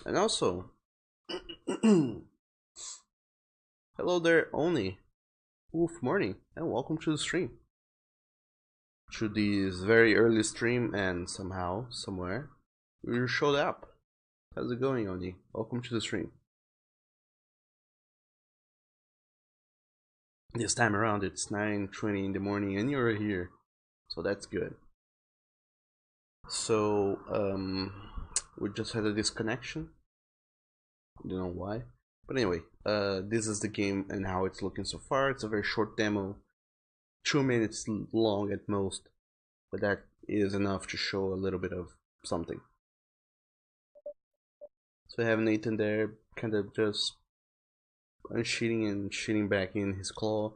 And also, hello there, Oni. Oof, morning, and welcome to the stream. To this very early stream, and somehow, somewhere, you showed up. How's it going, Oni? Welcome to the stream. This time around, it's 9:20 in the morning, and you're here, so that's good. So, we just had a disconnection. Don't know why, but anyway, this is the game and how it's looking so far. It's a very short demo, 2 minutes long at most, but that is enough to show a little bit of something. So I have Nathan there, kind of just unsheathing and sheathing back in his claw.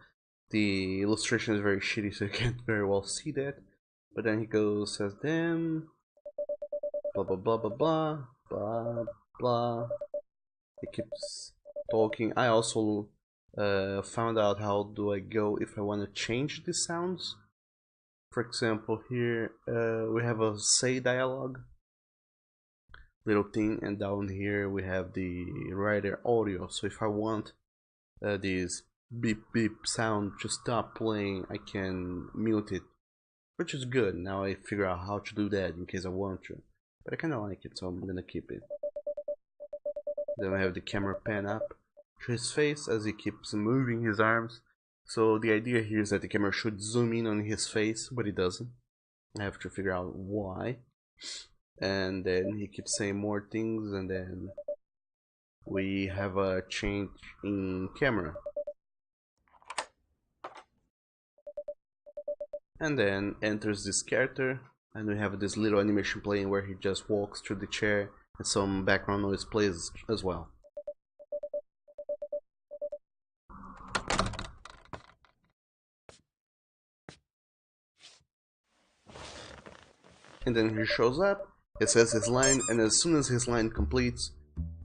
The illustration is very shitty, so you can't very well see that. But then he goes, says, "Damn, blah blah blah blah blah blah blah." He keeps talking. I also found out how do I go if I want to change the sounds. For example, here we have a say dialogue little thing, and down here we have the writer audio. So if I want this beep beep sound to stop playing, I can mute it, which is good. Now I figure out how to do that in case I want to, but I kind of like it, so I'm gonna keep it. Then I have the camera pan up to his face as he keeps moving his arms. So the idea here is that the camera should zoom in on his face, but it doesn't. I have to figure out why. And then he keeps saying more things, and then we have a change in camera. And then enters this character, and we have this little animation playing where he just walks through the chair, and some background noise plays as well. And then he shows up, it says his line, and as soon as his line completes,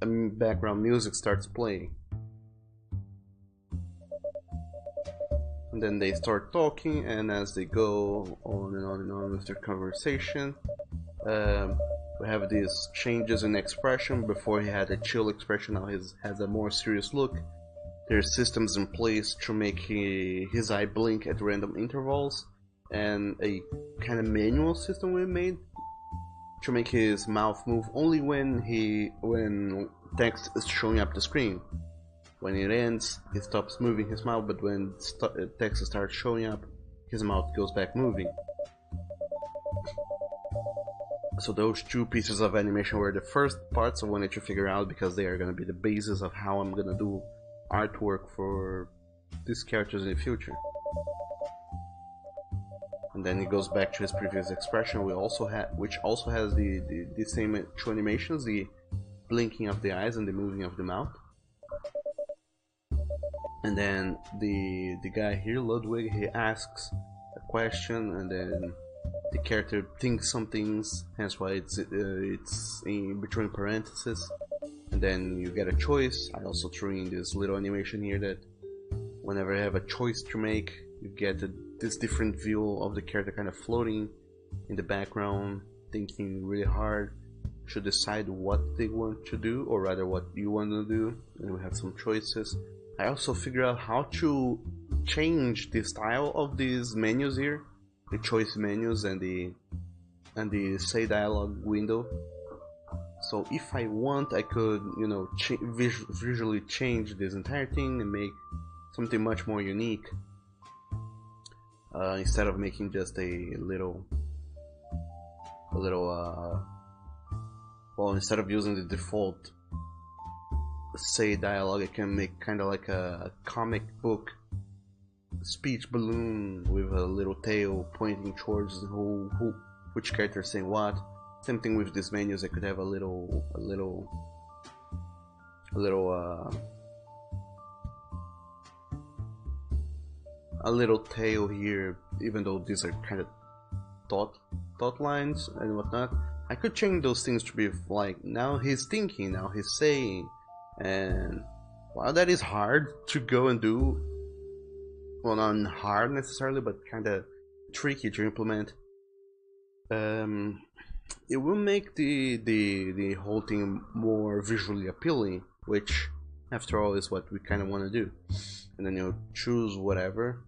background music starts playing. And then they start talking, and as they go on and on and on with their conversation, we have these changes in expression. Before he had a chill expression, now he has a more serious look. There's systems in place to make his eye blink at random intervals, and a kind of manual system we made to make his mouth move only when text is showing up the screen. When it ends, he stops moving his mouth, but when text starts showing up, his mouth goes back moving. So those two pieces of animation were the first parts I wanted to figure out, because they are going to be the basis of how I'm going to do artwork for these characters in the future. And then he goes back to his previous expression, which also has the same two animations, the blinking of the eyes and the moving of the mouth. And then the guy here, Ludwig, he asks a question, and then the character thinks some things, hence why it's in between parentheses. And then you get a choice. I also threw in this little animation here that whenever I have a choice to make, you get this different view of the character kind of floating in the background, thinking really hard to decide what they want to do, or rather what you want to do, and we have some choices. I also figured out how to change the style of these menus here, the choice menus and the say dialogue window. So if I want, I could, you know, visually change this entire thing and make something much more unique, instead of making just a little well, instead of using the default say dialogue, I can make kind of like a comic book speech balloon with a little tail pointing towards which character is saying what. Same thing with these menus. I could have a little tail here, even though these are kind of thought lines and whatnot. I could change those things to be like, now he's thinking, now he's saying, and while that is hard to go and do, well, not hard necessarily, but kind of tricky to implement, it will make the whole thing more visually appealing, which after all is what we kind of want to do. And then you choose whatever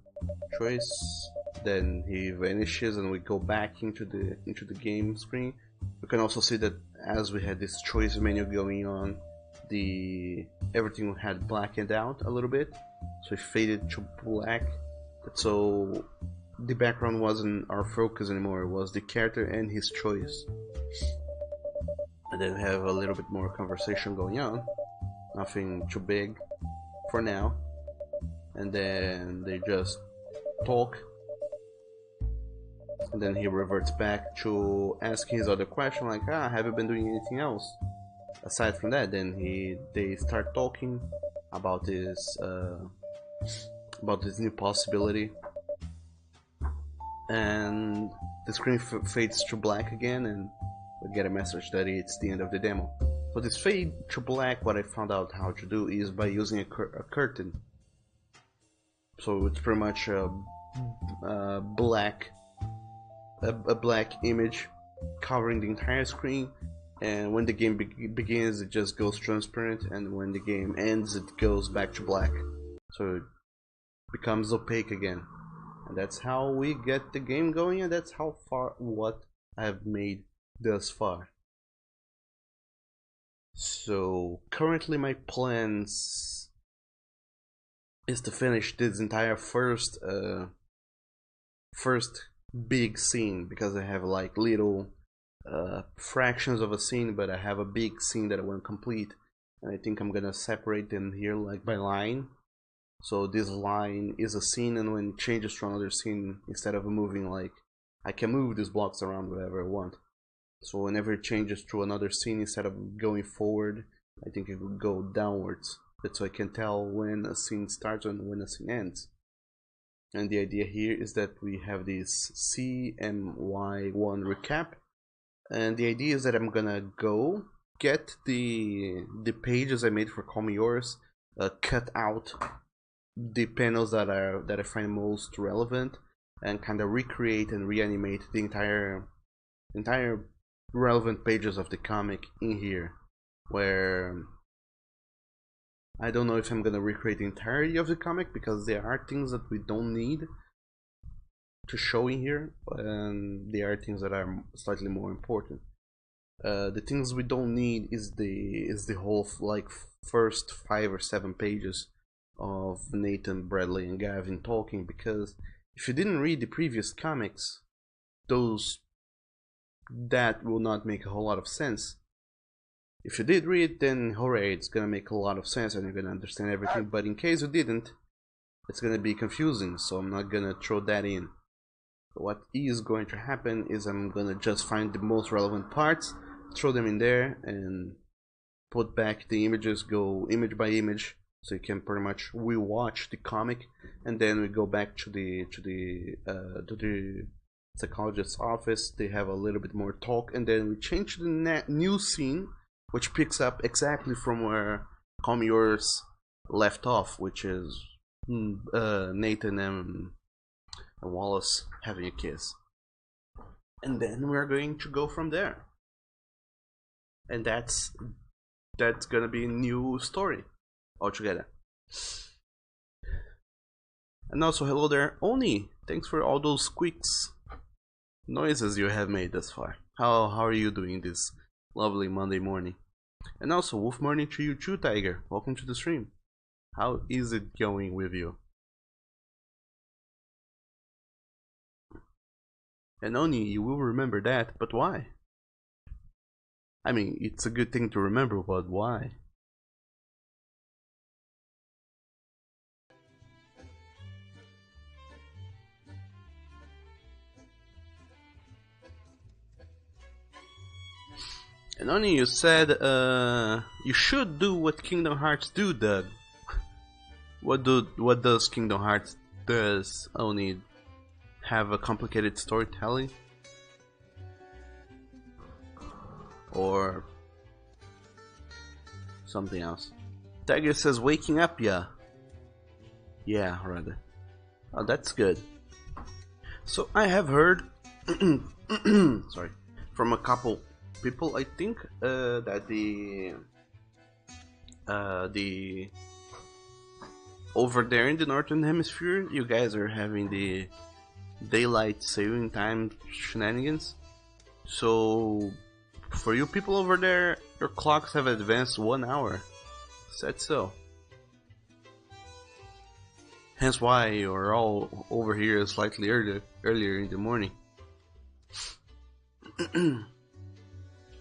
choice, then he vanishes and we go back into the game screen. We can also see that as we had this choice menu going on, everything had blackened out a little bit, so it faded to black. So the background wasn't our focus anymore, it was the character and his choice. And then we have a little bit more conversation going on, nothing too big for now. And then they just talk, and then he reverts back to asking his other question, like, have you been doing anything else aside from that? Then they start talking about this new possibility, and the screen fades to black again, and we get a message that it's the end of the demo. For this fade to black, what I found out how to do is by using a curtain. So it's pretty much a black image covering the entire screen, and when the game begins it just goes transparent, and when the game ends it goes back to black, so it becomes opaque again. And that's how we get the game going, and that's how far what I have made thus far. So currently my plans is to finish this entire first big scene, because I have like little fractions of a scene, but I have a big scene that I want to complete, and I think I'm gonna separate them here like by line. So this line is a scene, and when it changes to another scene, instead of moving, like, I can move these blocks around wherever I want. So whenever it changes to another scene, instead of going forward, I think it will go downwards. That's so I can tell when a scene starts and when a scene ends. And the idea here is that we have this CMY1 recap, and the idea is that I'm gonna go get the pages I made for Call Me Yours, cut out the panels that I find most relevant, and kind of recreate and reanimate the entire relevant pages of the comic in here, where I don't know if I'm gonna recreate the entirety of the comic, because there are things that we don't need to show in here, and there are things that are slightly more important. The things we don't need is the whole like first 5 or 7 pages of Nathan, Bradley, and Gavin talking, because if you didn't read the previous comics, that will not make a whole lot of sense. If you did read, then hooray, it's gonna make a lot of sense and you're gonna understand everything. But in case you didn't, it's gonna be confusing, so I'm not gonna throw that in. What is going to happen is I'm gonna just find the most relevant parts, throw them in there, and put back the images, go image by image, so you can pretty much rewatch the comic, and then we go back to the psychologist's office. They have a little bit more talk, and then we change to the new scene, which picks up exactly from where Call Me Yours left off, which is Nathan and Wallace having a kiss. And then we're going to go from there. And that's gonna be a new story altogether. And also, hello there, Oni. Thanks for all those squeaks noises you have made thus far. How are you doing this lovely Monday morning? And also, wolf morning to you too, Tiger. Welcome to the stream. How is it going with you? And Oni, you will remember that, but why? I mean, it's a good thing to remember, but why? And Oni, you said you should do what Kingdom Hearts do, Doug. What does Kingdom Hearts does? Oni, have a complicated storytelling, or something else? Tiger says waking up, yeah, rather. Oh, that's good. So I have heard sorry, from a couple people. I think that the over there in the northern hemisphere, you guys are having the daylight saving time shenanigans. So for you people over there, your clocks have advanced 1 hour. Said so. Hence why you're all over here slightly earlier in the morning.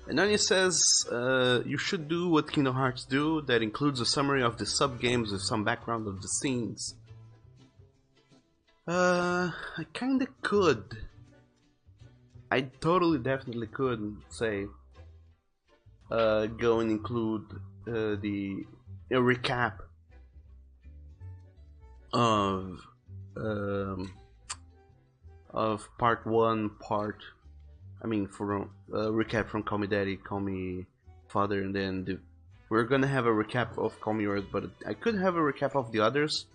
And then he says you should do what Kingdom Hearts do, that includes a summary of the sub-games with some background of the scenes. I kinda could. I totally definitely could say go and include a recap of part 1, for recap from Call Me Daddy, Call Me Father, and then we're gonna have a recap of Call Me Yours, but I could have a recap of the others,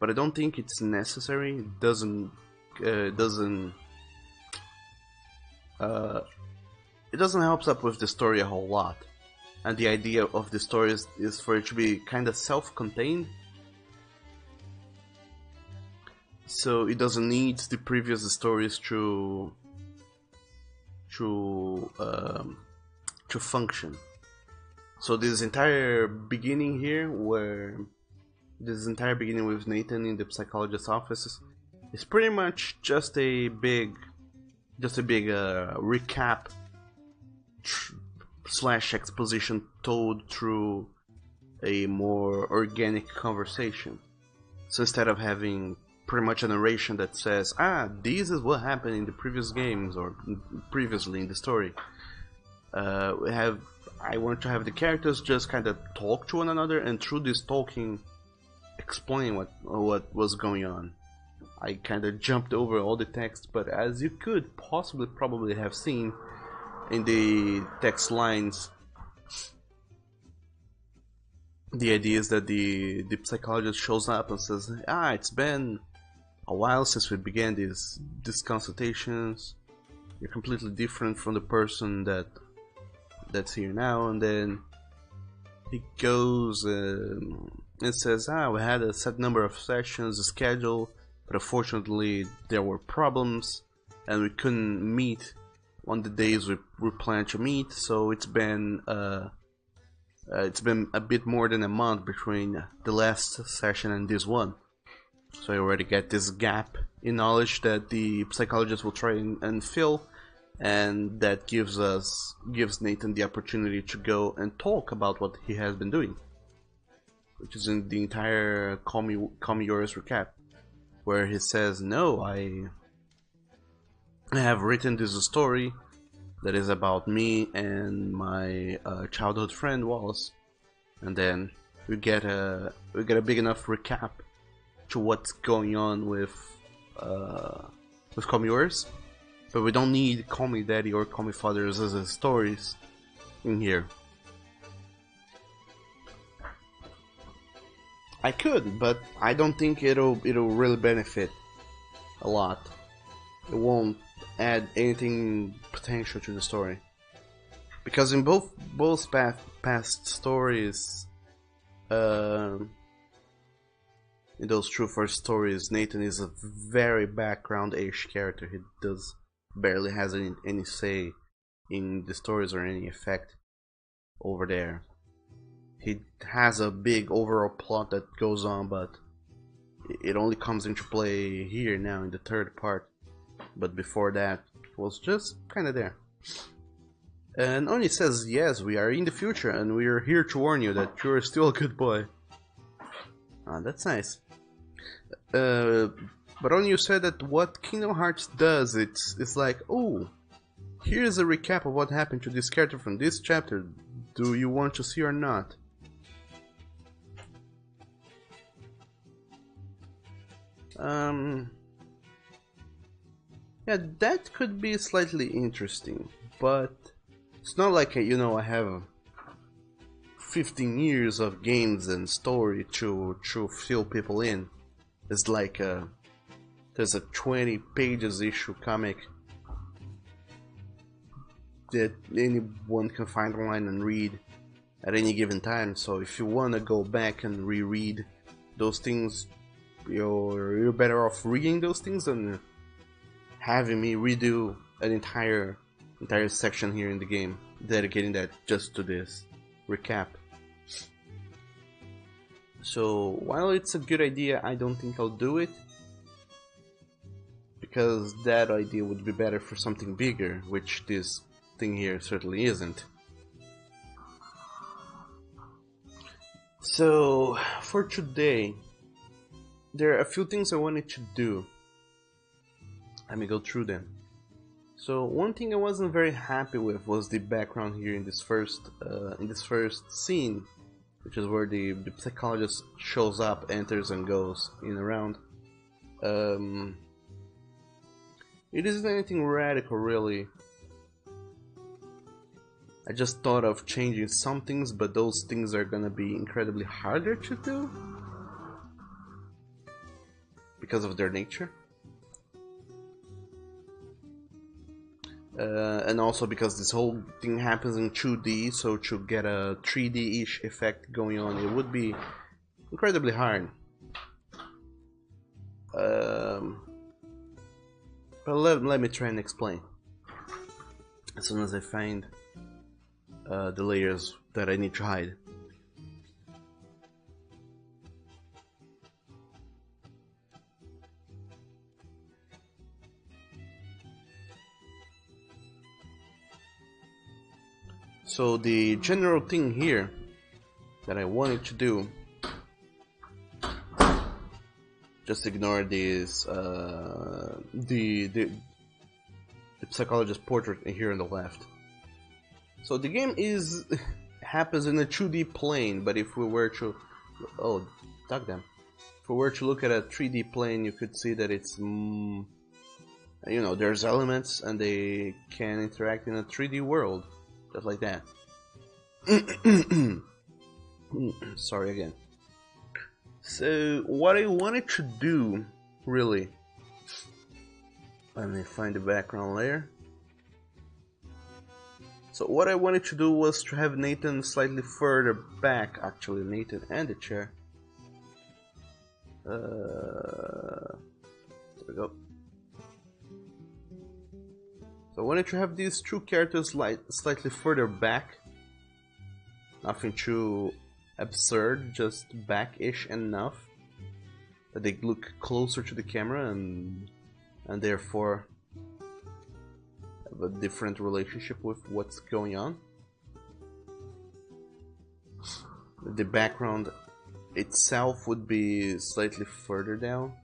but I don't think it's necessary. It doesn't help up with the story a whole lot, and the idea of the story is for it to be kind of self-contained, so it doesn't need the previous stories to function. So this entire beginning with Nathan in the psychologist's office is pretty much just a big recap / exposition told through a more organic conversation. So instead of having pretty much a narration that says, this is what happened in the previous games or previously in the story, I want to have the characters just kind of talk to one another, and through this talking explain what was going on. I kind of jumped over all the text, but as you could probably have seen in the text lines, the idea is that the psychologist shows up and says, it's been a while since we began these consultations. You're completely different from the person that's here now. And then he goes and says, we had a set number of sessions scheduled, but unfortunately there were problems and we couldn't meet on the days we planned to meet. So it's been a bit more than a month between the last session and this one. So I already get this gap in knowledge that the psychologist will try and fill, and that gives Nathan the opportunity to go and talk about what he has been doing, which is in the entire Call Me Yours recap, where he says, no, I have written this story that is about me and my childhood friend Wallace, and then we get a big enough recap to what's going on with Call Me Yours, but we don't need Call Me Daddy or Call Me Father as stories in here. I could, but I don't think it'll really benefit a lot. It won't add anything potential to the story, because in both past stories, in those True First stories, Nathan is a very background-ish character. He barely has any say in the stories or any effect over there. He has a big overall plot that goes on, but it only comes into play here now in the third part. But before that, it was just kind of there. And Oni says, yes, we are in the future, and we are here to warn you that you're still a good boy. That's nice. But Oni, you said that what Kingdom Hearts does, it's like, oh, here's a recap of what happened to this character from this chapter. Do you want to see or not? Yeah, that could be slightly interesting, but it's not like, I have 15 years of games and story to fill people in. It's like there's a 20 pages issue comic that anyone can find online and read at any given time. So if you want to go back and reread those things, you're better off reading those things than having me redo an entire section here in the game, dedicating that just to this recap. So while it's a good idea, I don't think I'll do it, because that idea would be better for something bigger, which this thing here certainly isn't. So for today, there are a few things I wanted to do. Let me go through them. So one thing I wasn't very happy with was the background here in this first scene, which is where the psychologist shows up, enters, and goes in and around. It isn't anything radical, really. I just thought of changing some things, but those things are gonna be incredibly harder to do because of their nature. And also because this whole thing happens in 2D, so to get a 3D-ish effect going on, it would be incredibly hard. But let me try and explain as soon as I find the layers that I need to hide. So the general thing here that I wanted to do, just ignore this the psychologist portrait here on the left. So the game happens in a 2D plane, but if we were to if we were to look at a 3D plane, you could see that it's there's elements and they can interact in a 3D world. Just like that. Sorry again. So what I wanted to do, really, let me find the background layer. So what I wanted to do was to have Nathan slightly further back, actually, Nathan and the chair. There we go. So I wanted to have these two characters slightly further back. Nothing too absurd, just back-ish enough that they look closer to the camera and therefore have a different relationship with what's going on. The background itself would be slightly further down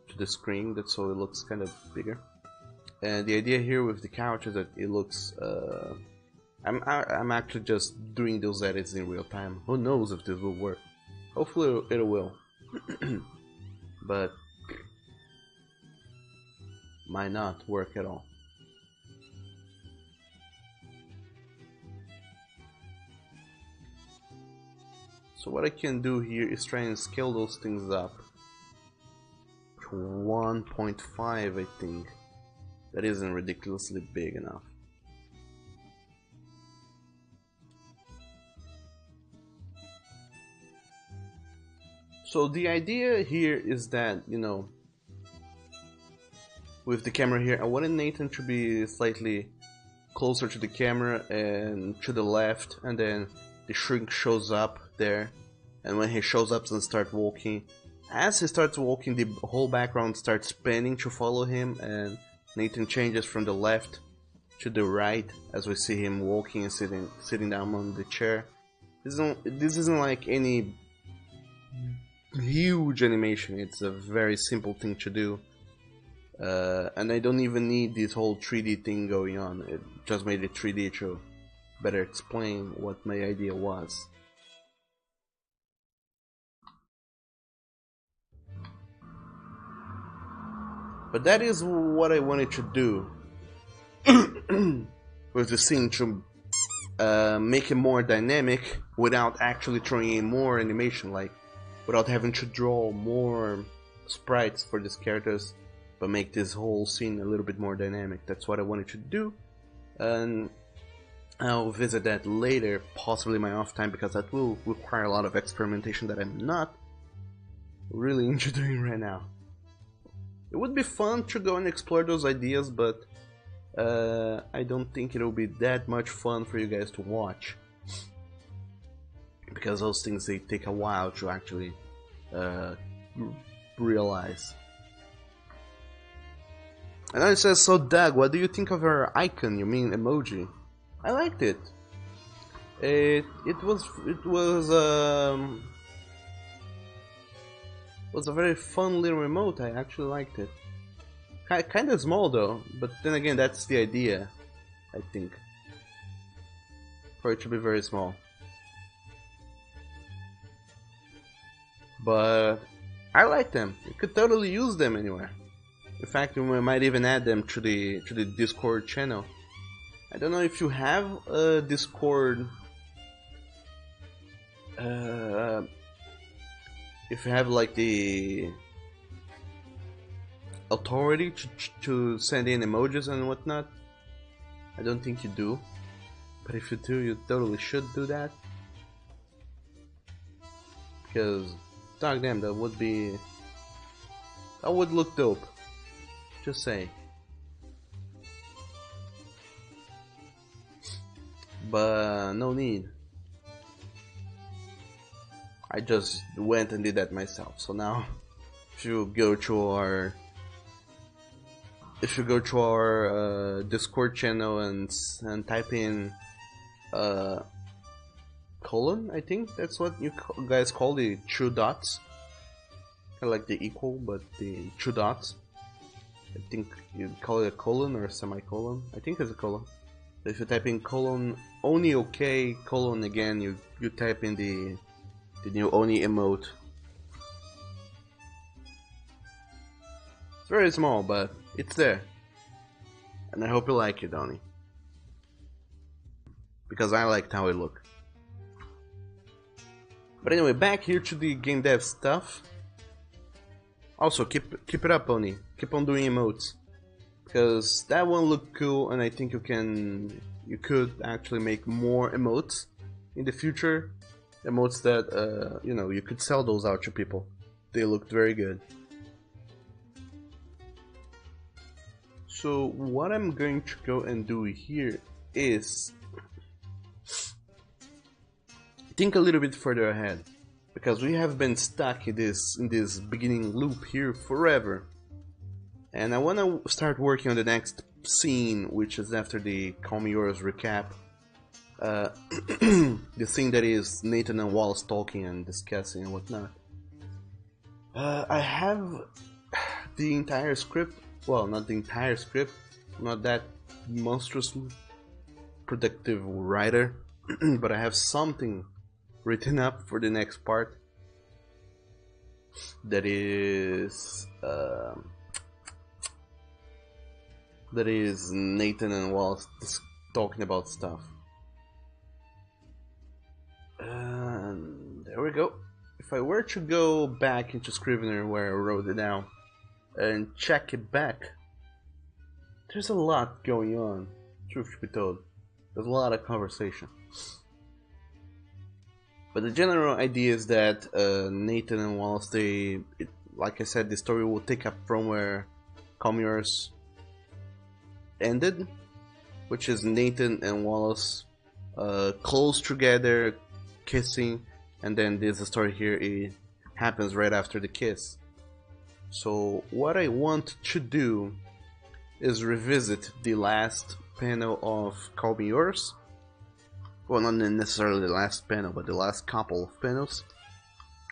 to the screen, that's so it looks kind of bigger. And the idea here with the couch is that it looks I'm actually just doing those edits in real time. Who knows if this will work? Hopefully it will. But might not work at all. So what I can do here is try and scale those things up to 1.5, I think. That isn't ridiculously big enough. So the idea here is that, with the camera here, I wanted Nathan to be slightly closer to the camera and to the left, and then the shrink shows up there, and when he shows up and starts walking, as he starts walking, the whole background starts spinning to follow him, and Nathan changes from the left to the right as we see him walking and sitting down on the chair. This isn't like any huge animation, it's a very simple thing to do. And I don't even need this whole 3D thing going on. It just made it 3D to better explain what my idea was. But that is what I wanted to do with the scene, to make it more dynamic without actually throwing in more animation, like without having to draw more sprites for these characters, but make this whole scene a little bit more dynamic. That's what I wanted to do, and I'll visit that later, possibly my off time, because that will require a lot of experimentation that I'm not really into doing right now. It would be fun to go and explore those ideas, but I don't think it'll be that much fun for you guys to watch, because those things, they take a while to actually realize. And then it says, so Doug, what do you think of our icon? You mean emoji? I liked it. It was a very fun little remote. I actually liked it. Kind of small though, but then again, that's the idea, I think, for it to be very small. But I like them. You could totally use them anywhere. In fact, we might even add them to the Discord channel. I don't know if you have a Discord. If you have like the authority to send in emojis and whatnot. I don't think you do, but if you do, you totally should do that, because damn, that would look dope. Just say. But no need. I just went and did that myself. So now, if you go to our Discord channel and type in colon, I think that's what you guys call the true dots, kind of like the equal, but the true dots. I think you call it a colon or a semicolon. I think it's a colon. If you type in colon Oni OK colon again, you type in the new Oni emote. It's very small, but it's there, and I hope you like it, Oni, because I liked how it looked. But anyway, back here to the game dev stuff. Also, keep it up, Oni. Keep on doing emotes, because that one looked cool, and I think you could actually make more emotes in the future. Emotes that you could sell those out to people. They looked very good. So what I'm going to go and do here is think a little bit further ahead, because we have been stuck in this beginning loop here forever, and I want to start working on the next scene, which is after the Call Me Yours recap. The scene that is Nathan and Wallace talking and discussing and whatnot. I have the entire script. Well, not the entire script. I'm not that monstrously productive writer, but I have something written up for the next part. That is Nathan and Wallace talking about stuff. And there we go. If I were to go back into Scrivener where I wrote it down and check it back, there's a lot going on, truth be told. There's a lot of conversation. But the general idea is that Nathan and Wallace, like I said, the story will take up from where Call Me Yours ended, which is Nathan and Wallace close together, kissing, and then there's a story here. It happens right after the kiss. So what I want to do is revisit the last panel of Call Me Yours. Well, not necessarily the last panel, but the last couple of panels,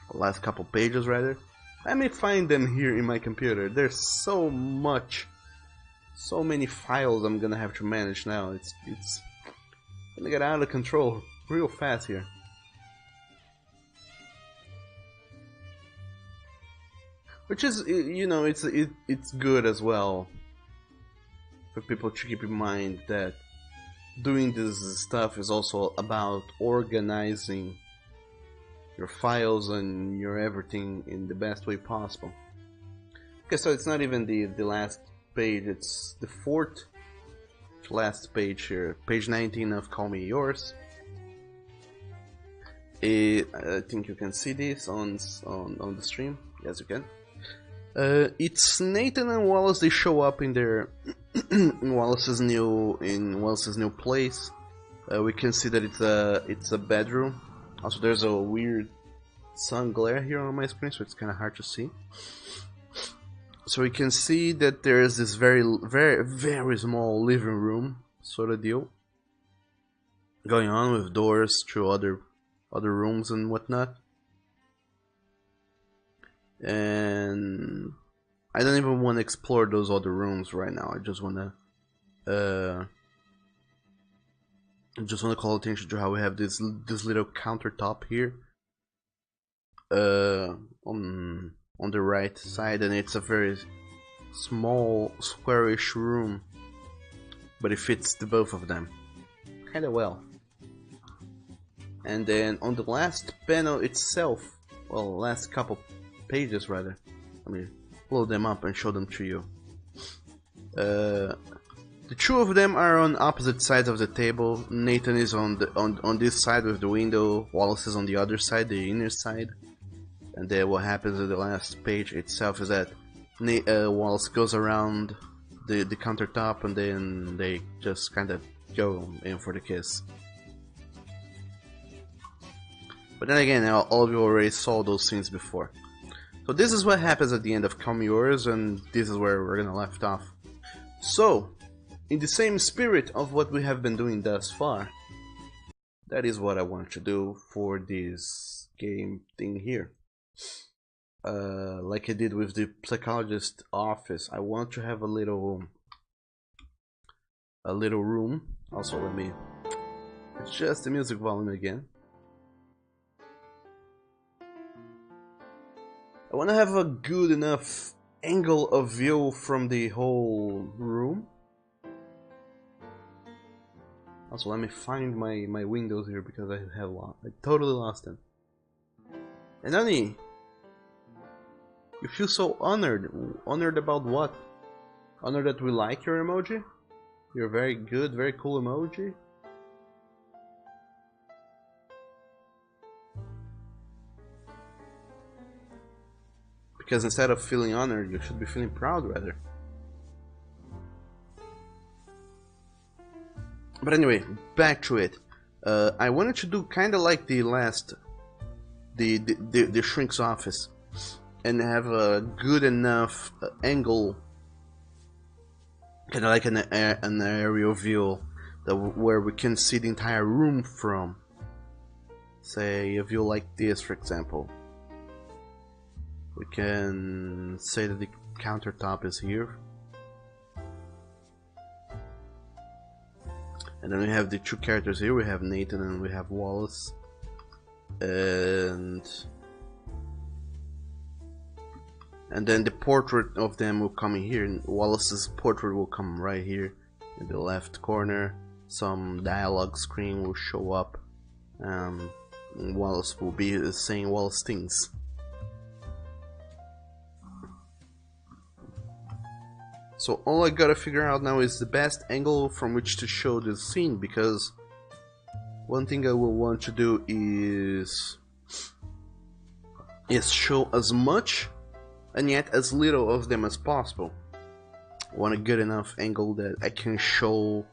or last couple pages rather. I may find them here in my computer. There's so many files I'm gonna have to manage now. It's gonna get out of control real fast here. Which is, it's good as well for people to keep in mind that doing this stuff is also about organizing your files and your everything in the best way possible. Okay, so it's not even the last page, it's the fourth last page here, page 19 of Call Me Yours. I think you can see this on the stream. Yes, you can. It's Nathan and Wallace. They show up in their in Wallace's new place. We can see that it's a bedroom. Also, there's a weird sun glare here on my screen, so it's kind of hard to see. So we can see that there is this very small living room sort of deal going on with doors through other rooms and whatnot. And I don't even want to explore those other rooms right now. I just want to call attention to how we have this little countertop here on the right side, and it's a very small squarish room, but it fits the both of them kind of well. And then on the last panel itself, well, last couple pages rather, let me load them up and show them to you. The two of them are on opposite sides of the table. Nathan is on this side with the window, Wallace is on the other side, the inner side. And then what happens at the last page itself is that Wallace goes around the countertop, and then they just kind of go in for the kiss. But then again, all of you already saw those scenes before. So this is what happens at the end of Come Yours, and this is where we're gonna left off. So, in the same spirit of what we have been doing thus far, that is what I want to do for this game thing here. Like I did with the psychologist office, I want to have a little room. Also, let me adjust the music volume again. I want to have a good enough angle of view from the whole room. Also, let me find my windows here because I totally lost them. And Annie, you feel so honored. Honored about what? Honored that we like your emoji? Your very good, very cool emoji? Because instead of feeling honored, you should be feeling proud, rather. But anyway, back to it. I wanted to do kind of like the last, the shrink's office, and have a good enough angle, kind of like an aerial view where we can see the entire room from. Say a view like this, for example. We can say that the countertop is here. And then we have the two characters here. We have Nathan and we have Wallace. And then the portrait of them will come in here. And Wallace's portrait will come right here in the left corner. Some dialogue screen will show up. Wallace will be saying Wallace things. So all I gotta figure out now is the best angle from which to show this scene, because one thing I will want to do is show as much and yet as little of them as possible. I want a good enough angle that I can show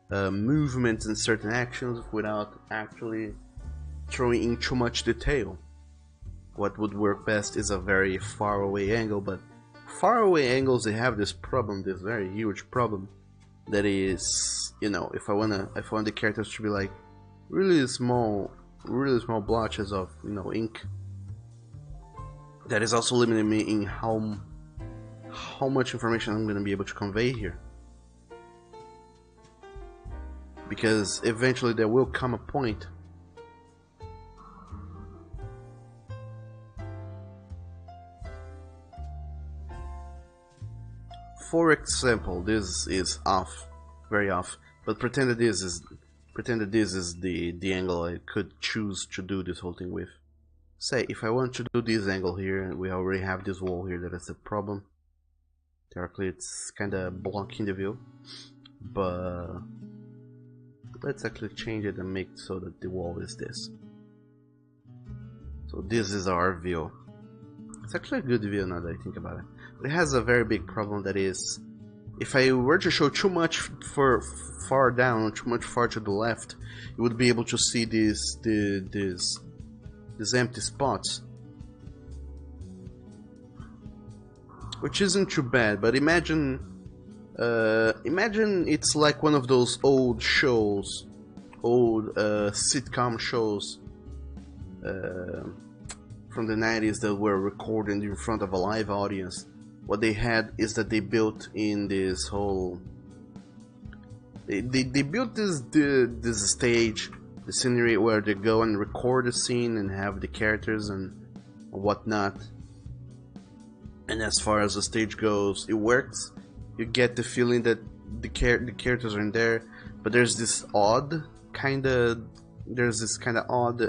movements and certain actions without actually throwing in too much detail. What would work best is a very far away angle, but far away angles, they have this problem, this very huge problem, that is, you know, if I want the characters to be like really small blotches of, you know, ink, that is also limiting me in how much information I'm going to be able to convey here, because eventually there will come a point for example, this is off, very off, but pretend that this is the angle I could choose to do this whole thing with. Say, if I want to do this angle here, we already have this wall here that is a problem. Theoretically, it's kinda blocking the view. but let's actually change it and make it so that the wall is this. So this is our view. It's actually a good view now that I think about it. But it has a very big problem, that is, if I were to show too much far down, too much far to the left, you would be able to see these empty spots, which isn't too bad. But imagine it's like one of those old shows, sitcom shows from the 90s that were recorded in front of a live audience. What they had is that they built in this whole... They built this stage, the scenery where they go and record the scene and have the characters and whatnot. And as far as the stage goes, it works. You get the feeling that the characters are in there, but there's this kind of odd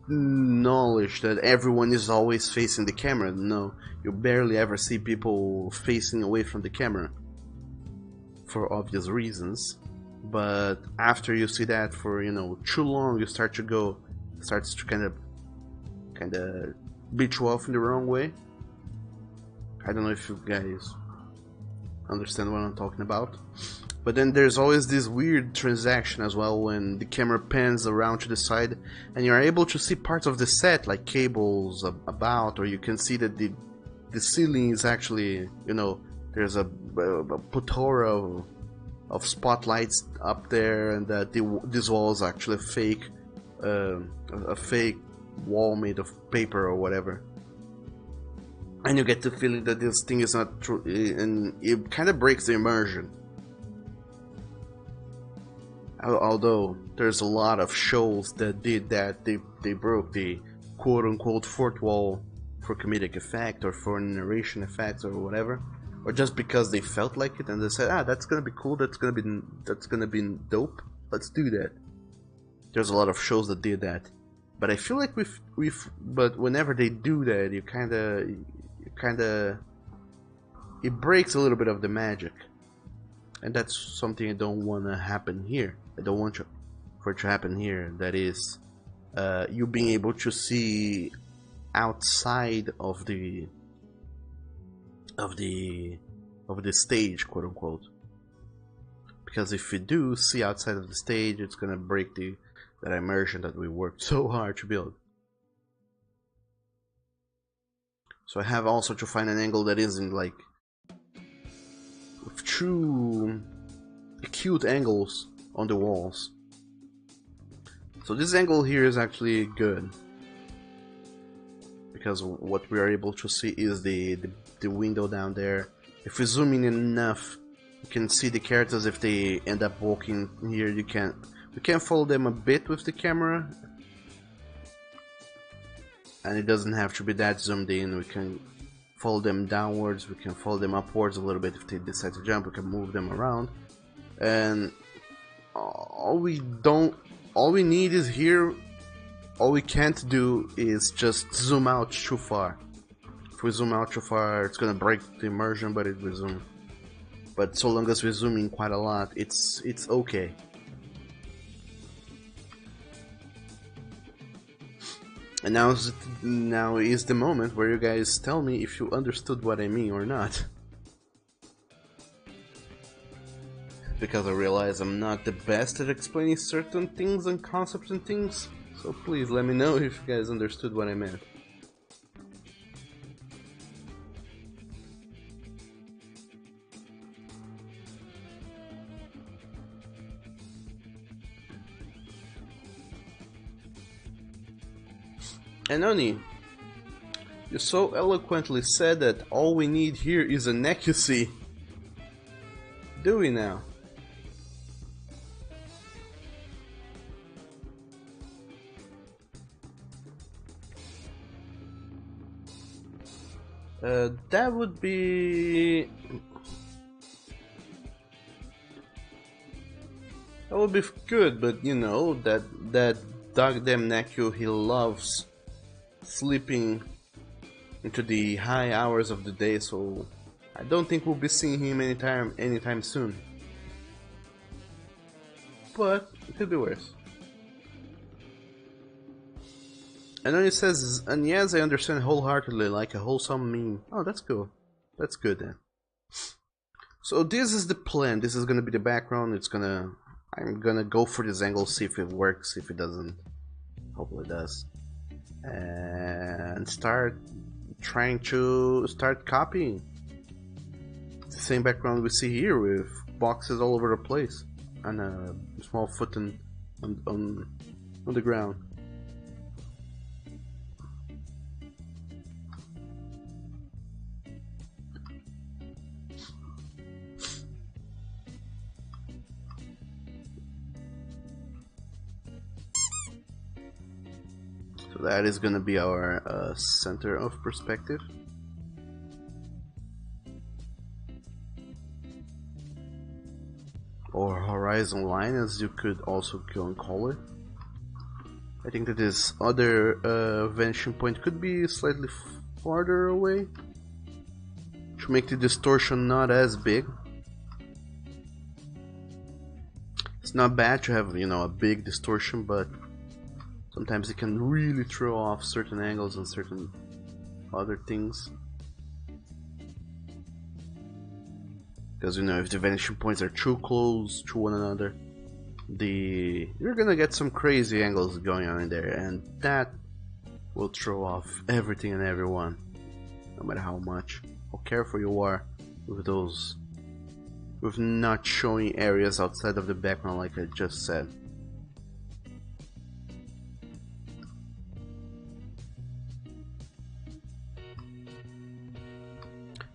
knowledge that everyone is always facing the camera. No, you barely ever see people facing away from the camera, for obvious reasons. But after you see that for, you know, too long, you starts to kind of beat you off in the wrong way. I don't know if you guys understand what I'm talking about. But then there's always this weird transaction as well when the camera pans around to the side and you're able to see parts of the set, like cables about, or you can see that the ceiling is actually, you know, there's a plethora of spotlights up there, and that this wall is actually a fake wall made of paper or whatever. And you get the feeling that this thing is not true, and it kind of breaks the immersion. Although there's a lot of shows that did that, they broke the quote-unquote fourth wall for comedic effect or for narration effects or whatever, or just because they felt like it and they said, that's gonna be cool, that's gonna be dope, let's do that. There's a lot of shows that did that, but I feel like but whenever they do that, you kind of it breaks a little bit of the magic, and that's something I don't want to happen here. I don't want for it to happen here. That is, you being able to see outside of the stage, quote unquote. Because if you do see outside of the stage, it's gonna break that immersion that we worked so hard to build. So I have also to find an angle that isn't like with true acute angles on the walls. So this angle here is actually good, because what we are able to see is the window down there. If we zoom in enough, you can see the characters. If they end up walking here, we can follow them a bit with the camera, and it doesn't have to be that zoomed in. We can follow them downwards, we can follow them upwards a little bit. If they decide to jump, we can move them around. And all we need is here. All we can't do is just zoom out too far. If we zoom out too far, it's gonna break the immersion, but it will zoom. But so long as we zoom in quite a lot, it's okay. And now is the moment where you guys tell me if you understood what I mean or not. Because I realize I'm not the best at explaining certain things and concepts and things, so please let me know if you guys understood what I meant. And Oni, you so eloquently said that all we need here is a neck, you see. Do we now? That would be good, but you know that goddamn Nekio, he loves sleeping into the high hours of the day, so I don't think we'll be seeing him anytime soon. But it could be worse. And then it says, and yes, I understand wholeheartedly, like a wholesome meme. Oh, that's cool. That's good then. So this is the plan. This is gonna be the background. I'm gonna go for this angle, see if it works. If it doesn't, hopefully it does. And start trying to start copying the same background we see here with boxes all over the place and a small foot on the ground. So that is gonna be our center of perspective. Or horizon line, as you could also go and call it. I think that this other vanishing point could be slightly farther away to make the distortion not as big. It's not bad to have, you know, a big distortion, but sometimes it can really throw off certain angles and certain other things. Because, you know, if the vanishing points are too close to one another, you're gonna get some crazy angles going on in there, and that will throw off everything and everyone, no matter how careful you are with those, with not showing areas outside of the background like I just said.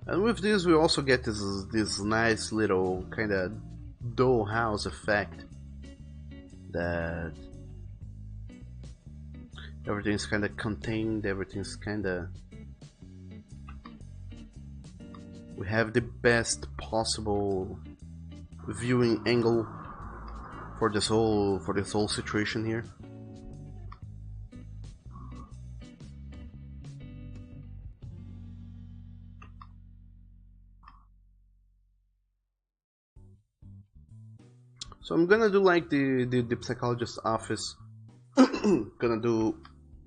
And with this we also get this nice little kind of dollhouse effect that everything's kind of contained, everything's kind of, we have the best possible viewing angle for this whole situation here. So I'm gonna do like the psychologist's office. Gonna do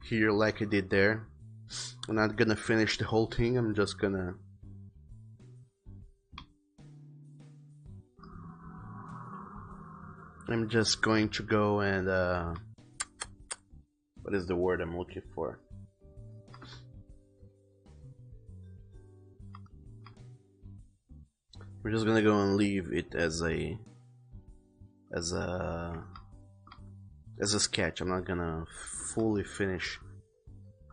here like I did there. I'm not gonna finish the whole thing. I'm just gonna going to go and what is the word I'm looking for? We're just gonna go and leave it as a sketch. I'm not gonna fully finish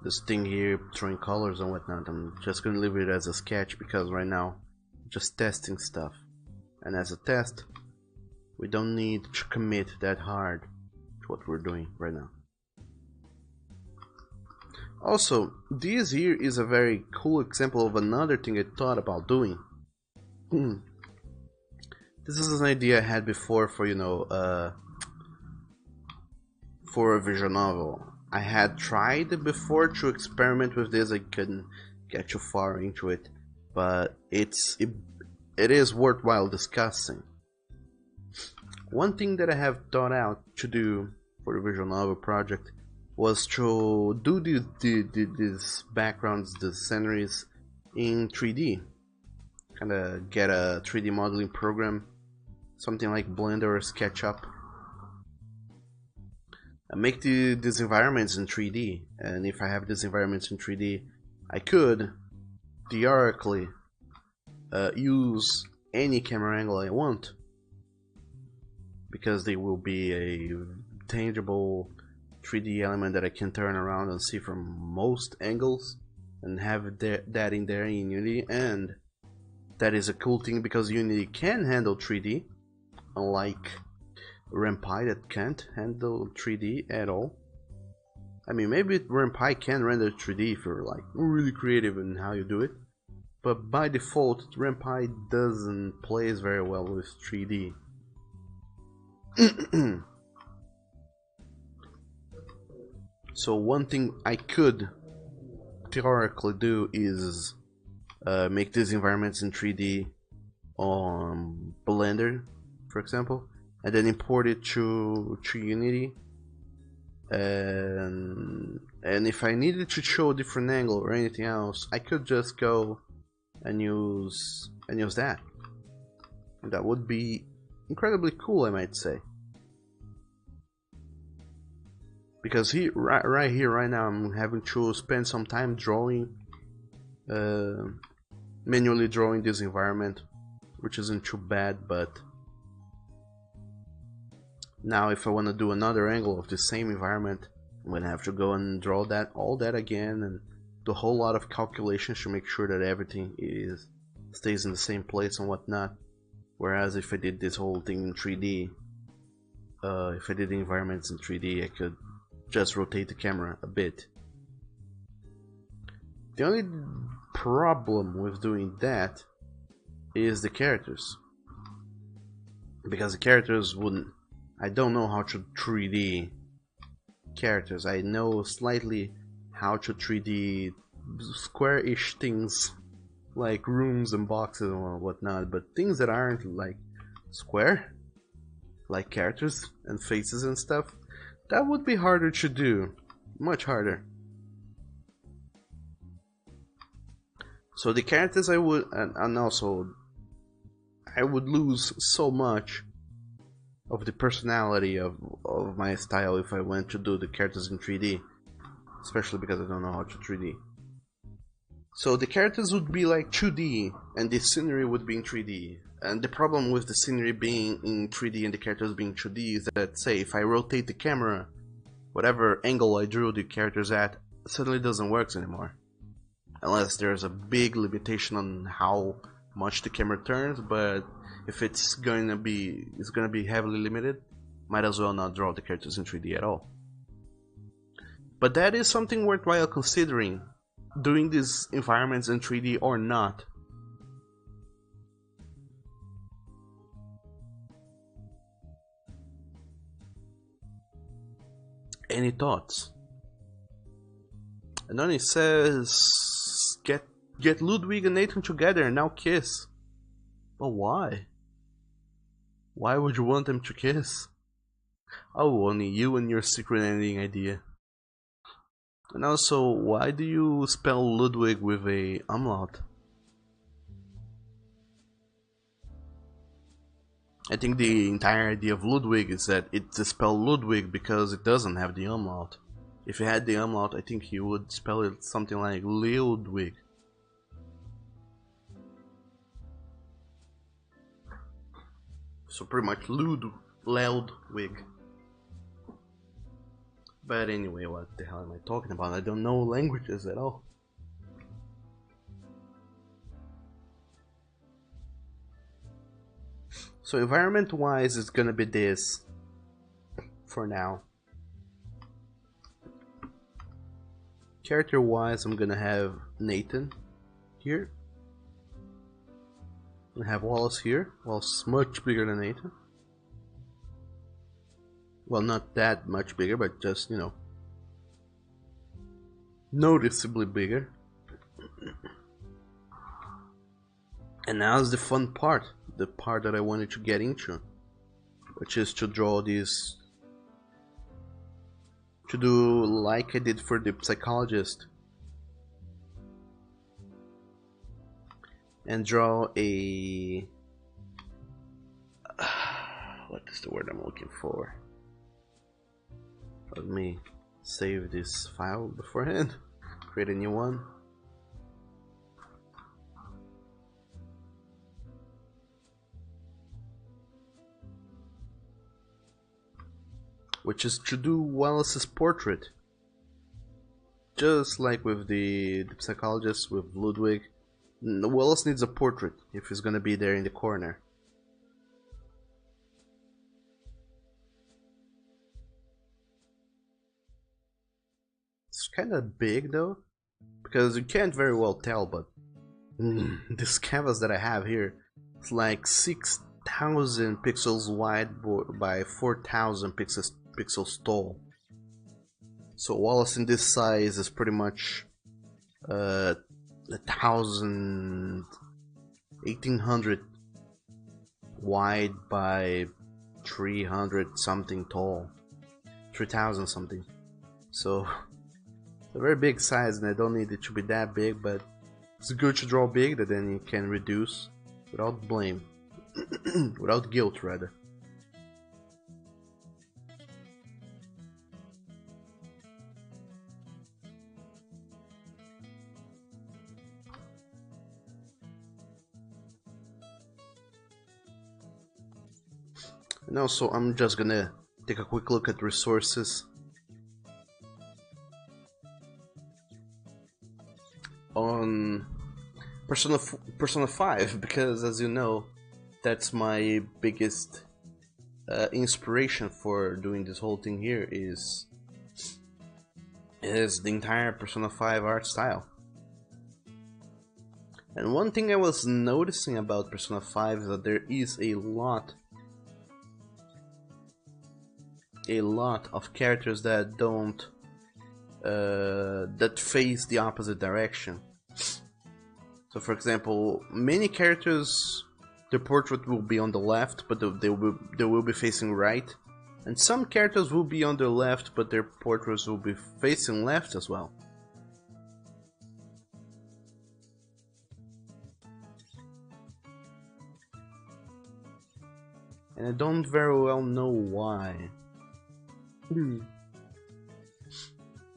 this thing here, throwing colors and whatnot. I'm just gonna leave it as a sketch because right now I'm just testing stuff, and as a test we don't need to commit that hard to what we're doing right now. Also, this here is a very cool example of another thing I thought about doing. This is an idea I had before for, you know, for a visual novel. I had tried before to experiment with this. I couldn't get too far into it, but it is worthwhile discussing. One thing that I have thought out to do for the visual novel project was to do these backgrounds, the sceneries in 3D. Kind of get a 3D modeling program, something like Blender or SketchUp, and make these environments in 3D. And if I have these environments in 3D, I could theoretically use any camera angle I want, because they will be a tangible 3D element that I can turn around and see from most angles and have that in there in Unity. And that is a cool thing because Unity can handle 3D, unlike RenPy that can't handle 3D at all. I mean, maybe RenPy can render 3D if you're like really creative in how you do it, but by default RenPy doesn't plays very well with 3D. So one thing I could theoretically do is make these environments in 3D on Blender, for example, and then import it to Unity. And if I needed to show a different angle or anything else, I could just go and use that. And that would be incredibly cool, I might say. Because here, right here, right now, I'm having to spend some time drawing, manually drawing this environment, which isn't too bad. But now, if I want to do another angle of the same environment, I'm gonna have to go and draw all that again, and do a whole lot of calculations to make sure that everything stays in the same place and whatnot. Whereas if I did this whole thing in 3D, if I did the environments in 3D, I could just rotate the camera a bit. The only problem with doing that is the characters, because the characters wouldn't. I don't know how to 3D characters. I know slightly how to 3D square-ish things like rooms and boxes or whatnot, but things that aren't like square, like characters and faces and stuff, that would be harder to do, much harder. So the characters I would, and also I would lose so much of the personality of my style if I went to do the characters in 3D, especially because I don't know how to 3D. So the characters would be like 2D and the scenery would be in 3D. And the problem with the scenery being in 3D and the characters being 2D is that, say, if I rotate the camera, whatever angle I drew the characters at suddenly doesn't work anymore. Unless there's a big limitation on how much the camera turns, but if it's gonna be heavily limited, might as well not draw the characters in 3D at all. But that is something worthwhile considering, doing these environments in 3D or not. Any thoughts? And then it says, get Ludwig and Nathan together and now kiss. But why? Why would you want them to kiss? Oh, only you and your secret ending idea. And also, why do you spell Ludwig with a umlaut? I think the entire idea of Ludwig is that it's spelled Ludwig because it doesn't have the umlaut. If it had the umlaut, I think he would spell it something like Ludwig. So pretty much Ludwig. But anyway, what the hell am I talking about? I don't know languages at all. So environment wise, it's gonna be this for now. Character wise, I'm gonna have Nathan here. I have Wallace here. Wallace is much bigger than Nathan. Well, not that much bigger, but just, you know, noticeably bigger. And now's the fun part, the part that I wanted to get into, which is to draw these, to do like I did for the psychologist, and draw a what is the word I'm looking for? Let me save this file beforehand, create a new one. Which is to do Wallace's portrait. Just like with the psychologist, with Ludwig, Wallace needs a portrait if he's gonna be there in the corner. It's kinda big though, because you can't very well tell, but this canvas that I have here is like 6,000 pixels wide by 4,000 pixels tall. So Wallace in this size is pretty much 1,000, 1,800 wide by 300 something tall, 3,000 something. So it's a very big size, and I don't need it to be that big, but it's good to draw big, that then you can reduce without blame, without guilt rather. And also, I'm just gonna take a quick look at resources. On Persona 5, because as you know, that's my biggest inspiration for doing this whole thing here is the entire Persona 5 art style. And one thing I was noticing about Persona 5 is that there is a lot of characters that don't that face the opposite direction. So for example, many characters, their portrait will be on the left, but they will be facing right, and some characters will be on the left, but their portraits will be facing left as well. And I don't very well know why.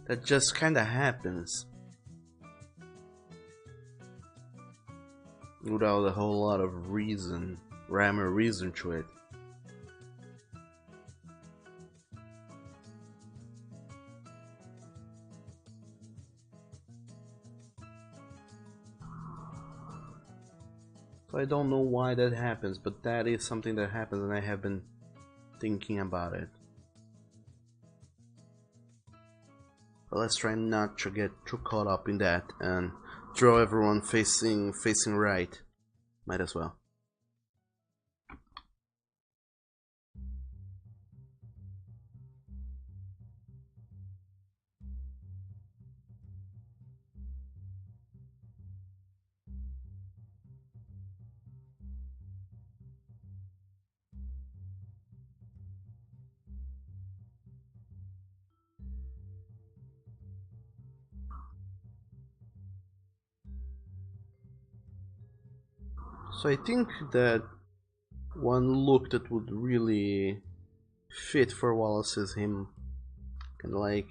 That just kinda happens without a whole lot of reason, rhyme or reason to it. So I don't know why that happens, but that is something that happens, and I have been thinking about it. But let's try not to get too caught up in that and draw everyone facing right. Might as well. So I think that one look that would really fit for Wallace is him kind of like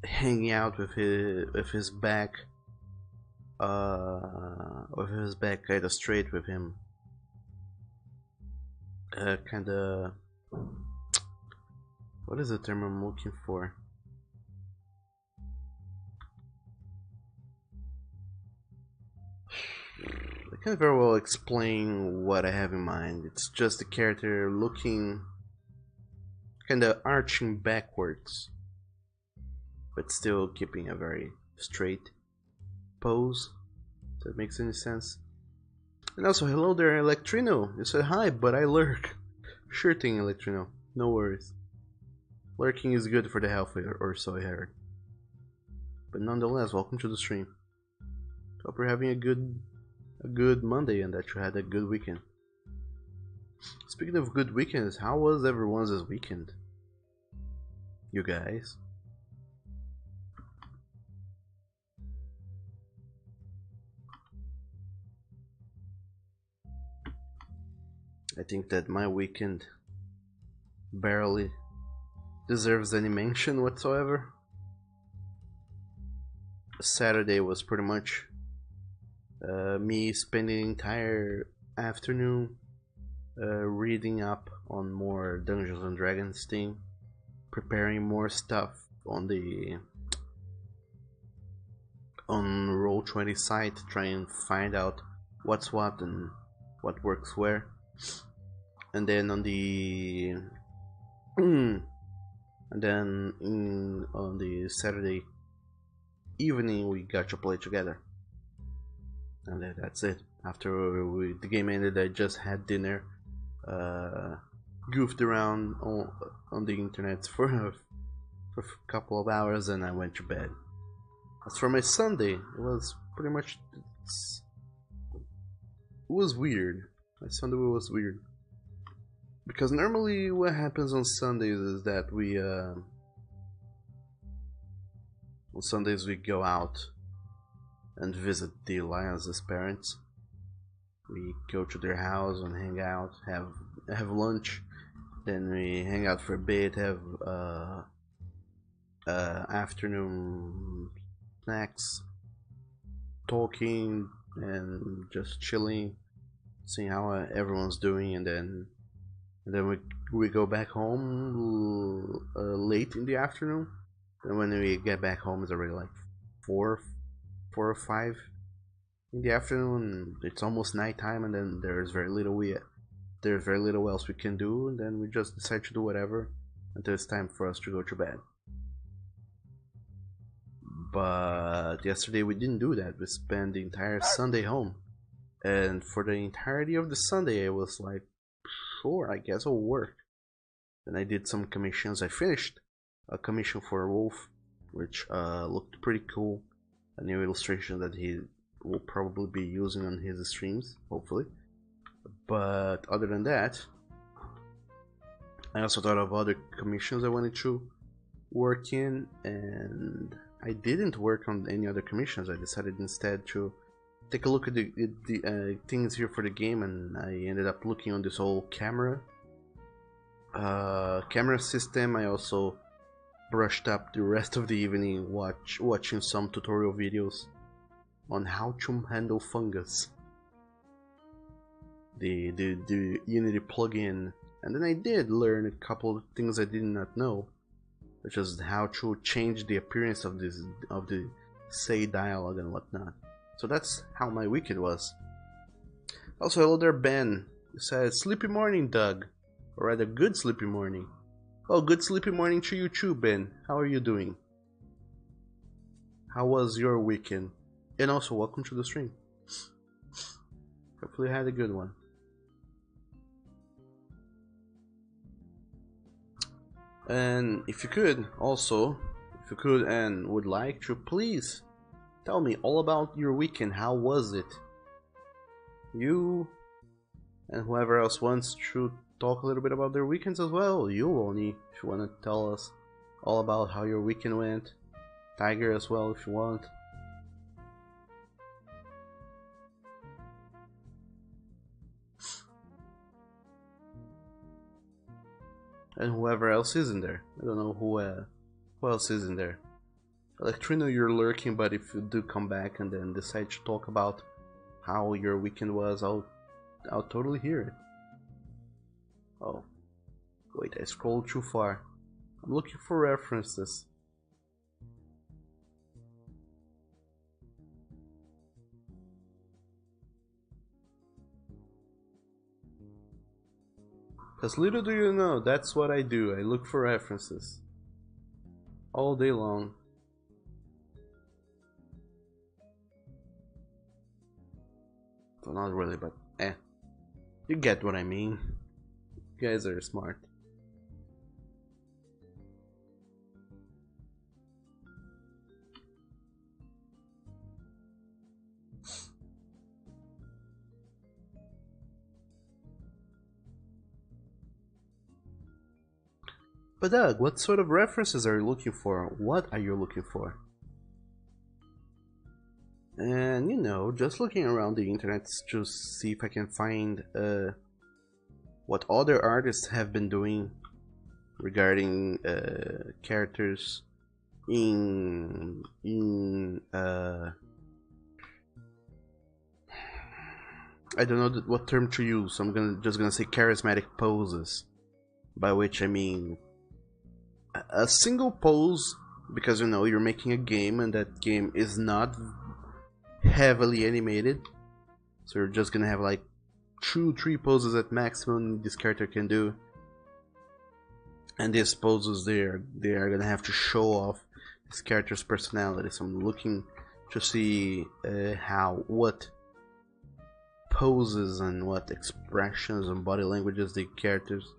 hanging out with his back kind of straight with him, kind of, what is the term I'm looking for? I can't very well explain what I have in mind. It's just the character looking kind of arching backwards, but still keeping a very straight pose. If that makes any sense. And also, hello there, Electrino. You said hi, but I lurk. Sure thing, Electrino. No worries. Lurking is good for the health, or so I heard. But nonetheless, welcome to the stream. Hope you're having a good Monday and that you had a good weekend. Speaking of good weekends, how was everyone's this weekend? You guys? I think that my weekend barely deserves any mention whatsoever. Saturday was pretty much me spending the entire afternoon reading up on more Dungeons and Dragons thing, preparing more stuff on the Roll20 site, trying to find out what's what and what works where. And then on the on the Saturday evening we got to play together, and that's it. After the game ended, I just had dinner, goofed around on the internet for a couple of hours, and I went to bed. As for my Sunday, it was pretty much it was weird. My Sunday was weird because normally what happens on Sundays is that we on Sundays we go out and visit the Lions' parents. We go to their house and hang out, have lunch, then we hang out for a bit, have afternoon snacks, talking and just chilling, seeing how everyone's doing, and then we go back home late in the afternoon. And when we get back home, it's already like four or five in the afternoon. It's almost nighttime, and then there's very little else we can do, and then we just decide to do whatever until it's time for us to go to bed. But yesterday we didn't do that. We spent the entire Sunday home, and for the entirety of the Sunday, I was like, sure, I guess I'll work. Then I did some commissions. I finished a commission for Wolf, which looked pretty cool. A new illustration that he will probably be using on his streams, hopefully. But other than that, I also thought of other commissions I wanted to work in, and I didn't work on any other commissions. I decided instead to take a look at the things here for the game, and I ended up looking on this whole camera system. I also brushed up the rest of the evening watching some tutorial videos on how to handle fungus, the Unity plugin, and then I did learn a couple of things I did not know, such as how to change the appearance of the say dialogue and whatnot. So that's how my weekend was. Also, hello there, Ben. He says, "Sleepy morning, Doug," or rather, good sleepy morning. Oh, good sleepy morning to you too, Ben. How are you doing? How was your weekend? And also, welcome to the stream. Hopefully you had a good one. And if you could and would like to, please tell me all about your weekend. How was it? You and whoever else wants to talk a little bit about their weekends as well. You, Oni, if you want to tell us all about how your weekend went. Tiger as well, if you want. And whoever else is in there. I don't know who else is in there. Electrino, you're lurking, but if you do come back and then decide to talk about how your weekend was, I'll totally hear it. Oh, wait, I scrolled too far. I'm looking for references. Because little do you know, that's what I do. I look for references. All day long. Well, not really, but you get what I mean. You guys are smart. But Doug, what sort of references are you looking for? What are you looking for? And you know, just looking around the internet to see if I can find what other artists have been doing regarding characters in I don't know what term to use. I'm just gonna say charismatic poses, by which I mean a single pose, because you know you're making a game and that game is not heavily animated, so you're just gonna have like 2-3 poses at maximum this character can do, and these poses they are gonna have to show off this character's personality. So I'm looking to see what poses and what expressions and body languages the characters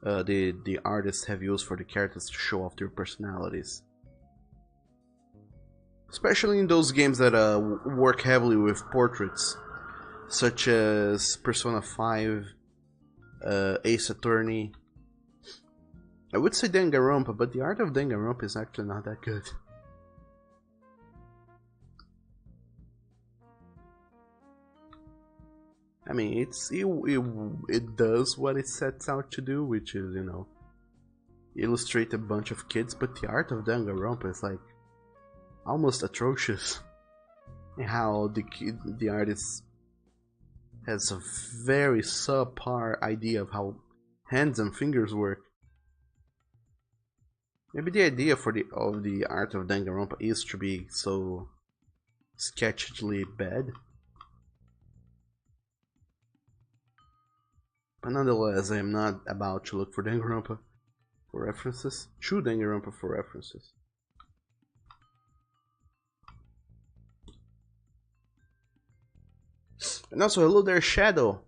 the artists have used for the characters to show off their personalities. especially in those games that work heavily with portraits, such as Persona 5, Ace Attorney. I would say Danganronpa, but the art of Danganronpa is actually not that good. I mean, it does what it sets out to do, which is, you know, illustrate a bunch of kids, but the art of Danganronpa is like almost atrocious. How the artist has a very subpar idea of how hands and fingers work. Maybe the idea of the art of Danganronpa is to be so sketchily bad. But nonetheless, I am not about to look for Danganronpa for references. True Danganronpa for references. And also, hello there, Shadow.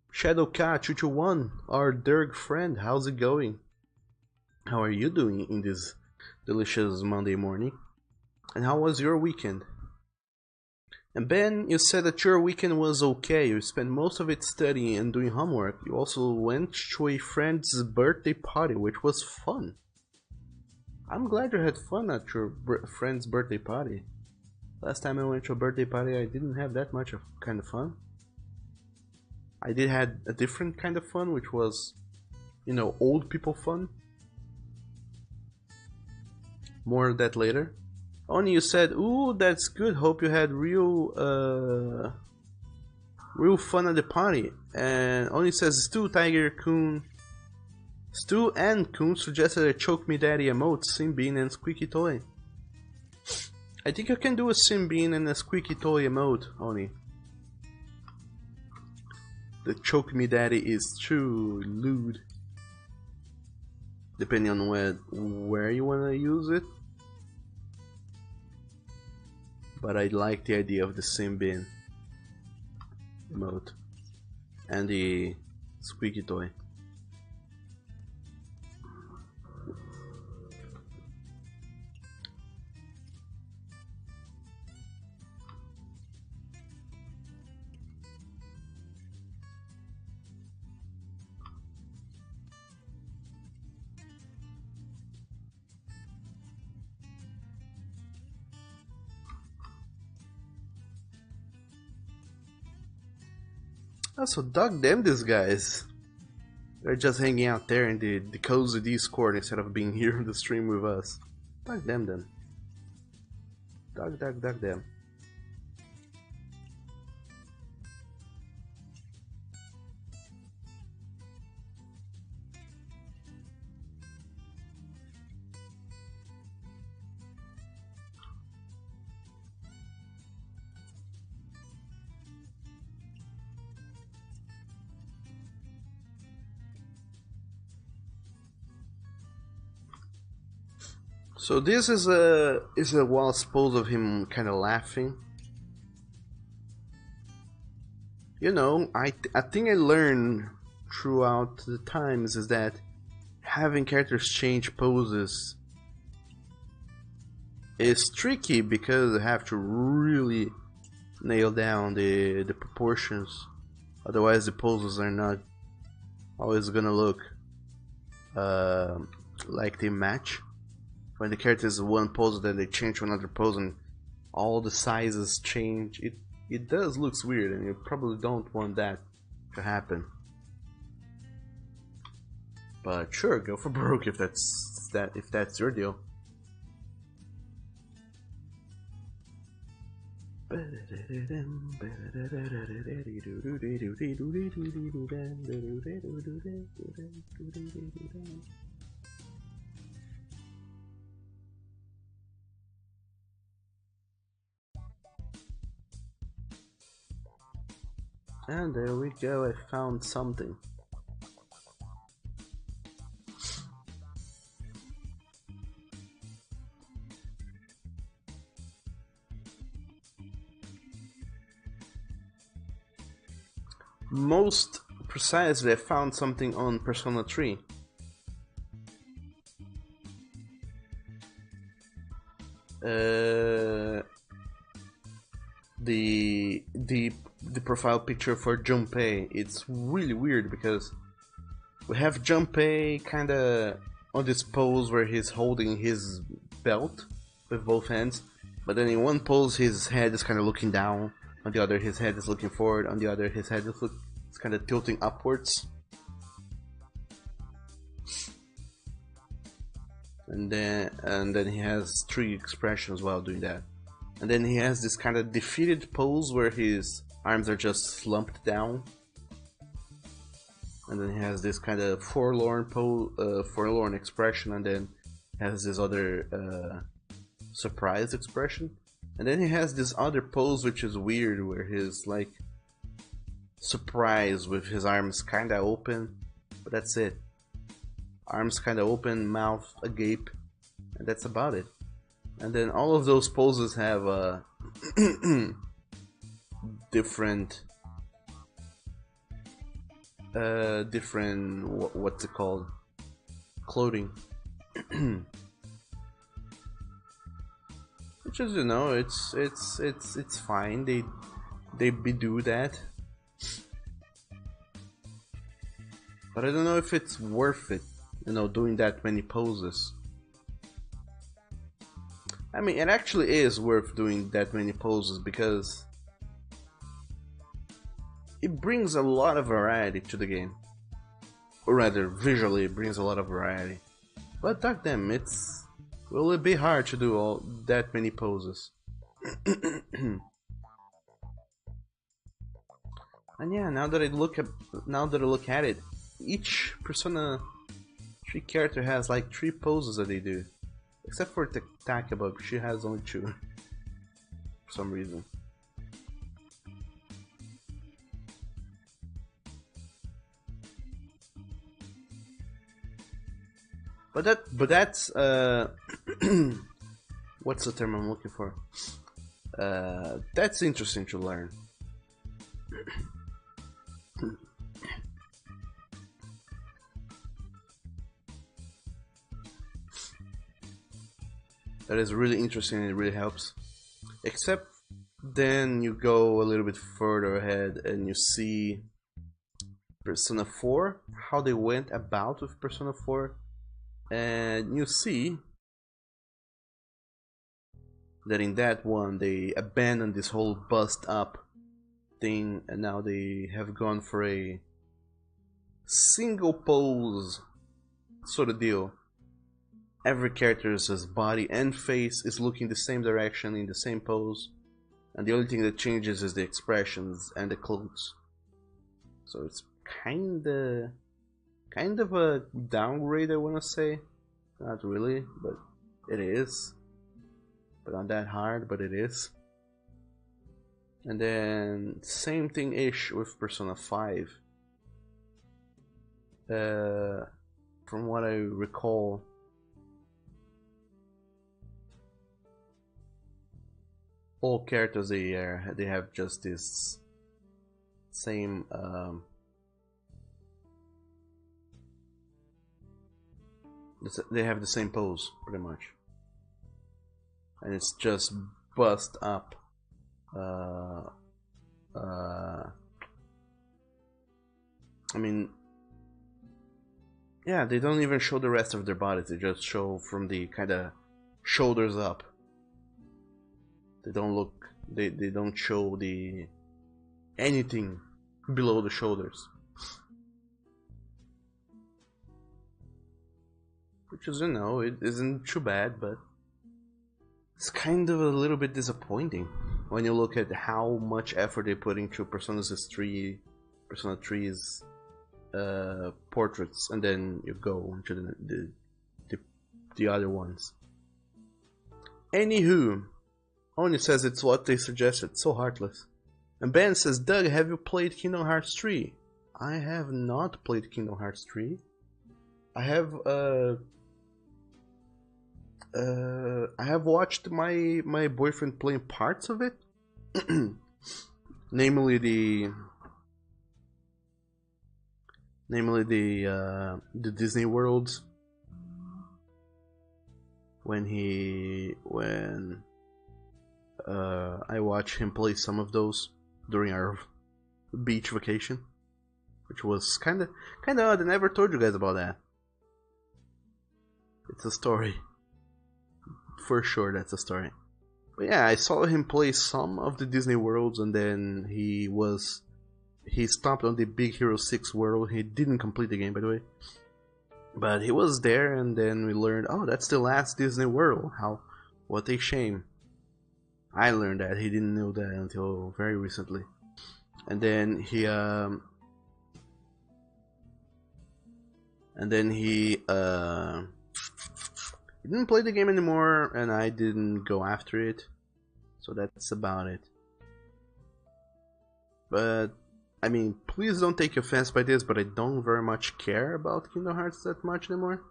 Shadow K221, our Derg friend. How's it going? How are you doing in this delicious Monday morning? And how was your weekend? And Ben, you said that your weekend was okay. You spent most of it studying and doing homework. You also went to a friend's birthday party, which was fun. I'm glad you had fun at your friend's birthday party. Last time I went to a birthday party, I didn't have that much of kind of fun. I did had a different kind of fun, which was, you know, old people fun. More of that later. Oni, you said, "Ooh, that's good. Hope you had real fun at the party." And Oni says, "Stu, Tiger, Kun, Stu and Kun suggested a Choke Me Daddy emote, Simbean, and Squeaky Toy." I think you can do a Simbean and a Squeaky Toy emote, Oni. The Choke Me Daddy is too lewd, depending on where you wanna use it. But I like the idea of the Simbin emote and the Squeaky Toy. Also, dog damn these guys. They're just hanging out there in the cozy Discord instead of being here on the stream with us. Dog damn them. Dog them. So this is a wild pose of him kind of laughing. You know, I think I learned throughout the times is that having characters change poses is tricky because you have to really nail down the proportions. Otherwise, the poses are not always gonna look like they match. When the character is one pose, then they change to another pose, and all the sizes change. It does looks weird, and you probably don't want that to happen. But sure, go for broke if that's your deal. And there we go, I found something. Most precisely, I found something on Persona 3. uh, the profile picture for Junpei. It's really weird because we have Junpei kind of on this pose where he's holding his belt with both hands, but then in one pose his head is kind of looking down, on the other his head is looking forward, on the other his head is it's kind of tilting upwards. And then he has three expressions while doing that. And then he has this kind of defeated pose where his arms are just slumped down. And then he has this kind of forlorn forlorn expression, and then has this other surprised expression. And then he has this other pose which is weird, where he's like surprised with his arms kind of open, but that's it. Arms kind of open, mouth agape, and that's about it. And then all of those poses have different what's it called, clothing. Which is, you know, it's fine. They do that, but I don't know if it's worth it, you know, doing that many poses. I mean, it actually is worth doing that many poses because it brings a lot of variety to the game. Or rather, visually it brings a lot of variety. But dark damn, will it be hard to do all that many poses? And yeah, now that I look at it, each Persona 3 character has like 3 poses that they do. Except for Takeba, she has only 2. For some reason. But that's what's the term I'm looking for? That's interesting to learn. That is really interesting and it really helps. Except then you go a little bit further ahead and you see Persona 4, how they went about with Persona 4, and you see that in that one they abandoned this whole bust up thing, and now they have gone for a single pose sort of deal. Every character's body and face is looking the same direction in the same pose, and the only thing that changes is the expressions and the clothes. So it's kind of a downgrade, I wanna say. Not really, but it is. But not that hard, but it is. And then same thing ish with Persona 5. From what I recall, all characters they have just this same they have the same pose pretty much, and it's just bust up. I mean, yeah, they don't even show the rest of their bodies. They just show from the kind of shoulders up. They don't look. They don't show the anything below the shoulders, which is, you know, it isn't too bad, but it's kind of a little bit disappointing when you look at how much effort they put into Persona 3's portraits, and then you go into the other ones. Anywho, Oni says it's what they suggested. So heartless. And Ben says, Doug, have you played Kingdom Hearts 3? I have not played Kingdom Hearts 3. I have watched my boyfriend playing parts of it. namely the Disney World when I watched him play some of those during our beach vacation, which was kind of odd. I never told you guys about that. It's a story. For sure, that's a story. But yeah, I saw him play some of the Disney worlds, and then he stopped on the Big Hero 6 world. He didn't complete the game, by the way. But he was there, and then we learned, oh, that's the last Disney world. What a shame. I learned that. He didn't know that until very recently. And then he didn't play the game anymore, and I didn't go after it. So that's about it. But I mean, please don't take offense by this, but I don't very much care about Kingdom Hearts that much anymore.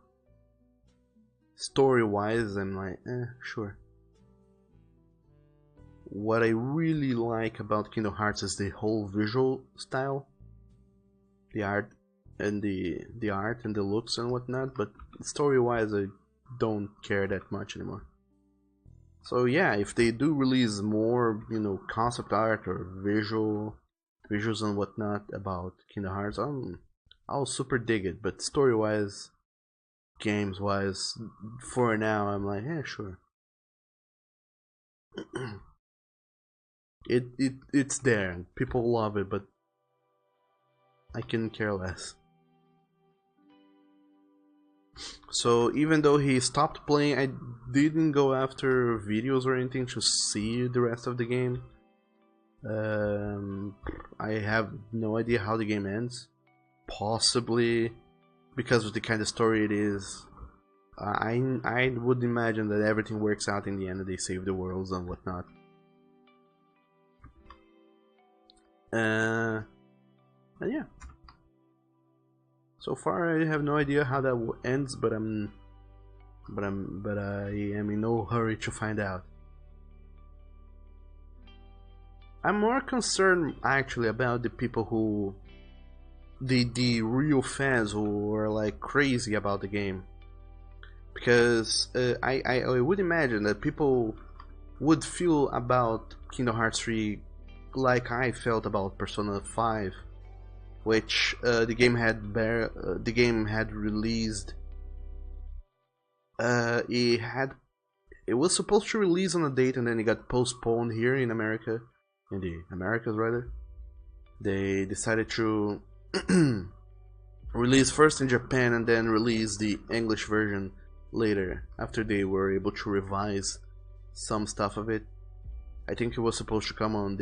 Story-wise, I'm like, sure. What I really like about Kingdom Hearts is the whole visual style, the art and the art and the looks and whatnot. But story-wise, I don't care that much anymore. So yeah, if they do release more, concept art or visuals and whatnot about Kingdom Hearts, I'll super dig it. But story-wise, games-wise, for now, I'm like, yeah, sure. It's there. People love it, but I can care less. So even though he stopped playing, I didn't go after videos or anything to see the rest of the game. I have no idea how the game ends. Possibly because of the kind of story it is. I would imagine that everything works out in the end and they save the worlds and whatnot. And yeah. So far, I have no idea how that ends, but I am in no hurry to find out. I'm more concerned actually about the people who, the real fans who are like crazy about the game, because I would imagine that people would feel about Kingdom Hearts 3 like I felt about Persona 5. Which the game had released. It was supposed to release on a date and then it got postponed here in America, in the Americas rather. They decided to release first in Japan and then release the English version later after they were able to revise some stuff of it. I think it was supposed to come on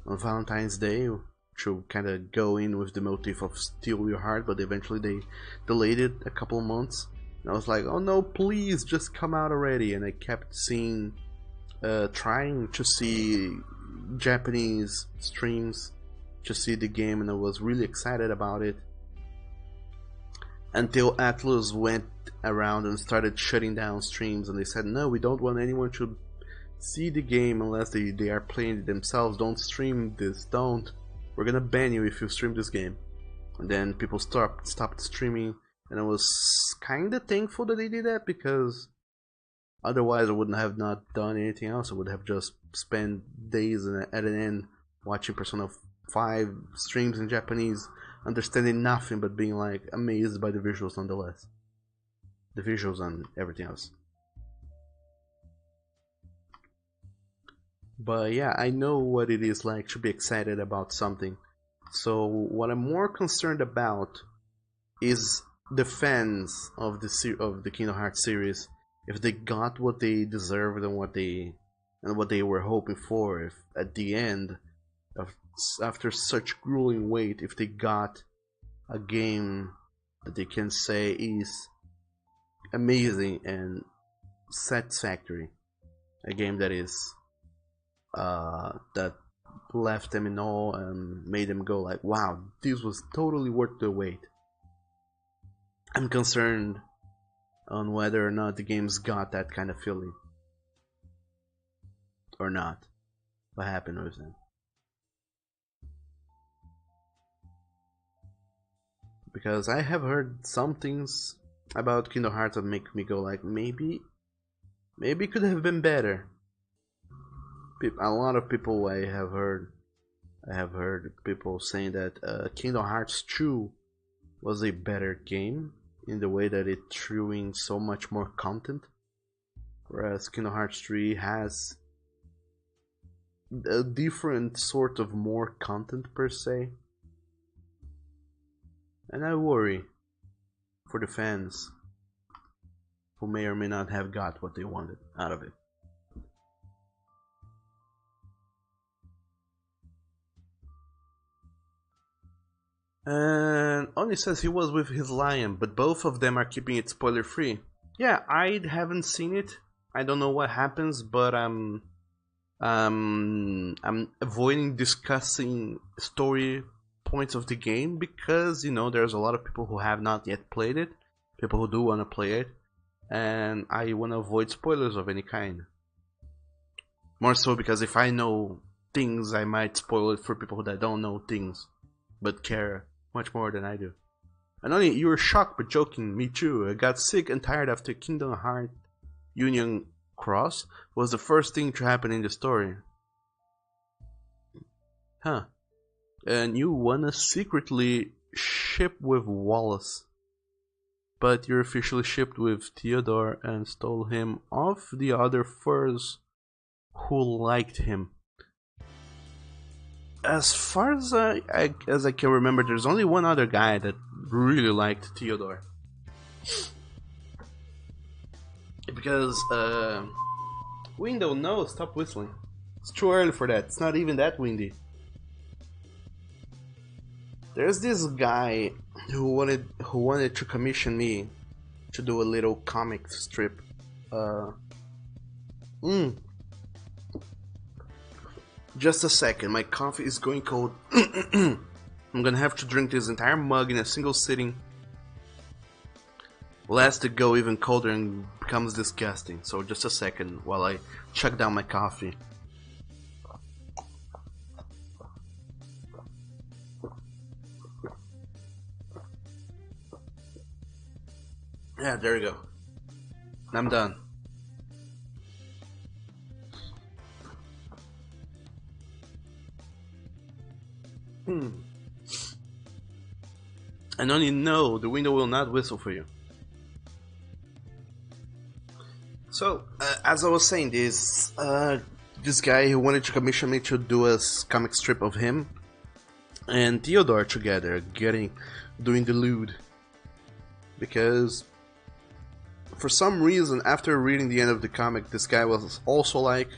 Valentine's Day, to kind of go in with the motif of Steal Your Heart, but eventually they delayed it a couple of months. And I was like, oh no, please just come out already. And I kept trying to see Japanese streams to see the game, and I was really excited about it. Until Atlus went around and started shutting down streams, and they said, no, we don't want anyone to see the game unless they are playing it themselves. Don't stream this, don't. We're gonna ban you if you stream this game. And then people stopped streaming, and I was kinda thankful that they did that, because otherwise I wouldn't have not done anything else. I would have just spent days at an end watching Persona 5 streams in Japanese, understanding nothing but being like amazed by the visuals nonetheless. The visuals and everything else. But yeah, I know what it is like to be excited about something. So what I'm more concerned about is the fans of the Kingdom Hearts series, if they got what they deserved and what they were hoping for. If at the end, after such grueling wait, if they got a game that they can say is amazing and satisfactory, a game that is that left them in awe and made them go like, wow, this was totally worth the wait. I'm concerned on whether or not the game's got that kind of feeling or not. What happened with them? Because I have heard some things about Kingdom Hearts that make me go like, maybe Maybe it could have been better. A lot of people I have heard people saying that Kingdom Hearts 2 was a better game in the way that it threw in so much more content, whereas Kingdom Hearts 3 has a different sort of more content per se. And I worry for the fans who may or may not have got what they wanted out of it. And Oni says he was with his lion, but both of them are keeping it spoiler free. Yeah, I haven't seen it. I don't know what happens, but I'm avoiding discussing story points of the game because there's a lot of people who have not yet played it, people who do want to play it, and I want to avoid spoilers of any kind. More so because if I know things, I might spoil it for people that don't know things but care much more than I do. And only you were shocked but joking, me too. I got sick and tired after Kingdom Hearts Union Cross was the first thing to happen in the story. Huh. And you wanna secretly ship with Wallace. But you're officially shipped with Theodore and stole him off the other furs who liked him. As far as I can remember, there's only one other guy that really liked Theodore. Because, window, no, stop whistling. It's too early for that. It's not even that windy. There's this guy who wanted to commission me to do a little comic strip. Just a second, my coffee is going cold. I'm gonna have to drink this entire mug in a single sitting, lest it go even colder and becomes disgusting. So just a second while I chug down my coffee. Yeah, there you go. I'm done. And only know the window will not whistle for you. So, as I was saying, this guy who wanted to commission me to do a comic strip of him and Theodore together, doing the lewd, because for some reason, after reading the end of the comic, this guy was also like,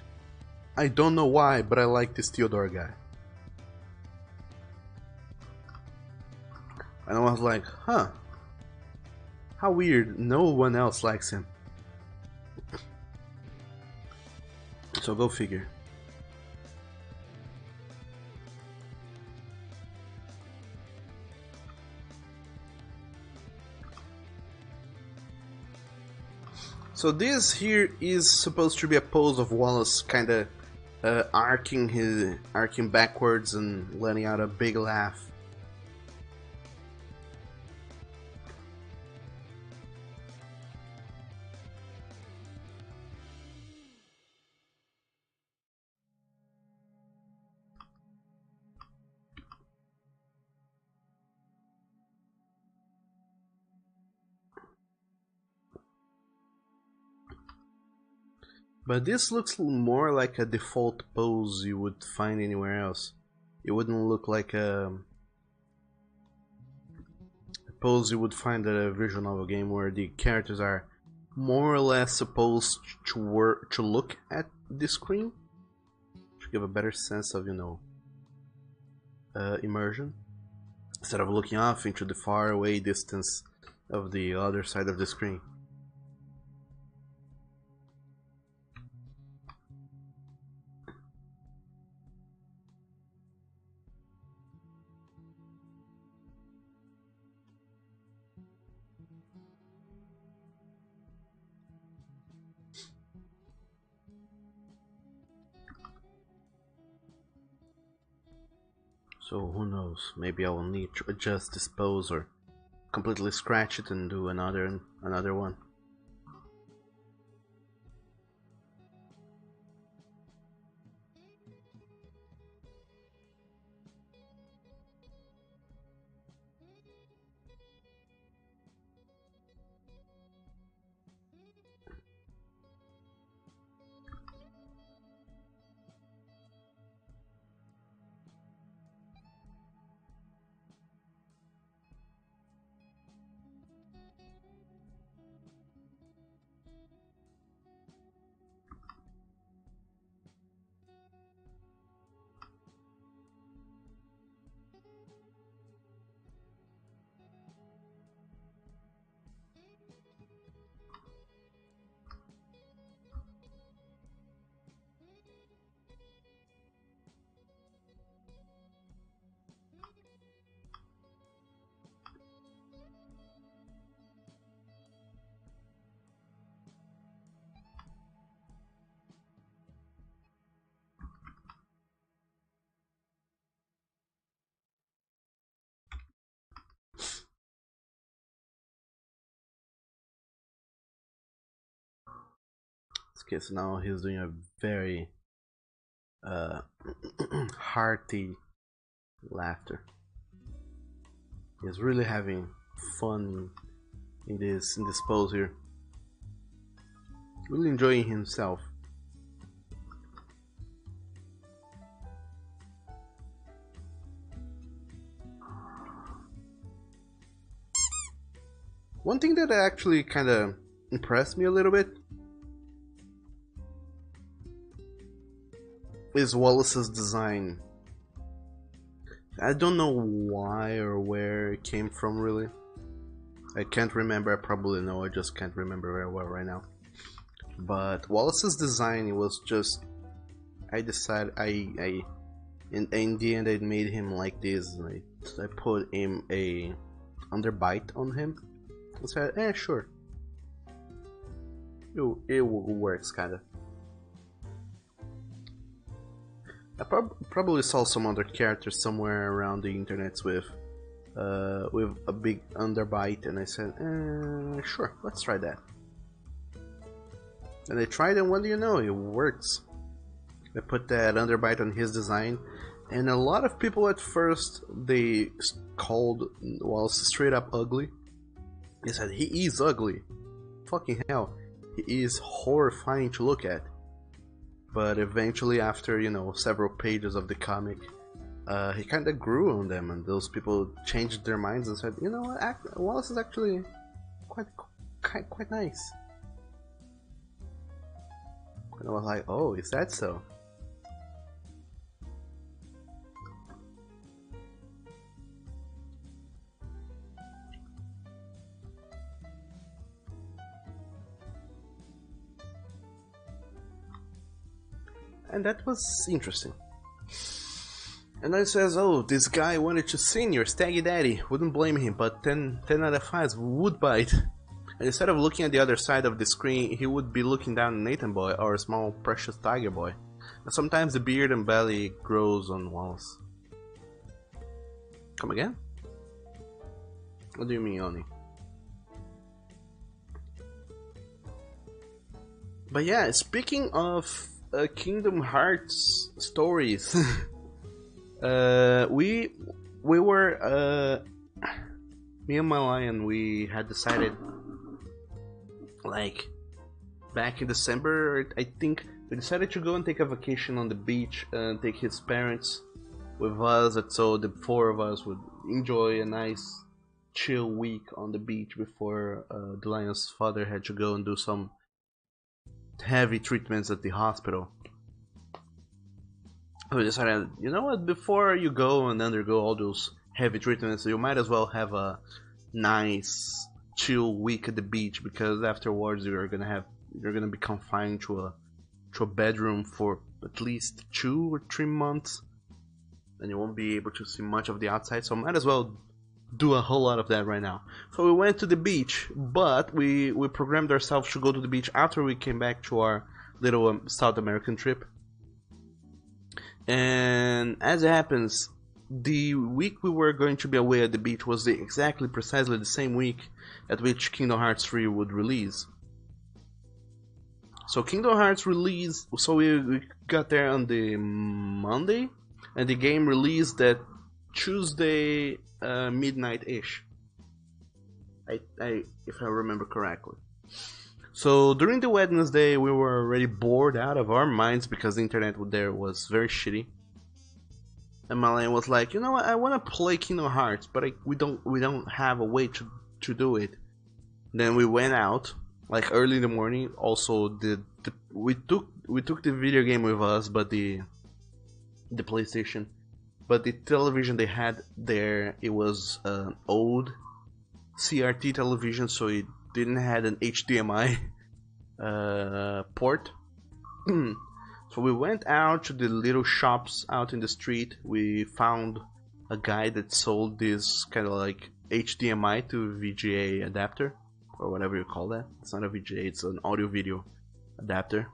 I don't know why, but I like this Theodore guy. And I was like, huh, how weird, no one else likes him. So go figure. So this here is supposed to be a pose of Wallace kinda arcing backwards and letting out a big laugh. But this looks more like a default pose you would find anywhere else. It wouldn't look like a pose you would find at a visual novel game where the characters are more or less supposed to look at the screen to give a better sense of immersion, instead of looking off into the far away distance of the other side of the screen. So who knows, maybe I will need to adjust this pose or completely scratch it and do another one. Okay, so now he's doing a very hearty laughter. He's really having fun in this pose here. Really enjoying himself. One thing that actually kind of impressed me a little bit is Wallace's design. I don't know why or where it came from, really. I can't remember. I probably know, I just can't remember very well right now. But Wallace's design, it was just, I decided in the end I made him like this. I put him a underbite on him. I said, sure. It works kinda. I probably saw some other characters somewhere around the internet with a big underbite, and I said, sure, let's try that. And I tried, and what do you know, it works. I put that underbite on his design, and a lot of people at first, they called Wallace straight up ugly. They said, he is ugly. Fucking hell, he is horrifying to look at. But eventually, after, you know, several pages of the comic, he kind of grew on them, and those people changed their minds and said, you know what, Wallace is actually quite nice. And I was like, oh, is that so? And that was interesting. And then it says, oh, this guy wanted to sing your Staggy Daddy. Wouldn't blame him, but 10 out of 5 would bite. And instead of looking at the other side of the screen, he would be looking down at Nathan Boy, or a small precious Tiger Boy. And sometimes the beard and belly grows on Wallace. Come again? What do you mean, Oni? But yeah, speaking of Kingdom Hearts stories, we were me and my lion, we had decided, like, back in December, I think, we decided to go and take a vacation on the beach and take his parents with us, and so the four of us would enjoy a nice chill week on the beach before the lion's father had to go and do some heavy treatments at the hospital. We decided, you know what, before you go and undergo all those heavy treatments, you might as well have a nice chill week at the beach, because afterwards you're gonna be confined to a bedroom for at least 2 or 3 months, and you won't be able to see much of the outside, so might as well do a whole lot of that right now. So we went to the beach, but we programmed ourselves to go to the beach after we came back to our little South American trip. And as it happens, the week we were going to be away at the beach was precisely the same week at which Kingdom Hearts 3 would release. So Kingdom Hearts released, so we got there on the Monday, and the game released that Tuesday midnight-ish, if I remember correctly. So during the Wednesday, we were already bored out of our minds because the internet there was very shitty. And Malayan was like, you know what, I want to play Kingdom Hearts, but we don't have a way to do it. Then we went out like early in the morning. Also, we took the video game with us, but the PlayStation. But the television they had there, it was an old CRT television, so it didn't have an HDMI port. So we went out to the little shops out in the street. We found a guy that sold this kind of like HDMI to VGA adapter, or whatever you call that. It's not a VGA, it's an audio video adapter.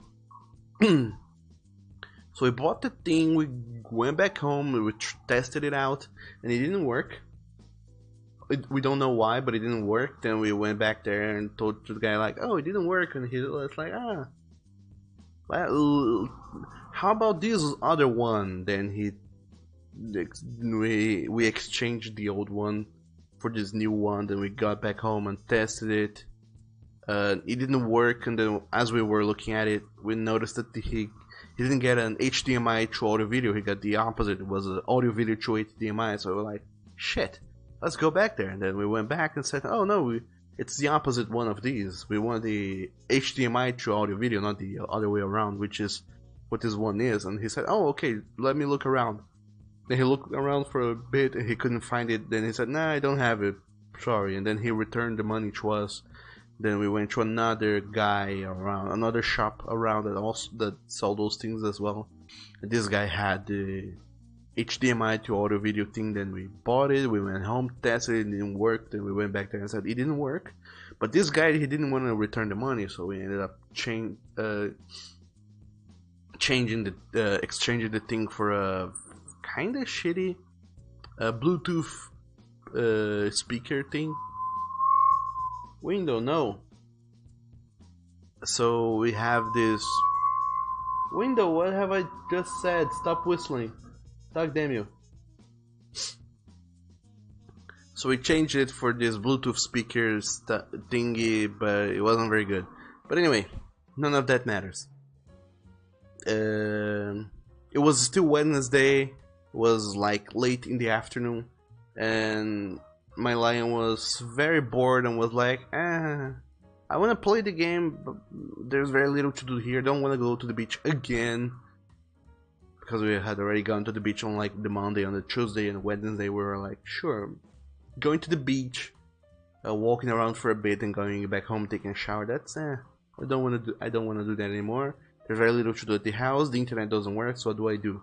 So we bought the thing, we went back home, we tested it out, and it didn't work. We don't know why, but it didn't work. Then we went back there and told the guy like, oh, it didn't work, and he was like, Well, how about this other one? Then we exchanged the old one for this new one. Then we got back home and tested it. It didn't work, and then as we were looking at it, we noticed that he didn't get an HDMI to audio video. He got the opposite. It was an audio video to HDMI. So we're like, shit, let's go back there. And then we went back and said, oh no, it's the opposite one of these. We want the HDMI to audio video, not the other way around, which is what this one is. And he said, oh okay, let me look around. Then he looked around for a bit and he couldn't find it. Then he said, nah, I don't have it. Sorry. And then he returned the money to us. Then we went to another guy around, another shop around that sold those things as well. And this guy had the HDMI to audio video thing. Then we bought it. We went home, tested it, it didn't work. Then we went back there and said it didn't work. But this guy, he didn't want to return the money, so we ended up exchanging the thing for a kind of shitty Bluetooth speaker thing. Window, no. So we have this window. What have I just said? Stop whistling. God damn you. So we changed it for this Bluetooth speakers thingy, but it wasn't very good. But anyway, none of that matters. It was still Wednesday. It was like late in the afternoon, and my lion was very bored and was like, I want to play the game, but there's very little to do here. Don't want to go to the beach again. Because we had already gone to the beach on like the Monday, on the Tuesday and Wednesday. We were like, sure, going to the beach, walking around for a bit and going back home, taking a shower. That's I don't want to do that anymore. There's very little to do at the house. The internet doesn't work, so what do I do?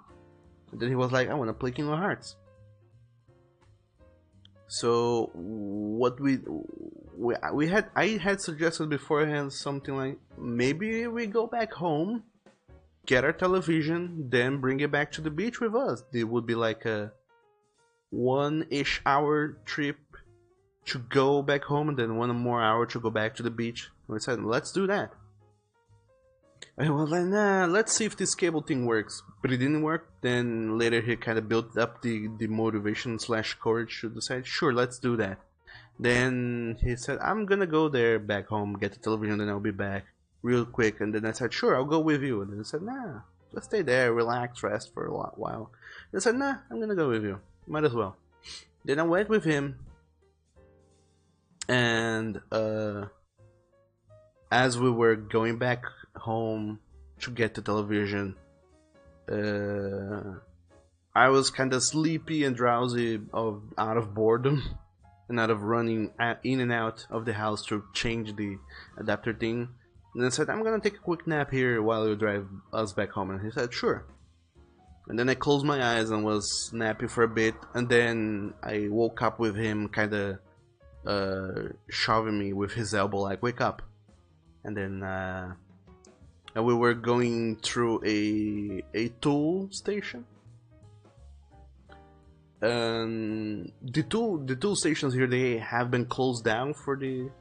And then he was like, I want to play Kingdom Hearts. So what I had suggested beforehand something like, maybe we go back home, get our television, then bring it back to the beach with us. It would be like a 1-ish hour trip to go back home, and then 1 more hour to go back to the beach. And we said, let's do that. And I was like, nah, let's see if this cable thing works. But it didn't work. Then later he kind of built up the motivation / courage to decide, sure, let's do that. Then he said, I'm gonna go there back home, get the television, then I'll be back real quick. And then I said, sure, I'll go with you. And then he said, nah, just stay there, relax, rest for a while. And I said, nah, I'm gonna go with you. Might as well. Then I went with him. And as we were going back home to get the television, I was kind of sleepy and drowsy out of boredom and out of running in and out of the house to change the adapter thing. And I said, I'm gonna take a quick nap here while you drive us back home. And he said, sure. And then I closed my eyes and was napping for a bit, and then I woke up with him kind of shoving me with his elbow like, wake up. And then and we were going through a tool station. And the tool stations here, they have been closed down for the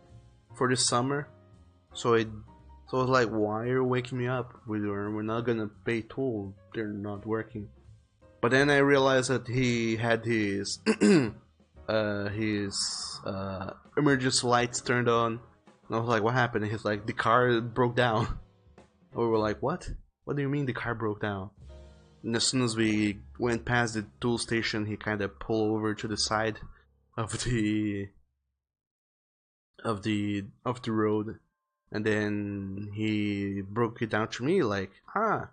summer. So I was like, why are you waking me up? We're not gonna pay toll. They're not working. But then I realized that he had his emergency lights turned on. And I was like, what happened? And he's like, the car broke down. And we were like, what? What do you mean the car broke down? And as soon as we went past the tool station, he kind of pulled over to the side of the road, and then he broke it down to me like, I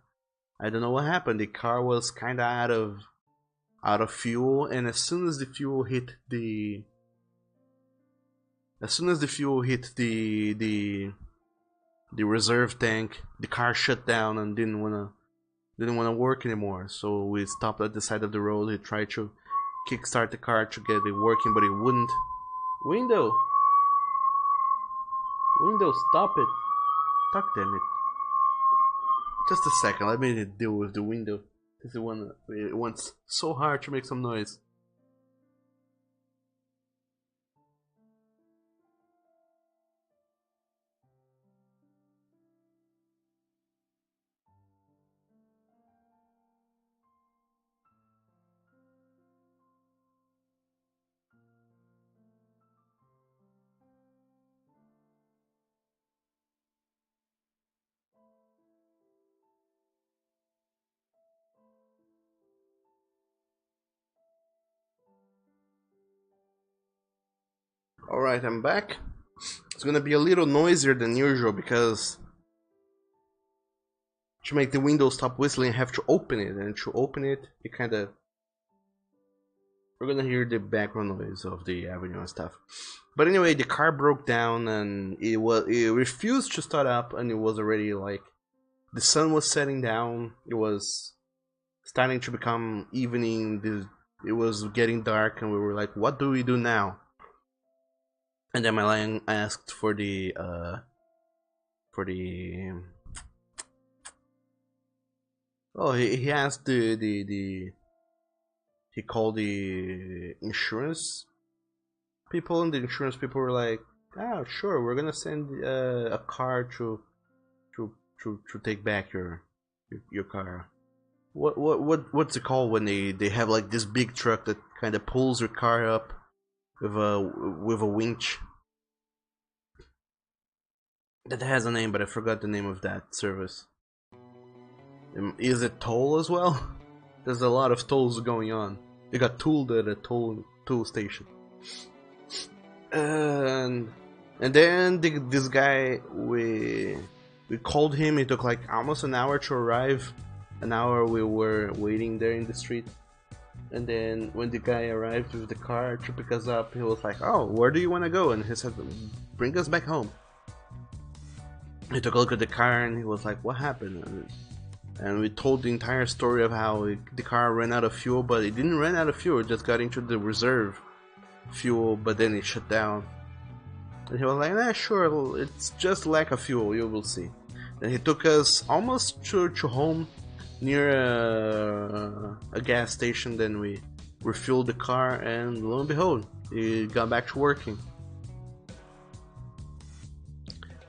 don't know what happened. The car was kind of out of fuel, and as soon as the fuel hit the reserve tank, the car shut down and didn't wanna work anymore. So we stopped at the side of the road. He tried to kickstart the car to get it working, but it wouldn't. Window, stop it! God damn it! Just a second, let me deal with the window. It wants so hard to make some noise. Alright, I'm back. It's gonna be a little noisier than usual because to make the window stop whistling, I have to open it, and to open it, you kinda... We're gonna hear the background noise of the avenue and stuff. But anyway, the car broke down and it refused to start up, and it was already like... The sun was setting down, it was starting to become evening, it was getting dark, and we were like, what do we do now? And then my lion asked for the oh, he asked he called the insurance people, and the insurance people were like, oh sure, we're gonna send a car to take back your car. What's it called when they have like this big truck that kind of pulls your car up with a winch? That has a name, but I forgot the name of that service. Is it toll as well? There's a lot of tolls going on. You got tooled at a toll station. And then this guy, we called him. It took like almost an hour to arrive. An hour we were waiting there in the street. And then when the guy arrived with the car to pick us up, he was like, oh, where do you want to go? And he said, bring us back home. He took a look at the car and he was like, what happened? And we told the entire story of how the car ran out of fuel, but it didn't run out of fuel, it just got into the reserve fuel, but then it shut down. And he was like, nah, sure, it's just lack of fuel, you will see. Then he took us almost to home, near a gas station. Then we refueled the car, and lo and behold, it got back to working.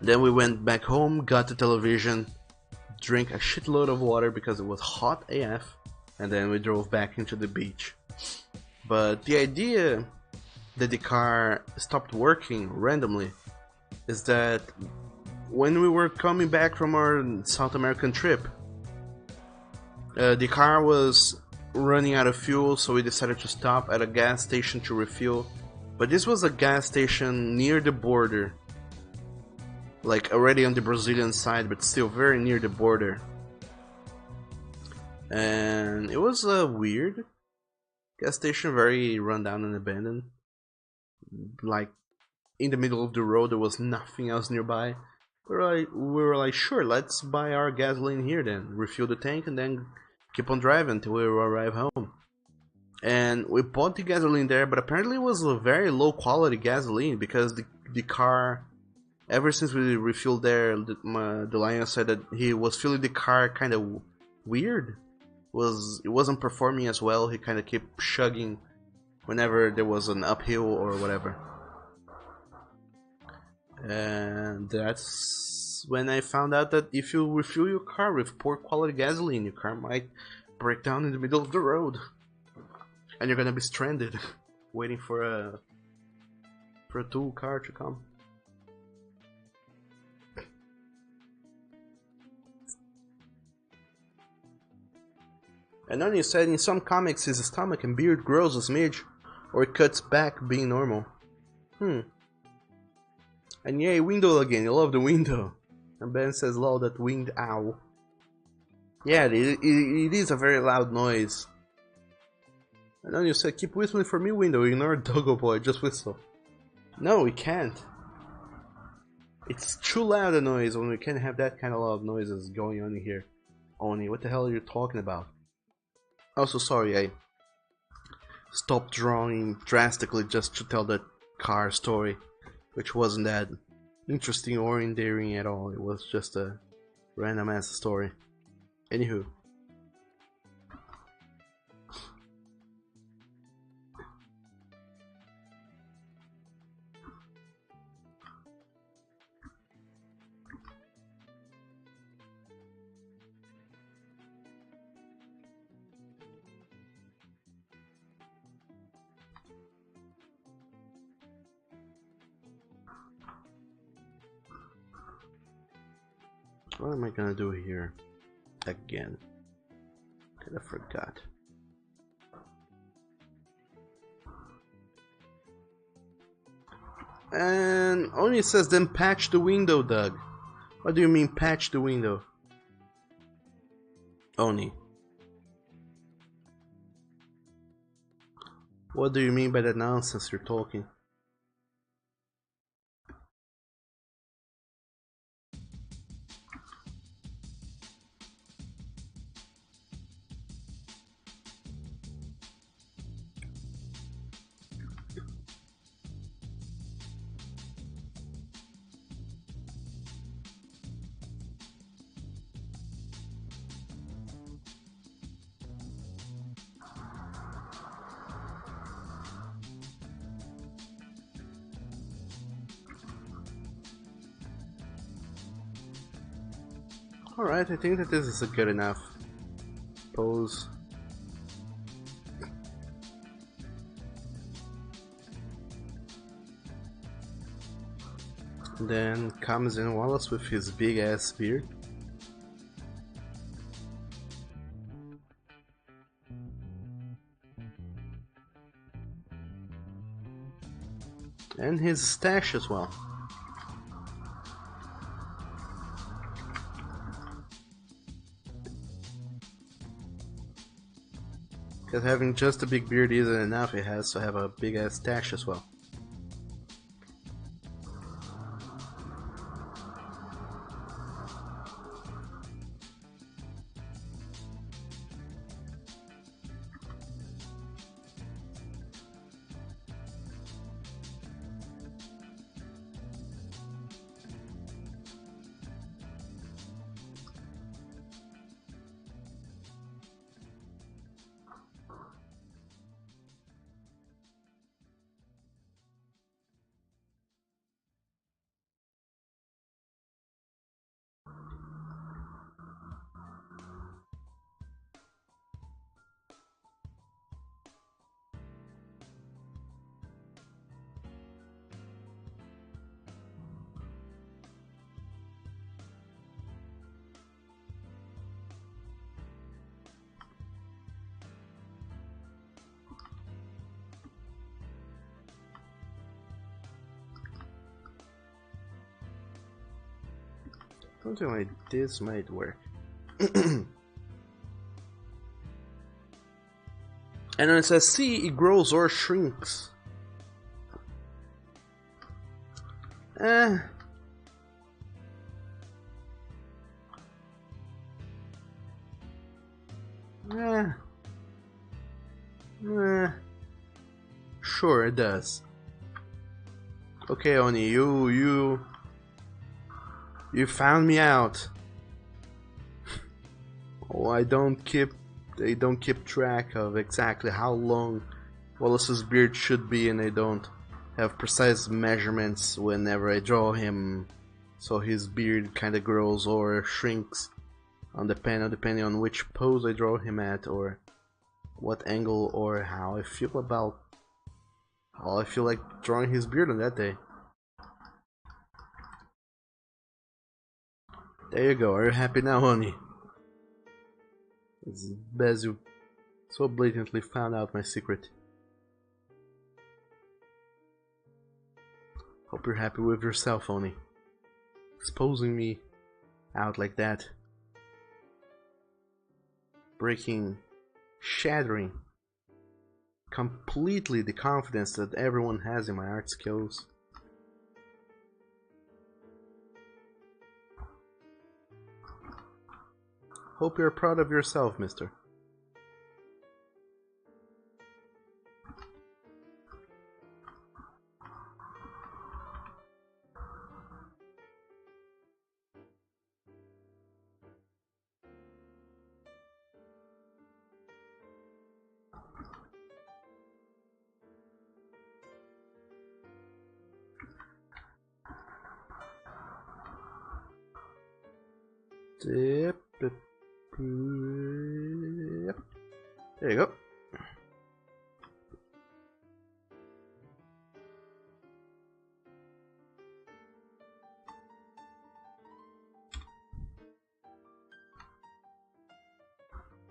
Then we went back home, got the television, drank a shitload of water because it was hot AF, and then we drove back into the beach. But the idea that the car stopped working randomly is that when we were coming back from our South American trip, the car was running out of fuel, so we decided to stop at a gas station to refuel. But this was a gas station near the border, like already on the Brazilian side, but still very near the border. And it was a weird gas station, very rundown and abandoned. Like in the middle of the road, there was nothing else nearby. We were like, sure, let's buy our gasoline here then, refuel the tank, and then keep on driving until we arrive home. And we bought the gasoline there, but apparently it was a very low quality gasoline because the car, ever since we refueled there, the lion said that he was feeling the car kind of weird. It wasn't performing as well. He kind of kept chugging whenever there was an uphill or whatever. And that's when I found out that if you refuel your car with poor quality gasoline, your car might break down in the middle of the road, and you're gonna be stranded, waiting for a tool car to come. And then you said in some comics his stomach and beard grows a smidge, or it cuts back being normal. And yay, window again, you love the window. And Ben says, lol, that winged owl. Yeah, it is a very loud noise. And then you said, keep whistling for me, window, ignore Doggo Boy, just whistle. No, we can't. It's too loud a noise when we can't have that kind of loud noises going on in here. Oni, what the hell are you talking about? Also, sorry, I stopped drawing drastically just to tell that car story, which wasn't that interesting or endearing at all. It was just a random ass story. Anywho. What am I gonna do here? Again. Kinda forgot. And Oni says, then patch the window, Doug. What do you mean patch the window? Oni. What do you mean by that nonsense you're talking? Alright, I think that this is a good enough pose. Then comes in Wallace with his big ass beard. And his stash as well. Because having just a big beard isn't enough, it has to have a big ass stash as well. Something like this might work. And then it says, see, it grows or shrinks. Eh. Sure, it does. Okay, Oni, you found me out. Oh, I don't keep track of exactly how long Wallace's beard should be, and I don't have precise measurements whenever I draw him, so his beard kinda grows or shrinks on the panel depending on which pose I draw him at, or what angle, or how I feel like drawing his beard on that day. There you go. Are you happy now, Oni? It's best you so blatantly found out my secret. Hope you're happy with yourself, Oni. Exposing me out like that. Shattering completely the confidence that everyone has in my art skills. Hope you're proud of yourself, mister. Yep. There you go.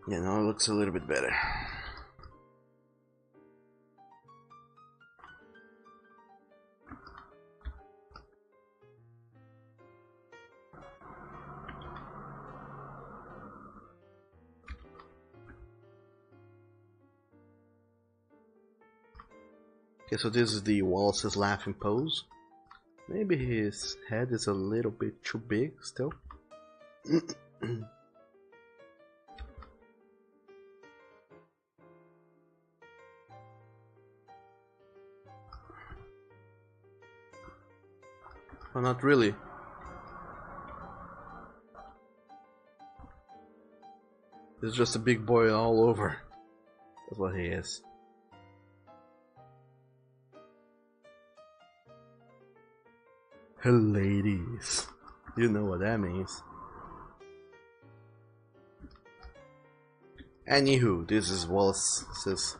Yeah, now it looks a little bit better. Okay, so this is the Wallace's laughing pose. Maybe his head is a little bit too big still. Oh, not really. He's just a big boy all over. That's what he is. Hey ladies, you know what that means. Anywho, this is Wallace's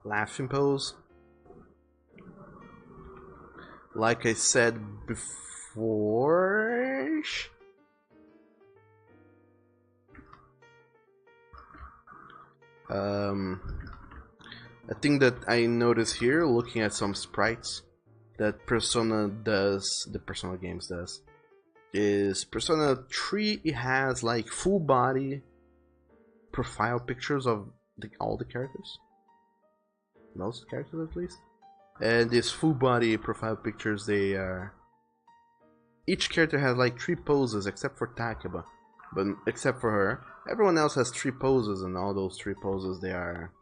laughing pose. Like I said before, a thing that I noticed here, looking at some sprites that Persona does, the Persona games does, is Persona 3 it has like full body profile pictures of all the characters. Most characters at least. And these full body profile pictures, they are... Each character has like 3 poses except for Takeba. But except for her, everyone else has 3 poses, and all those 3 poses they are...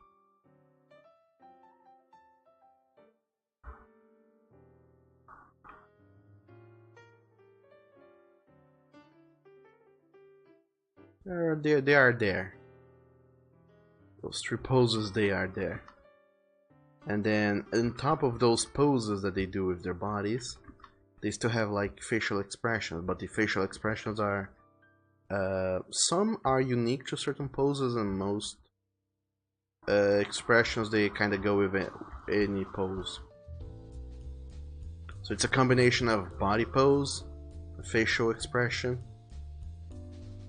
They are there. Those 3 poses, they are there. And then on top of those poses that they do with their bodies, they still have like facial expressions, but the facial expressions are some are unique to certain poses, and most expressions they kind of go with any pose. So it's a combination of body pose, facial expression,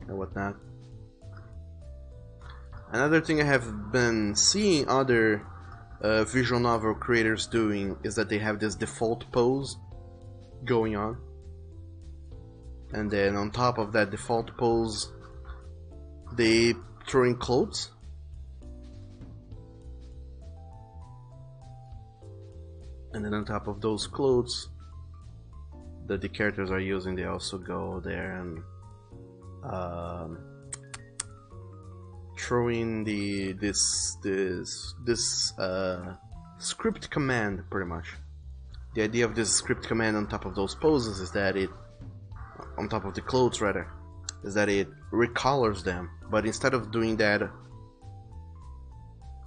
and whatnot. Another thing I have been seeing other visual novel creators doing is that they have this default pose going on, and then on top of that default pose they throw in clothes. And then on top of those clothes that the characters are using, they also go there and throw in this script command, pretty much. The idea of this script command on top of those poses is that it, on top of the clothes rather, is that it recolors them. But instead of doing that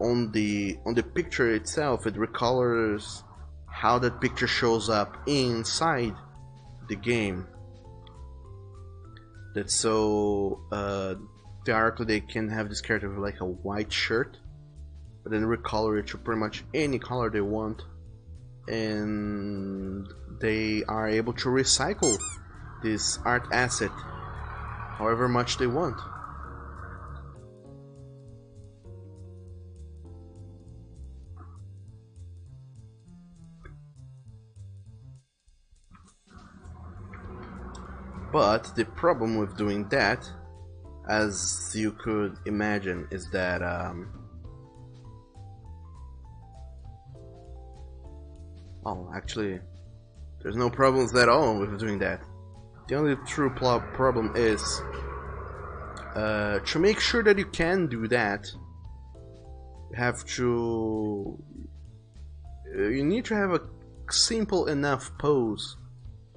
on the picture itself, it recolors how that picture shows up inside the game. That's so theoretically they can have this character with like a white shirt, but then recolor it to pretty much any color they want, and they are able to recycle this art asset however much they want. But the problem with doing that, as you could imagine, is that well, actually there's no problems at all with doing that. The only true problem is to make sure that you can do that, you need to have a simple enough pose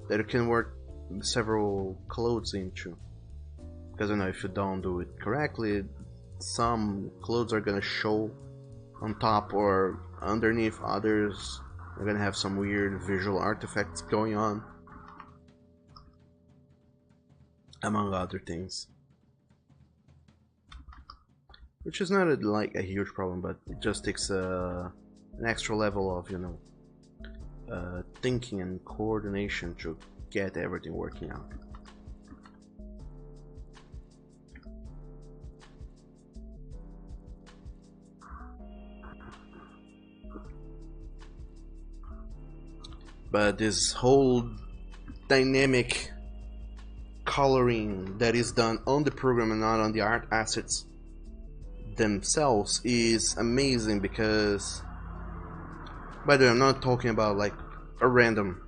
that you can work several clothes into. Because if you don't do it correctly, some clothes are gonna show on top or underneath, others are gonna have some weird visual artifacts going on, among other things. Which is not like a huge problem, but it just takes an extra level of, thinking and coordination to get everything working out. But this whole dynamic coloring that is done on the program and not on the art assets themselves is amazing, because By the way, I'm not talking about like a random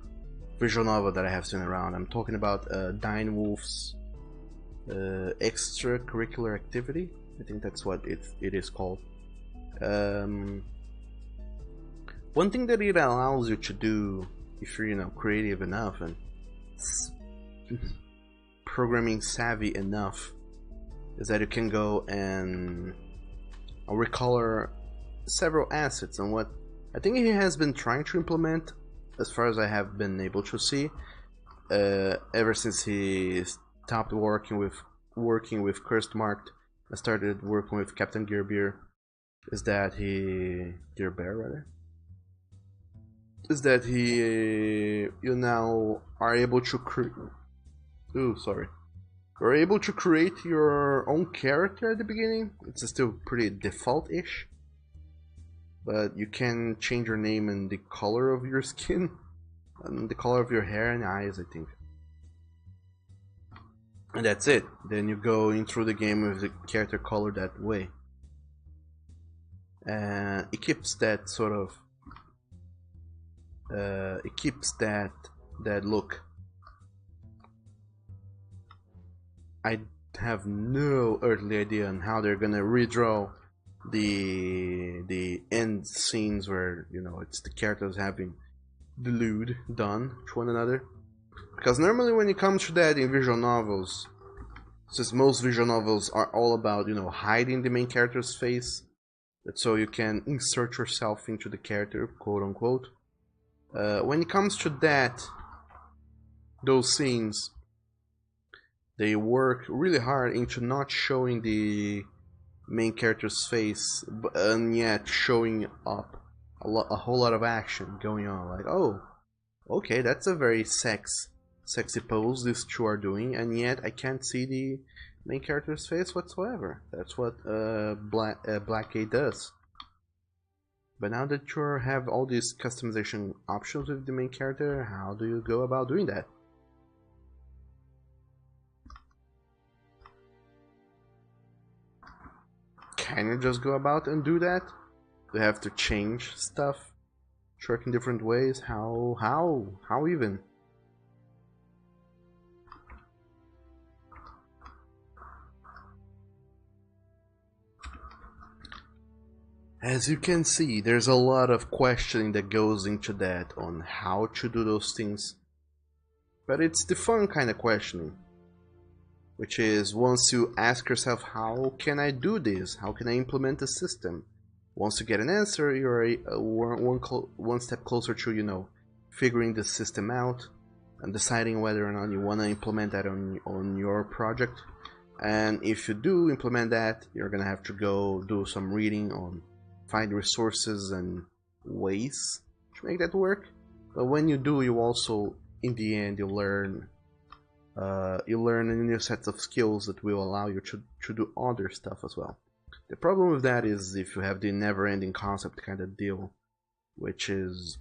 visual novel that I have seen around. I'm talking about Dine Wolf's extracurricular activity. I think that's what it is called. One thing that it allows you to do, if you're creative enough and programming savvy enough, is that you can go and recolor several assets. And what I think he has been trying to implement, as far as I have been able to see, ever since he stopped working with Cursed Marked and started working with Captain Gearbear, is that he you now are able to you're able to create your own character at the beginning. It's still pretty default-ish, but you can change your name and the color of your skin and the color of your hair and eyes, I think. And that's it. Then you go in through the game with the character color that way. And it keeps that sort of it keeps that look. I have no earthly idea on how they're gonna redraw the end scenes where it's the characters having delude done to one another, because normally when it comes to that in visual novels, since most visual novels are all about hiding the main character's face, so you can insert yourself into the character, quote unquote. When it comes to those scenes, they work really hard into not showing the main character's face, and yet showing up a whole lot of action going on. Like, oh, okay, that's a very sexy pose these two are doing, and yet I can't see the main character's face whatsoever. That's what Blackgate does. But now that you have all these customization options with the main character, how do you go about doing that? Can you just go about and do that? Do you have to change stuff, work in different ways? How even? As you can see, there's a lot of questioning that goes into that on how to do those things. But it's the fun kind of questioning, which is once you ask yourself, how can I do this? How can I implement the system? Once you get an answer, you're one step closer to, figuring the system out and deciding whether or not you want to implement that on your project. And if you do implement that, you're gonna have to go do some reading on find resources and ways to make that work. But when you do, you also, in the end, you learn a new set of skills that will allow you to do other stuff as well. The problem with that is if you have the never-ending concept kind of deal, which is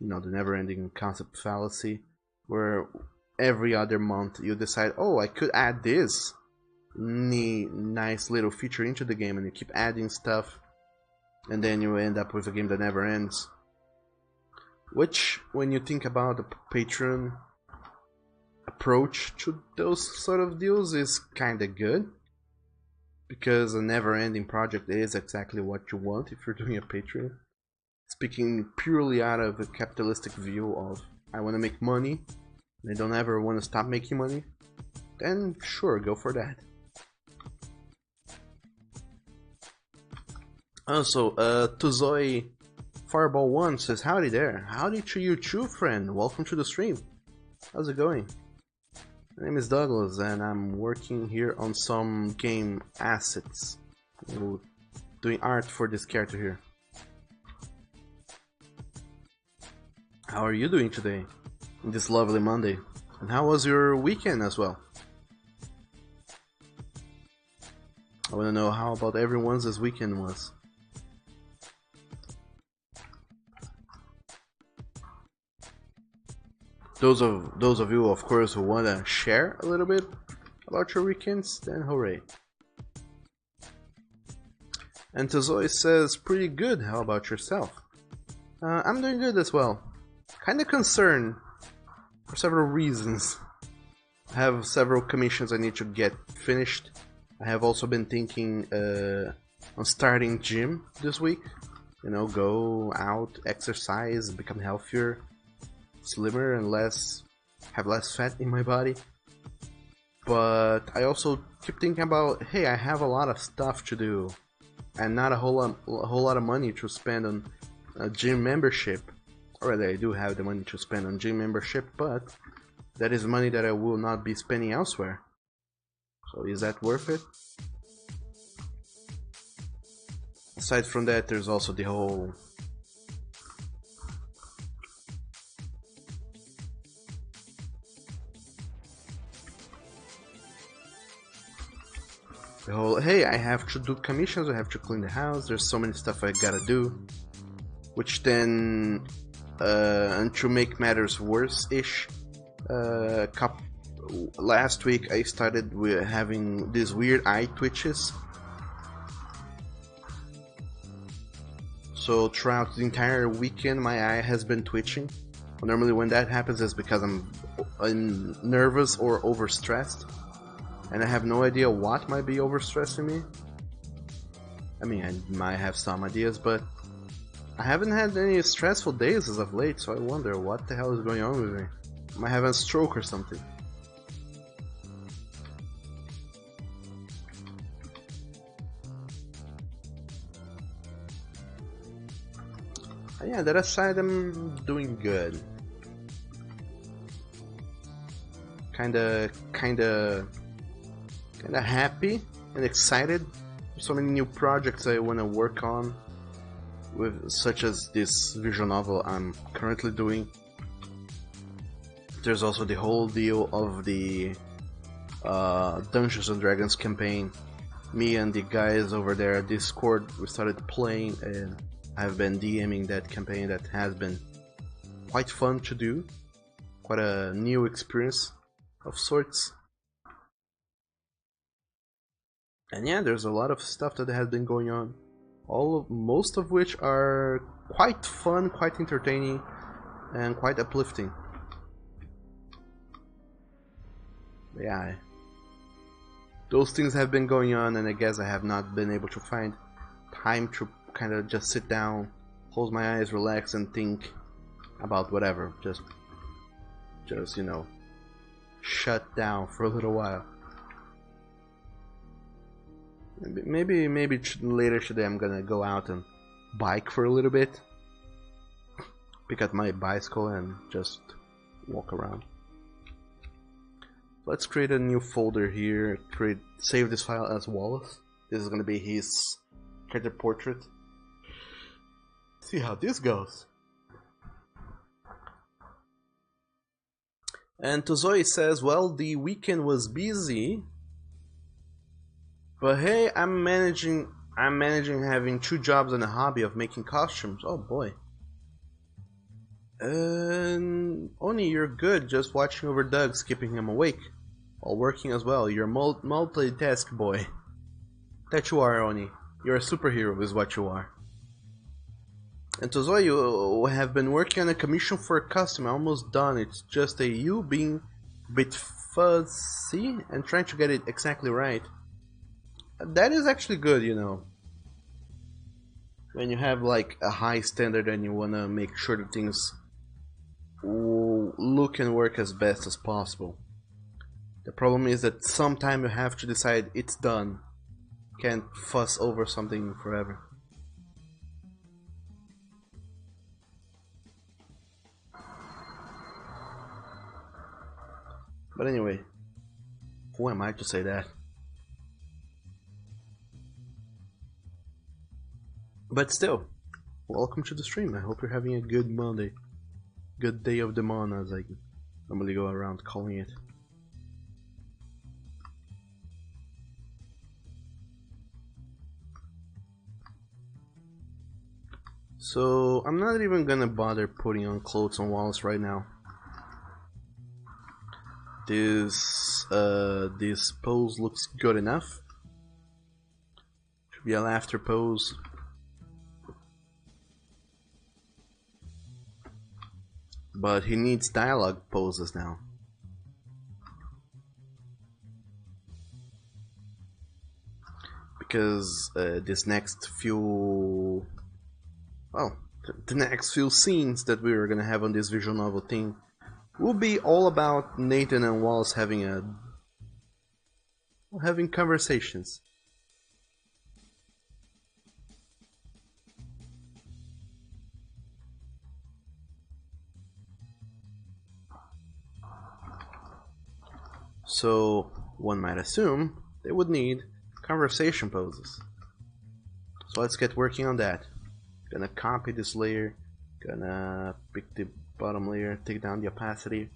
the never-ending concept fallacy, where every other month you decide, oh, I could add this nice little feature into the game, and you keep adding stuff, and then you end up with a game that never ends. Which, when you think about the Patreon approach to those sort of deals, is kinda good, because a never-ending project is exactly what you want if you're doing a Patreon. Speaking purely out of a capitalistic view of, I want to make money, and I don't ever want to stop making money, then sure, go for that. Also, Tuzoi Fireball 1 says, howdy there. Howdy to you too, friend. Welcome to the stream. How's it going? My name is Douglas, and I'm working here on some game assets. Doing art for this character here. How are you doing today? On this lovely Monday? And how was your weekend as well? I want to know how about everyone's this weekend was. Those of you, of course, who want to share a little bit about your weekends, then hooray. And Tazoi says, pretty good, how about yourself? I'm doing good as well. Kinda concerned for several reasons. I have several commissions I need to get finished. I have also been thinking on starting gym this week. You know, go out, exercise, become healthier, slimmer, and have less fat in my body. But I also keep thinking about, hey, I have a lot of stuff to do, and not a whole lot of money to spend on a gym membership. Already, I do have the money to spend on gym membership, but that is money that I will not be spending elsewhere. So is that worth it? Aside from that, there's also the whole hey, I have to do commissions, I have to clean the house, there's so many stuff I gotta do, which then and to make matters worse-ish, last week I started with having these weird eye twitches. So throughout the entire weekend my eye has been twitching. Normally when that happens it's because I'm nervous or overstressed, and I have no idea what might be overstressing me. I mean, I might have some ideas, but I haven't had any stressful days as of late, so I wonder what the hell is going on with me. Am I having a stroke or something? Yeah, that aside, I'm doing good. Kinda happy and excited. So many new projects I want to work on, with such as this visual novel I'm currently doing. There's also the whole deal of the Dungeons and Dragons campaign. Me and the guys over there at Discord, we started playing, and I've been DMing that campaign. That has been quite fun to do, quite a new experience of sorts. And yeah, there's a lot of stuff that has been going on, most of which are quite fun, quite entertaining, and quite uplifting. Yeah, those things have been going on, and I guess I have not been able to find time to kind of just sit down, close my eyes, relax, and think about whatever. Just you know, shut down for a little while. Maybe later today I'm gonna go out and bike for a little bit, pick up my bicycle and just walk around. Let's create a new folder here. Save this file as Wallace. This is gonna be his character portrait. See how this goes. And Tozoi says, well, the weekend was busy, but hey, I'm managing having 2 jobs and a hobby of making costumes. Oh boy. Oni, you're good, just watching over Doug's, keeping him awake while working as well. You're a multitask boy. That you are, Oni. You're a superhero is what you are. And Tozoi, you have been working on a commission for a costume, almost done. It's just you being a bit fuzzy and trying to get it exactly right. That is actually good, you know. When you have like a high standard and you wanna make sure that things look and work as best as possible. The problem is that sometimes you have to decide it's done. Can't fuss over something forever. But anyway, who am I to say that? But still, welcome to the stream. I hope you're having a good Monday. Good day of the month, as I normally go around calling it. So, I'm not even gonna bother putting on clothes on Wallace right now. This pose looks good enough. Should be a laughter pose. But he needs dialogue poses now. Because this next few... Well, the next few scenes that we're gonna have on this visual novel thing will be all about Nathan and Wallace having conversations. So one might assume they would need conversation poses. So let's get working on that. Gonna copy this layer, gonna pick the bottom layer, take down the opacity,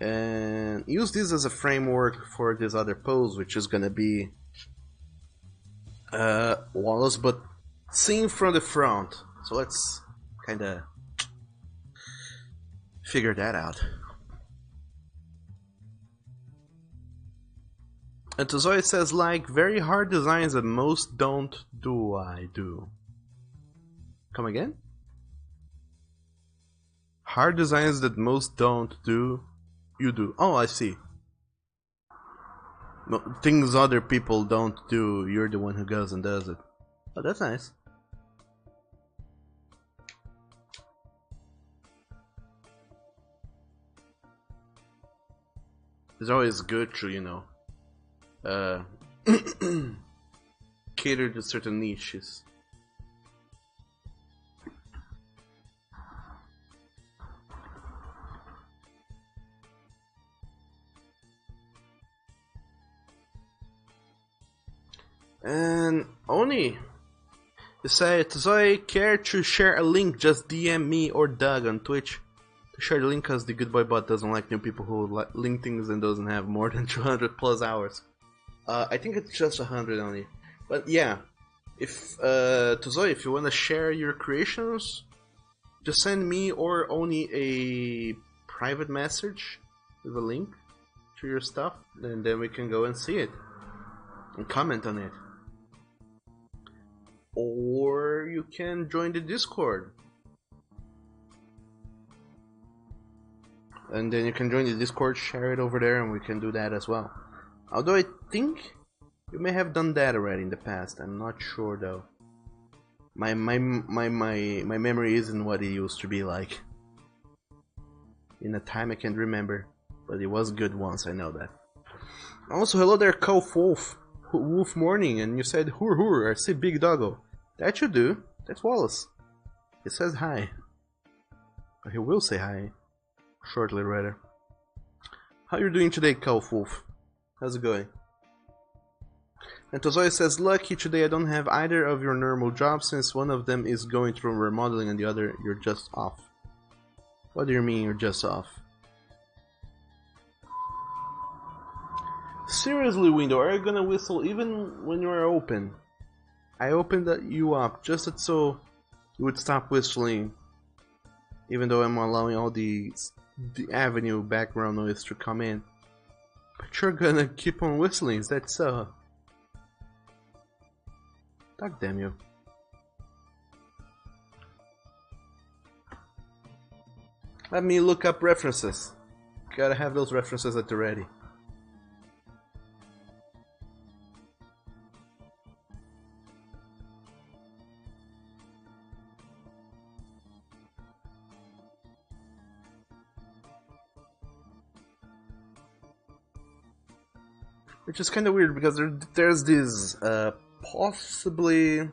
and use this as a framework for this other pose, which is gonna be Wallace, but seen from the front. So let's kinda figure that out. And Tozoe says, like, very hard designs that most don't do, I do. Come again? Hard designs that most don't do, you do. Oh, I see. No, things other people don't do, you're the one who goes and does it. Oh, that's nice. It's always good to, you know, cater to certain niches. And Oni, you say, Tozoe, care to share a link? Just DM me or Doug on Twitch to share the link, because the Good Boy Bot doesn't like new people who link things and doesn't have more than 200 plus hours. I think it's just 100 only. But yeah, if Tozoe, if you want to share your creations, just send me or Oni a private message with a link to your stuff, and then we can go and see it and comment on it. Or you can join the Discord. And then you can join the Discord, share it over there, and we can do that as well. Although I think you may have done that already in the past. I'm not sure though. My memory isn't what it used to be like. In a time I can't remember, but it was good once, I know that. Also, hello there, Wolf Wolf Morning, and you said hoor hoor, I see Big Doggo. That you do. That's Wallace. He says hi. Or he will say hi. Shortly, rather. How you doing today, Wolf? How's it going? And Tozoe says, lucky today I don't have either of your normal jobs, since one of them is going through remodeling and the other you're just off. What do you mean you're just off? Seriously, Window, are you gonna whistle even when you're open? I opened you up just so you would stop whistling, even though I'm allowing all the avenue background noise to come in. But you're gonna keep on whistling, is that so? God damn you. Let me look up references. Gotta have those references at the ready. Which is kind of weird because there's this possibly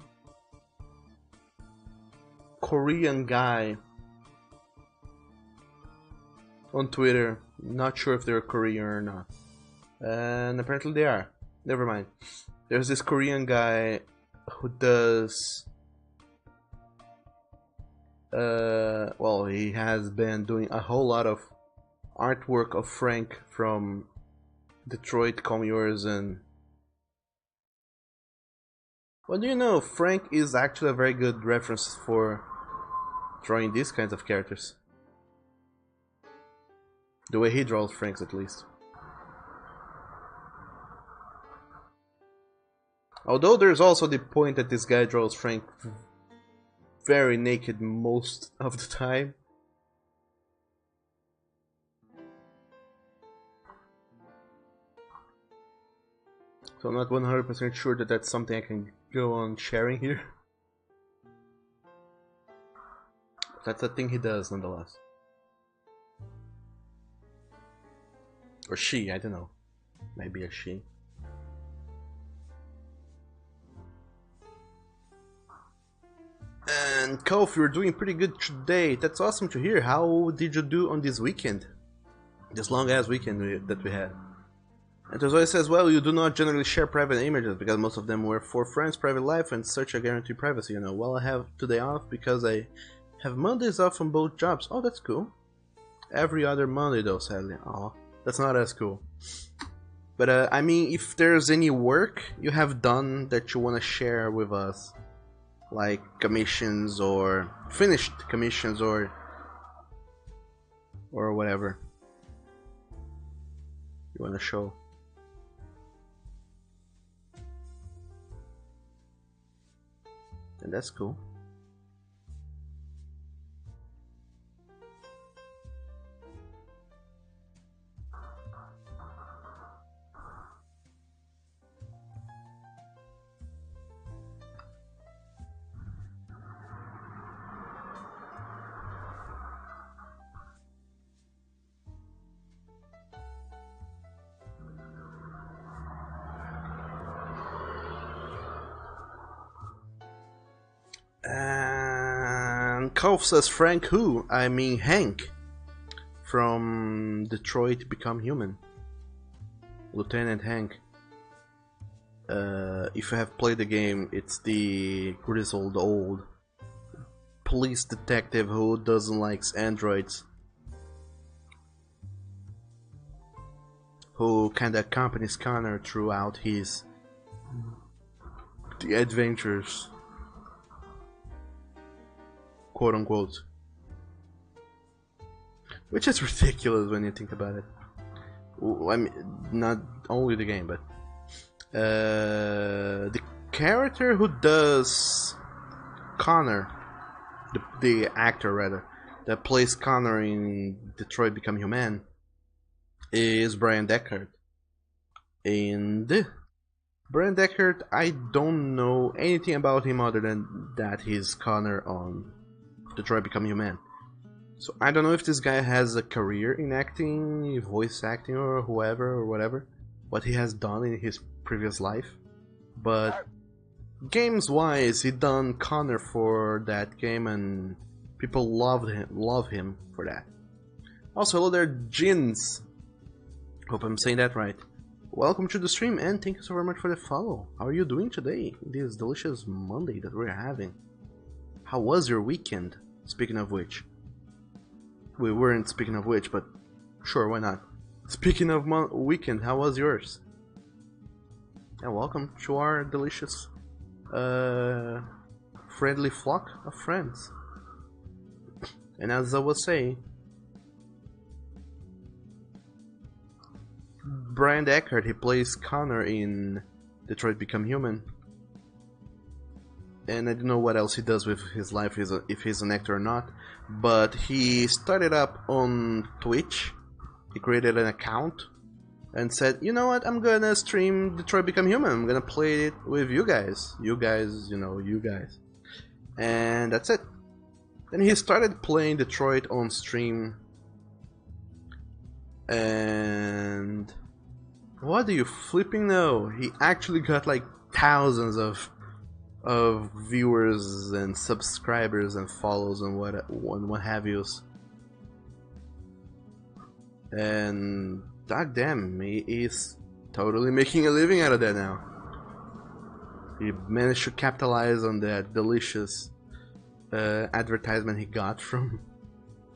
Korean guy on Twitter. Not sure if they're Korean or not. And apparently they are. Never mind. There's this Korean guy who does... well, he has been doing a whole lot of artwork of Frank from Detroit Come Yours, and well, do you know, Frank is actually a very good reference for drawing these kinds of characters. The way he draws Franks, at least. Although there's also the point that this guy draws Frank very naked most of the time, So I'm not 100% sure that that's something I can go on sharing here. That's a thing he does nonetheless. Or she, I don't know. Maybe a she. And Kof, you're doing pretty good today. That's awesome to hear. How did you do on this weekend? This long ass weekend that we had. And Tozoy says, well, you do not generally share private images because most of them were for friends' private life and such a guaranteed privacy, you know. Well, I have today off because I have Mondays off from both jobs. Oh, that's cool. Every other Monday though, sadly. Oh, that's not as cool. But I mean, if there's any work you have done that you want to share with us, like commissions or finished commissions or whatever you want to show. And that's cool. And Kauf says Frank who? I mean Hank from Detroit Become Human. Lieutenant Hank. If you have played the game, it's the grizzled old police detective who doesn't like androids, who kinda accompanies Connor throughout the adventures, quote unquote, which is ridiculous when you think about it. I mean, not only the game, but the character who does Connor, the actor rather, that plays Connor in Detroit Become Human, is Brian Deckard. And Brian Deckard, I don't know anything about him other than that he's Connor on Detroit Become Human. So I don't know if this guy has a career in acting, voice acting, or whoever or whatever, what he has done in his previous life. But games wise, he done Connor for that game and people love him for that. Also, hello there, Jins. Hope I'm saying that right. Welcome to the stream and thank you so very much for the follow. How are you doing today, this delicious Monday that we're having? How was your weekend? Speaking of which. We weren't speaking of which, but sure, why not? Speaking of weekend, how was yours? And welcome to our delicious, friendly flock of friends. And as I was saying, Brian Deckard, he plays Connor in Detroit Become Human. And I don't know what else he does with his life, if he's an actor or not. But he started up on Twitch. He created an account and said, you know what, I'm gonna stream Detroit Become Human. I'm gonna play it with you guys. You guys, you know, you guys. And that's it. Then he started playing Detroit on stream. And what do you flipping know? He actually got like thousands of viewers and subscribers and follows and what have yous. And goddamn, he is totally making a living out of that now. He managed to capitalize on that delicious advertisement he got from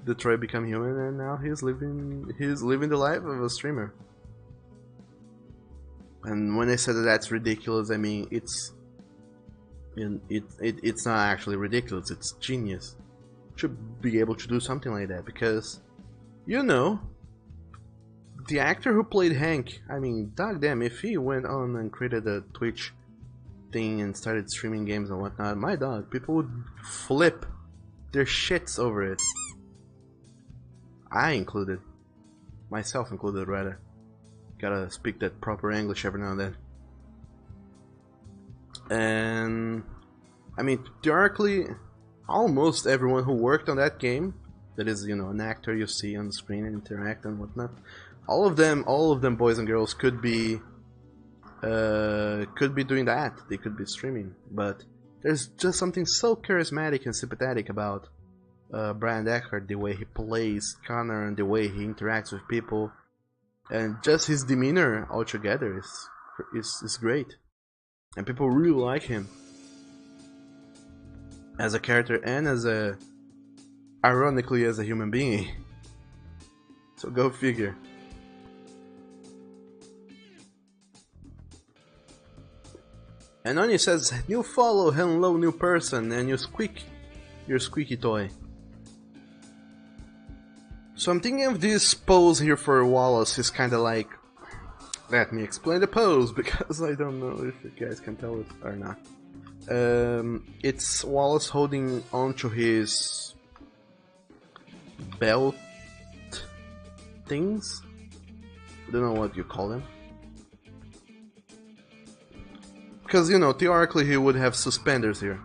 Detroit Become Human, and now he's living the life of a streamer. And when I said that that's ridiculous, I mean it's not actually ridiculous. It's genius. Should be able to do something like that because, you know, the actor who played Hank. I mean, goddamn, if he went on and created a Twitch thing and started streaming games and whatnot, my dog, people would flip their shits over it. I included, myself included rather. Gotta speak that proper English every now and then. And I mean, theoretically, almost everyone who worked on that game, that is, you know, an actor you see on the screen and interact and whatnot, all of them, boys and girls, could be doing that. They could be streaming, but there's just something so charismatic and sympathetic about Brian Deckard, the way he plays Connor and the way he interacts with people, and just his demeanor altogether is great, and people really like him as a character and ironically as a human being. So go figure. And Anya says, new follow, hello new person, and you squeak your squeaky toy. So I'm thinking of this pose here for Wallace is kinda like... Let me explain the pose, because I don't know if you guys can tell it or not. It's Wallace holding onto his... belt... things? I don't know what you call them. Because, you know, theoretically he would have suspenders here.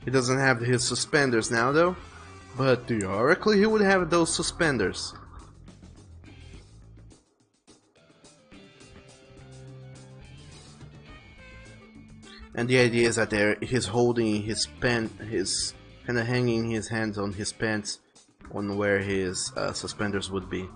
He doesn't have his suspenders now though, but theoretically he would have those suspenders. And the idea is that he's holding his his kind of hanging his hands on his pants on where his suspenders would be.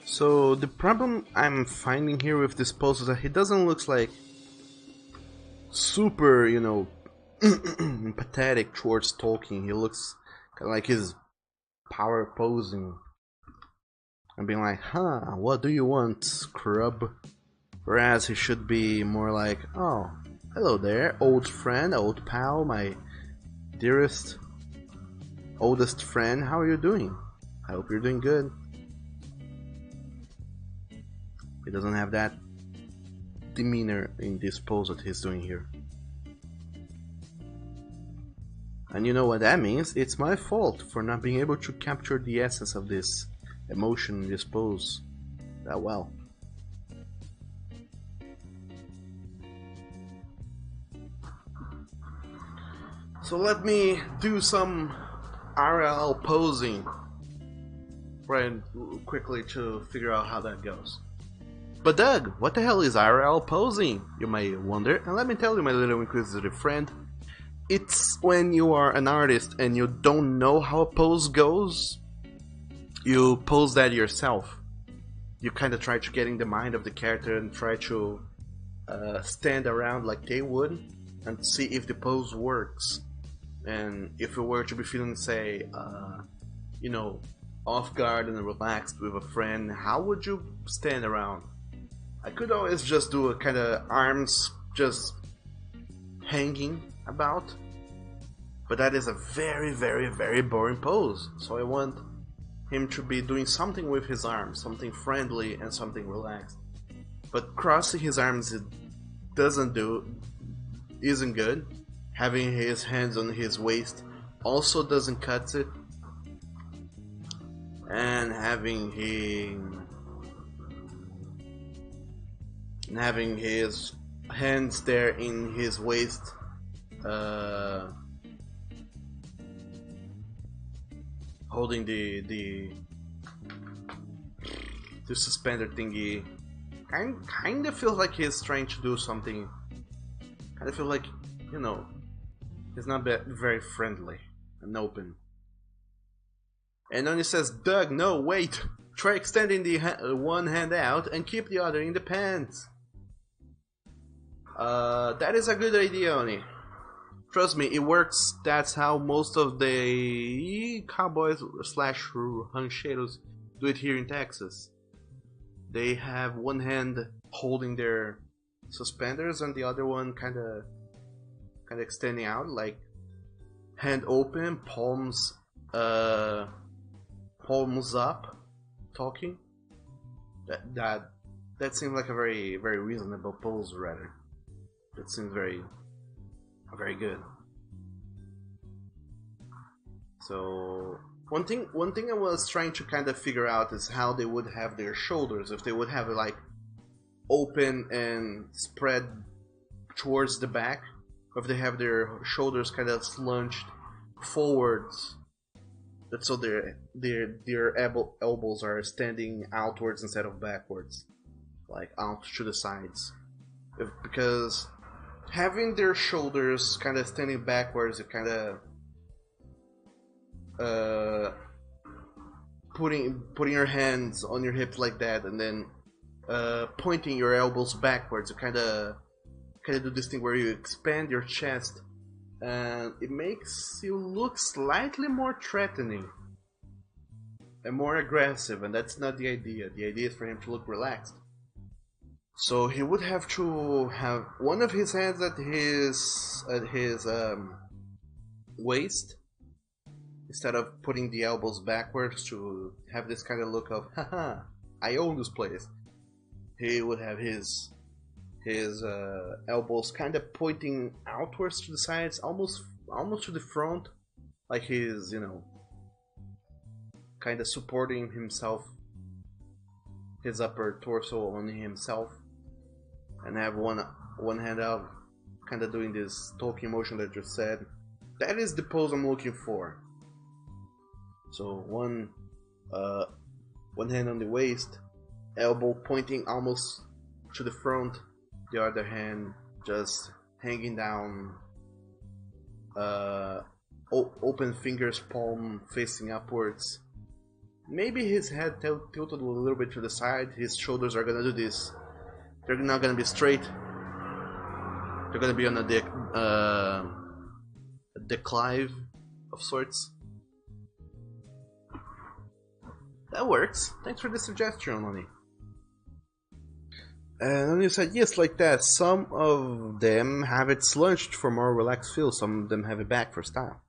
So the problem I'm finding here with this pose is that he doesn't look like super, you know, pathetic towards talking. He looks kind of like he's power posing and being like, huh, what do you want, scrub? Whereas he should be more like, oh, hello there, old friend, old pal, my dearest, oldest friend, how are you doing? I hope you're doing good. He doesn't have that demeanor in this pose that he's doing here. And you know what that means? It's my fault for not being able to capture the essence of this emotion in this pose that well. So let me do some RL posing right quickly to figure out how that goes. But Doug, what the hell is RL posing? You may wonder, and let me tell you, my little inquisitive friend. It's when you are an artist and you don't know how a pose goes, you pose that yourself. You kind of try to get in the mind of the character and try to stand around like they would and see if the pose works. And if you were to be feeling, say, you know, off guard and relaxed with a friend, how would you stand around? I could always just do a kind of arms just hanging about, but that is a very, very, very boring pose. So I want him to be doing something with his arms, something friendly and something relaxed. But crossing his arms isn't good. Having his hands on his waist also doesn't cut it. And having his hands there in his waist, holding the suspender thingy, kind of feels like he's trying to do something. Kind of feel like, you know, he's not very friendly and open. And Oni says, Doug, no, wait. Try extending the one hand out and keep the other in the pants. That is a good idea, Oni. Trust me, it works. That's how most of the cowboys slash rancheros do it here in Texas. They have one hand holding their suspenders and the other one kind of extending out, like hand open, palms up, talking. That seems like a very reasonable pose, rather. That seems very good. So one thing I was trying to kind of figure out is how they would have their shoulders, if they would have it like open and spread towards the back, or if they have their shoulders kind of slunged forwards, so their elbows are standing outwards instead of backwards, like out to the sides. Because having their shoulders kind of standing backwards, it kind of putting your hands on your hips like that, and then pointing your elbows backwards. You kind of do this thing where you expand your chest, and it makes you look slightly more threatening and more aggressive. And that's not the idea. The idea is for him to look relaxed. So he would have to have one of his hands at his waist, instead of putting the elbows backwards to have this kind of look of, haha, I own this place. He would have his elbows kind of pointing outwards to the sides, almost to the front, like he's, kind of supporting himself, his upper torso on himself, and have one hand out, kind of doing this talking motion that I just said. That is the pose I'm looking for. So one hand on the waist, elbow pointing almost to the front, the other hand just hanging down, open fingers, palm facing upwards. Maybe his head tilted a little bit to the side. His shoulders are gonna do this. They're not gonna be straight. They're gonna be on a declive of sorts. That works. Thanks for the suggestion, Lonnie. And then you said, yes, like that. Some of them have it slunged for more relaxed feel. Some of them have it back for style.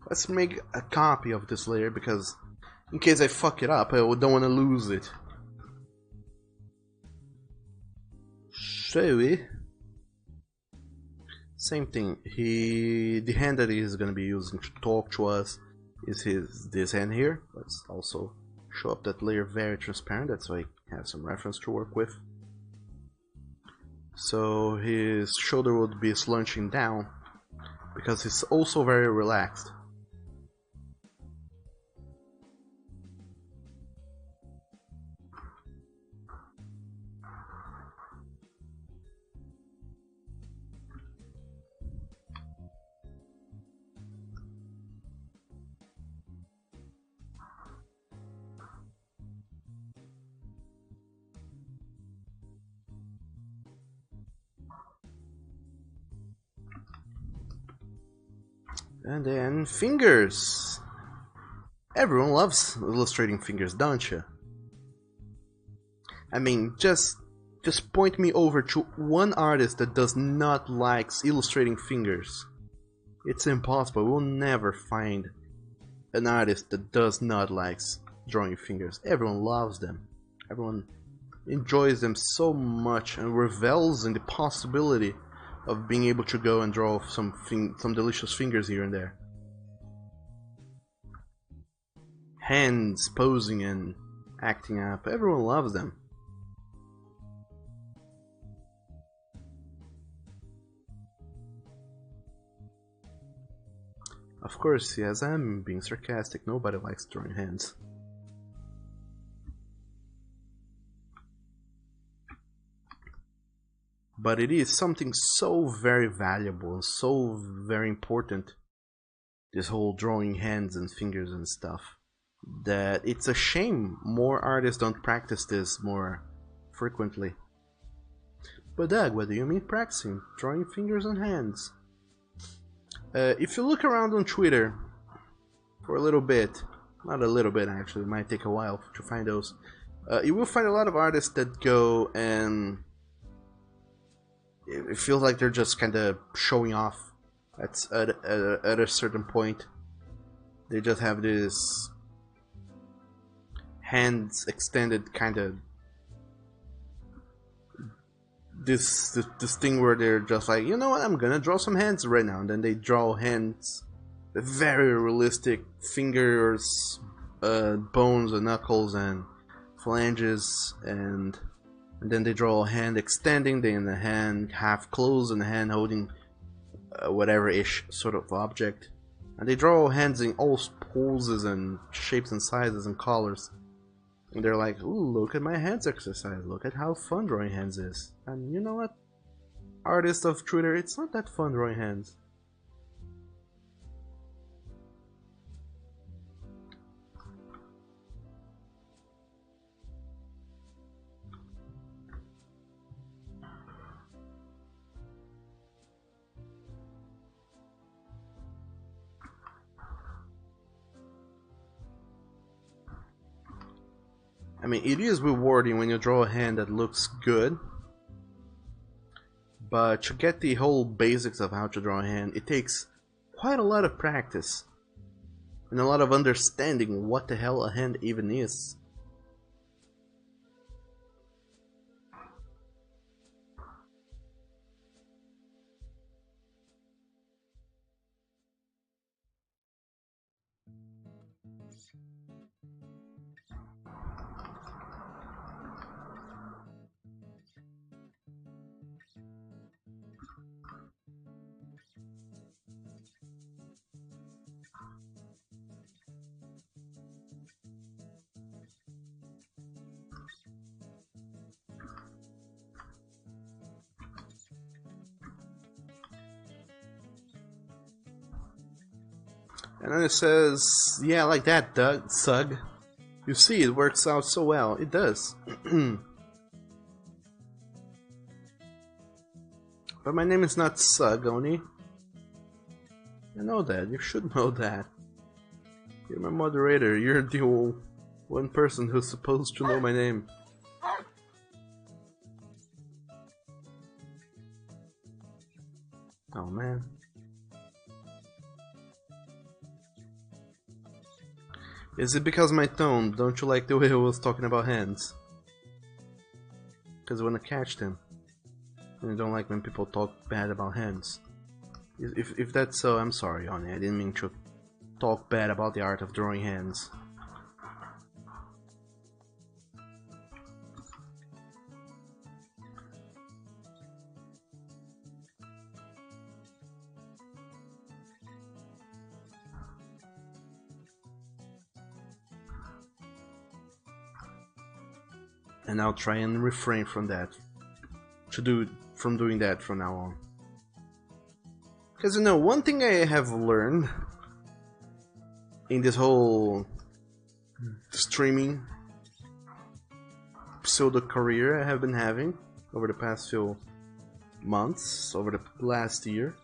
Let's make a copy of this later, because in case I fuck it up, I don't want to lose it. Shall we? Same thing. The hand that he's gonna be using to talk to us is this hand here. Let's also show up that layer very transparent. That's why I have some reference to work with. So his shoulder would be slouching down because he's also very relaxed. And then fingers. Everyone loves illustrating fingers, don't you? I mean, just point me over to one artist that does not like illustrating fingers. It's impossible. We'll never find an artist that does not like drawing fingers. Everyone loves them. Everyone enjoys them so much and revels in the possibility of being able to go and draw some delicious fingers here and there. Hands posing and acting up. Everyone loves them. Of course, yes, I'm being sarcastic. Nobody likes drawing hands. but it is something so very valuable and so very important, this whole drawing hands and fingers and stuff, that it's a shame more artists don't practice this more frequently. But Doug, what do you mean practicing? Drawing fingers and hands? If you look around on Twitter for a little bit, not a little bit actually, it might take a while to find those, you will find a lot of artists that go and it feels like they're just kind of showing off at a certain point. They just have this hands extended kind of this thing where they're just like, you know what, I'm gonna draw some hands right now, and then they draw hands, very realistic fingers, bones and knuckles and phalanges, and then they draw a hand extending, then the hand half closed and the hand holding whatever-ish sort of object, and they draw hands in all poses and shapes and sizes and colors. And they're like, ooh, look at my hands exercise, look at how fun drawing hands is. And you know what? Artists of Twitter, it's not that fun drawing hands. I mean, it is rewarding when you draw a hand that looks good, but to get the whole basics of how to draw a hand, it takes quite a lot of practice and a lot of understanding what the hell a hand even is. And then it says, yeah, like that, Doug, Sug. You see, it works out so well. It does. But my name is not Sug, Oni. You know that. You should know that. You're my moderator. You're the one person who's supposed to know my name. Oh, man. Is it because of my tone? Don't you like the way I was talking about hands? Because I want to catch them. And I don't like when people talk bad about hands. If that's so, I'm sorry, Oni. I didn't mean to talk bad about the art of drawing hands. And I'll try and refrain from that. From doing that from now on. Because you know, one thing I have learned in this whole streaming pseudo career I have been having over the past few months, over the last year,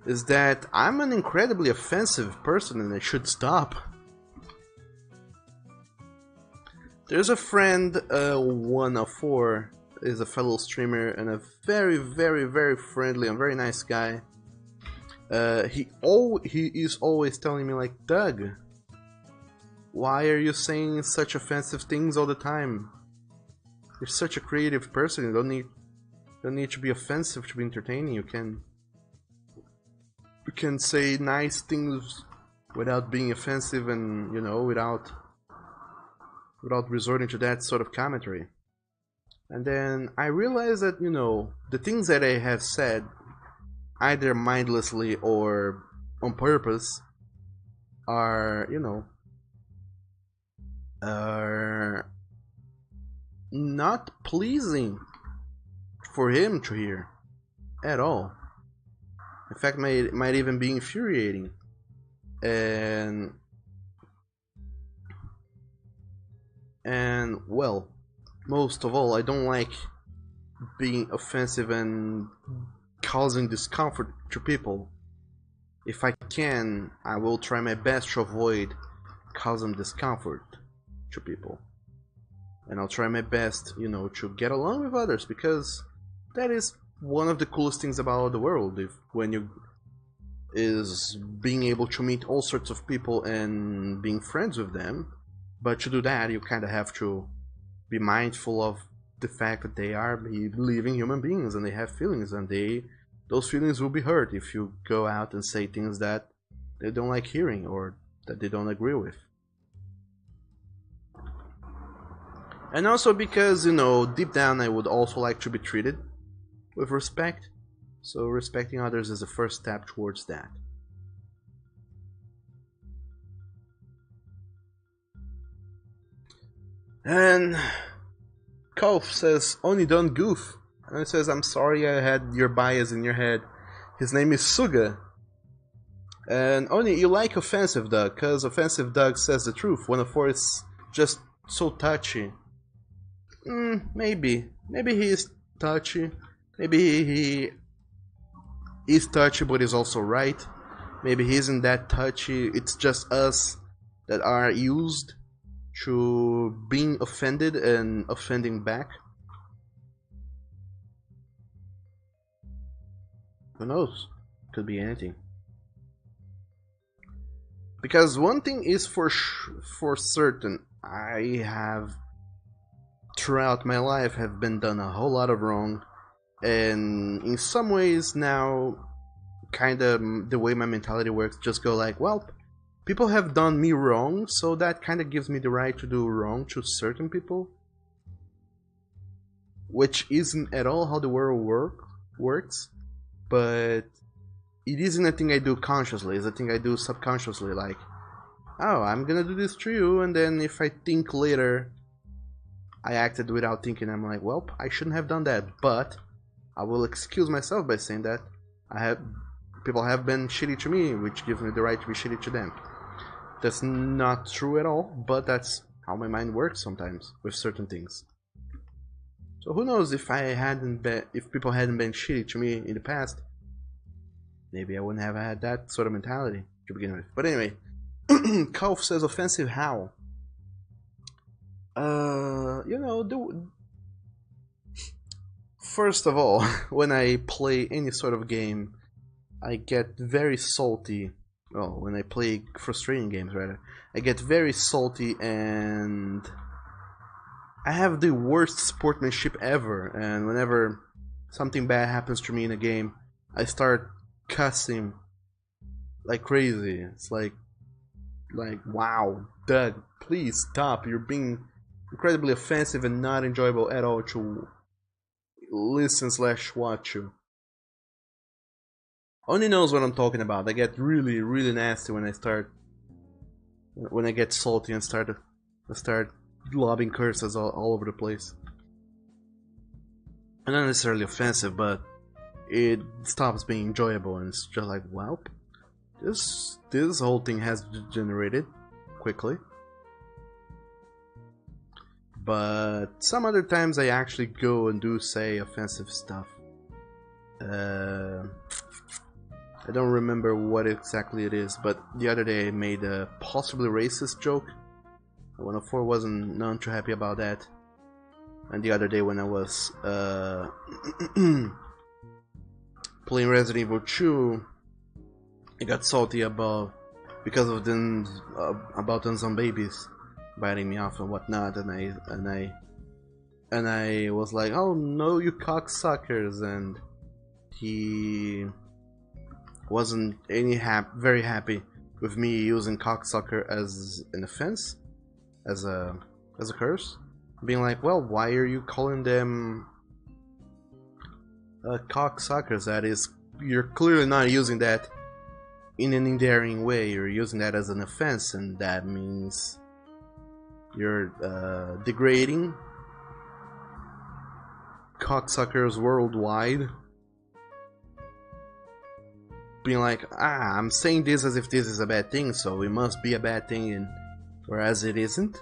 is that I'm an incredibly offensive person and I should stop. There's a friend, 104, is a fellow streamer and a very, very, very friendly and very nice guy. He is always telling me like, Doug, why are you saying such offensive things all the time? You're such a creative person. You don't need to be offensive to be entertaining. You can say nice things without being offensive, and you know, without resorting to that sort of commentary. And then I realized that, you know, the things that I have said, either mindlessly or on purpose, are, you know, are not pleasing for him to hear at all. In fact, might even be infuriating. And well, most of all, I don't like being offensive and causing discomfort to people. If I can, I will try my best to avoid causing discomfort to people. And I'll try my best, to get along with others, because that is one of the coolest things about the world. When you is being able to meet all sorts of people and being friends with them. But to do that, you kind of have to be mindful of the fact that they are living human beings and they have feelings, and those feelings will be hurt if you go out and say things that they don't like hearing or that they don't agree with. And also because, deep down I would also like to be treated with respect. So respecting others is the first step towards that. And Kolf says, Oni don't goof. And it says, I'm sorry I had your bias in your head. His name is Suga. And Oni, you like Offensive Doug, because Offensive Doug says the truth. 104 is just so touchy. Maybe. Maybe he is touchy. Maybe he is touchy, but he's also right. Maybe he isn't that touchy. It's just us that are used to being offended and offending back. Who knows? Could be anything. Because one thing is for certain, I have throughout my life have been done a whole lot of wrong, and in some ways now, kind of the way my mentality works, just go like, well, people have done me wrong, so that kind of gives me the right to do wrong to certain people, which isn't at all how the world works, but it isn't a thing I do consciously, it's a thing I do subconsciously, like, oh, I'm gonna do this to you, and then if I think later I acted without thinking, I'm like, well, I shouldn't have done that, but I will excuse myself by saying that people have been shitty to me, which gives me the right to be shitty to them. That's not true at all, but that's how my mind works sometimes with certain things. So who knows, if people hadn't been shitty to me in the past, maybe I wouldn't have had that sort of mentality to begin with. But anyway, Kauf says, offensive how? First of all, when I play any sort of game, I get very salty. Well, when I play frustrating games, rather, I get very salty, and I have the worst sportsmanship ever. And whenever something bad happens to me in a game, I start cussing like crazy. It's like, wow, Doug, please stop. You're being incredibly offensive and not enjoyable at all to listen / watch you. Only knows what I'm talking about. I get really, really nasty when I get salty and start lobbing curses all over the place. And not necessarily offensive, but it stops being enjoyable, and it's just like, well, this whole thing has degenerated quickly. But some other times I actually go and do say offensive stuff. I don't remember what exactly it is, but the other day I made a possibly racist joke. 104 wasn't none too happy about that. And the other day when I was playing Resident Evil 2, I got salty because of about the zombies biting me off and whatnot, and I was like, oh no, you cocksuckers, and he wasn't very happy with me using cocksucker as an offense, as a curse, being like, well, why are you calling them cocksuckers? That is, you're clearly not using that in an endearing way, you're using that as an offense, and that means you're degrading cocksuckers worldwide being like, I'm saying this as if this is a bad thing, so it must be a bad thing, and whereas it isn't.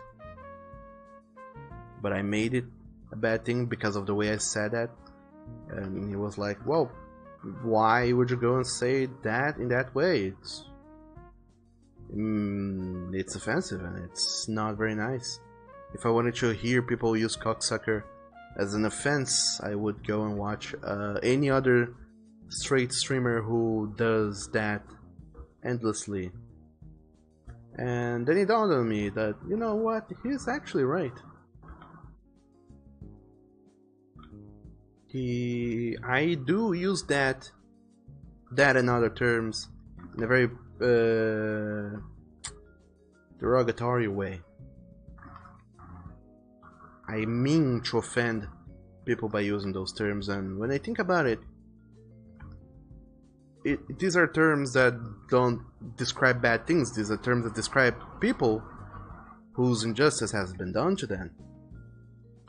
But I made it a bad thing because of the way I said that. And he was like, well, why would you go and say that in that way? It's offensive and it's not very nice. If I wanted to hear people use cocksucker as an offense, I would go and watch any other straight streamer who does that endlessly. And then it dawned on me that, you know what, he's actually right. I do use that and other terms in a very derogatory way. I mean to offend people by using those terms, and when I think about it, these are terms that don't describe bad things. These are terms that describe people whose injustice has been done to them.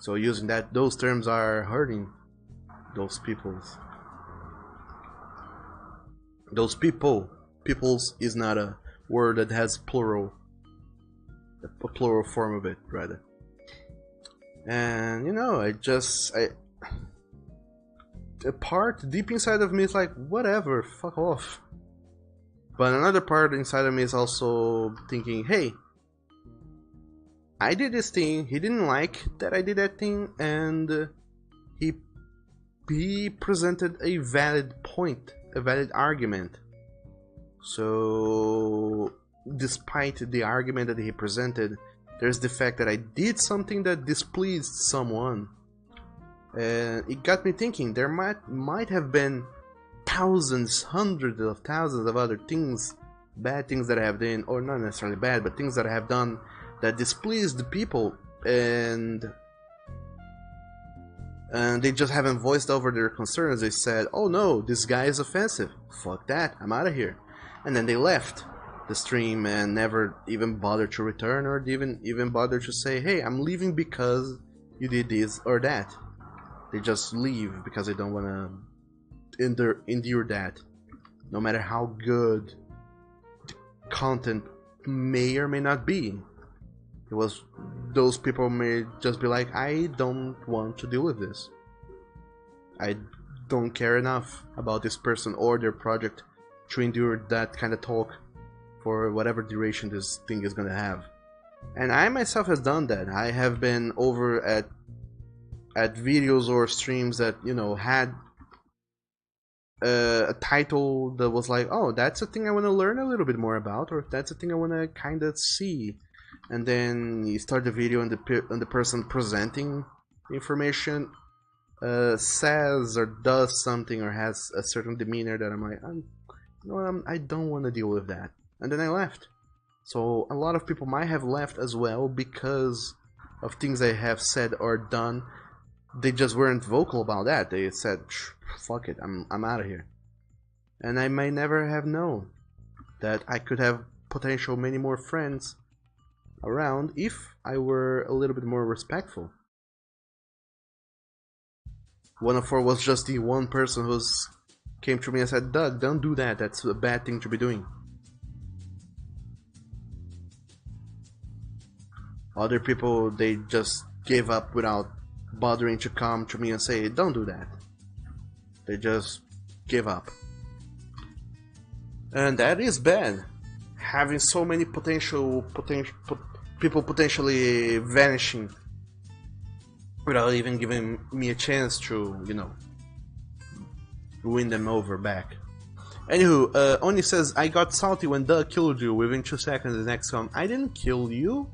So using those terms are hurting those peoples. Those people. Peoples is not a word that has plural. A plural form of it, rather. And you know, a part deep inside of me is like, whatever, fuck off. But another part inside of me is also thinking, hey, I did this thing, he didn't like that I did that thing, and he presented a valid point, a valid argument. So, despite the argument that he presented, there's the fact that I did something that displeased someone. And it got me thinking, there might have been thousands, hundreds of thousands of other things, bad things that I have done, or not necessarily bad, but things that I have done that displeased the people, and they just haven't voiced over their concerns. They said, oh no, this guy is offensive, fuck that, I'm out of here. And then they left the stream and never even bothered to return, or even bothered to say, hey, I'm leaving because you did this or that. They just leave because they don't want to endure that, no matter how good the content may or may not be. Those people may just be like, I don't want to deal with this. I don't care enough about this person or their project to endure that kind of talk for whatever duration this thing is gonna have. And I myself has done that. I have been over at videos or streams that, you know, had a title that was like, oh, that's a thing I want to learn a little bit more about, or that's a thing I want to kind of see. And then you start the video and the person presenting information says or does something or has a certain demeanor that I'm like, you know what, I don't want to deal with that. And then I left. So a lot of people might have left as well because of things I have said or done. They just weren't vocal about that. They said, fuck it, I'm out of here. And I may never have known that I could have potential many more friends around if I were a little bit more respectful. 104 was just the one person who came to me and said, Doug, don't do that, that's a bad thing to be doing. Other people, they just gave up without bothering to come to me and say, don't do that. They just give up. And that is bad. Having so many people potentially vanishing without even giving me a chance to, you know, win them over back. Anywho, Oni says, I got salty when Doug killed you within 2 seconds. The next one, I didn't kill you.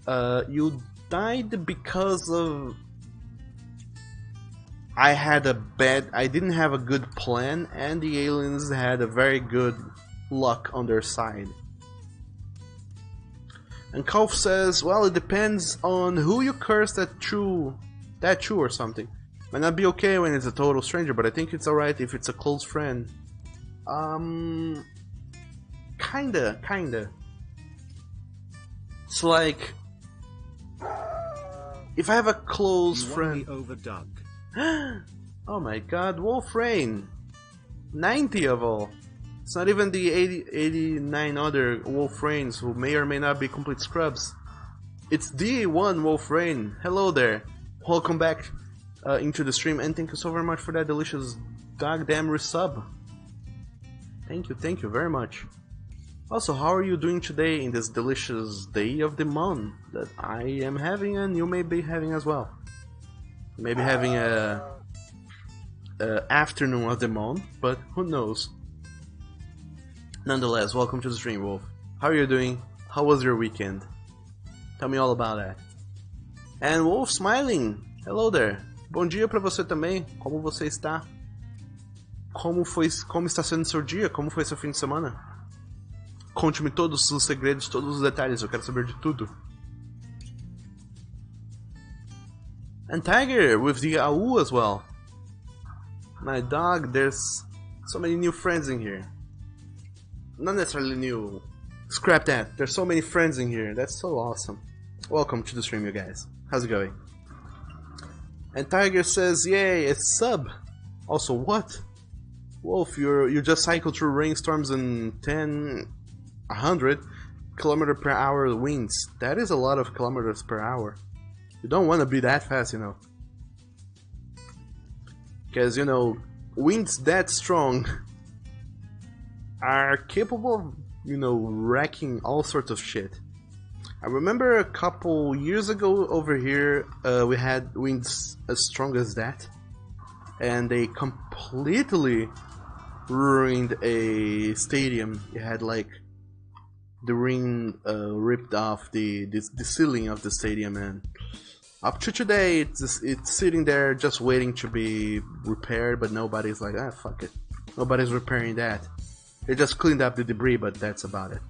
You died because of I didn't have a good plan, and the aliens had a very good luck on their side. And Kolf says, well, it depends on who you curse that chew or something. Might not be okay when it's a total stranger, but I think it's alright if it's a close friend. Kinda. It's like, if I have a close friend... over Doug. Oh my god, Wolf Rain! 90 of all! It's not even the 89 other Wolf Rains who may or may not be complete scrubs. It's the one Wolf Rain. Hello there. Welcome back into the stream, and thank you so very much for that delicious goddamn resub. Thank you very much. Also, how are you doing today in this delicious day of the month that I am having and you may be having as well? Maybe having a afternoon of the month, but who knows? Nonetheless, welcome to the stream, Wolf. How are you doing? How was your weekend? Tell me all about that. And Wolf smiling. Hello there. Bom dia pra você também. Como você está? Como está sendo seu dia? Como foi seu fim de semana? Conte-me todos os segredos, todos os detalhes. Eu quero saber de tudo. And Tiger with the AU as well. My dog, there's so many new friends in here. Not necessarily new. Scrap that. There's so many friends in here. That's so awesome. Welcome to the stream, you guys. How's it going? And Tiger says, yay, it's sub. Also, what? Wolf, you just cycled through rainstorms and 100 kilometer per hour winds. That is a lot of kilometers per hour. You don't want to be that fast, you know. Because, you know, winds that strong are capable of, you know, wrecking all sorts of shit. I remember a couple years ago over here, we had winds as strong as that, and they completely ruined a stadium. It had like the ring ripped off the ceiling of the stadium, and up to today it's sitting there just waiting to be repaired, but nobody's like, ah, fuck it. Nobody's repairing that. They just cleaned up the debris, but that's about it.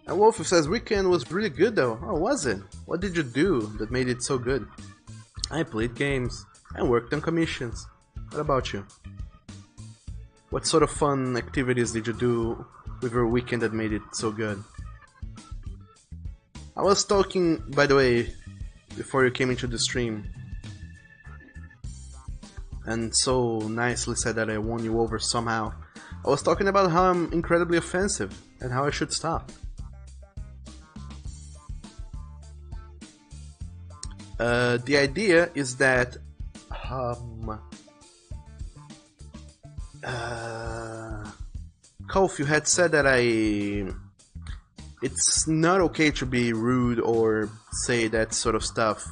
And Wolf says, weekend was really good though. Oh, was it? What did you do that made it so good? I played games and worked on commissions. What about you? What sort of fun activities did you do with your weekend that made it so good? I was talking, by the way, before you came into the stream, and so nicely said that I won you over somehow. I was talking about how I'm incredibly offensive and how I should stop. The idea is that Kof, you had said that it's not okay to be rude or say that sort of stuff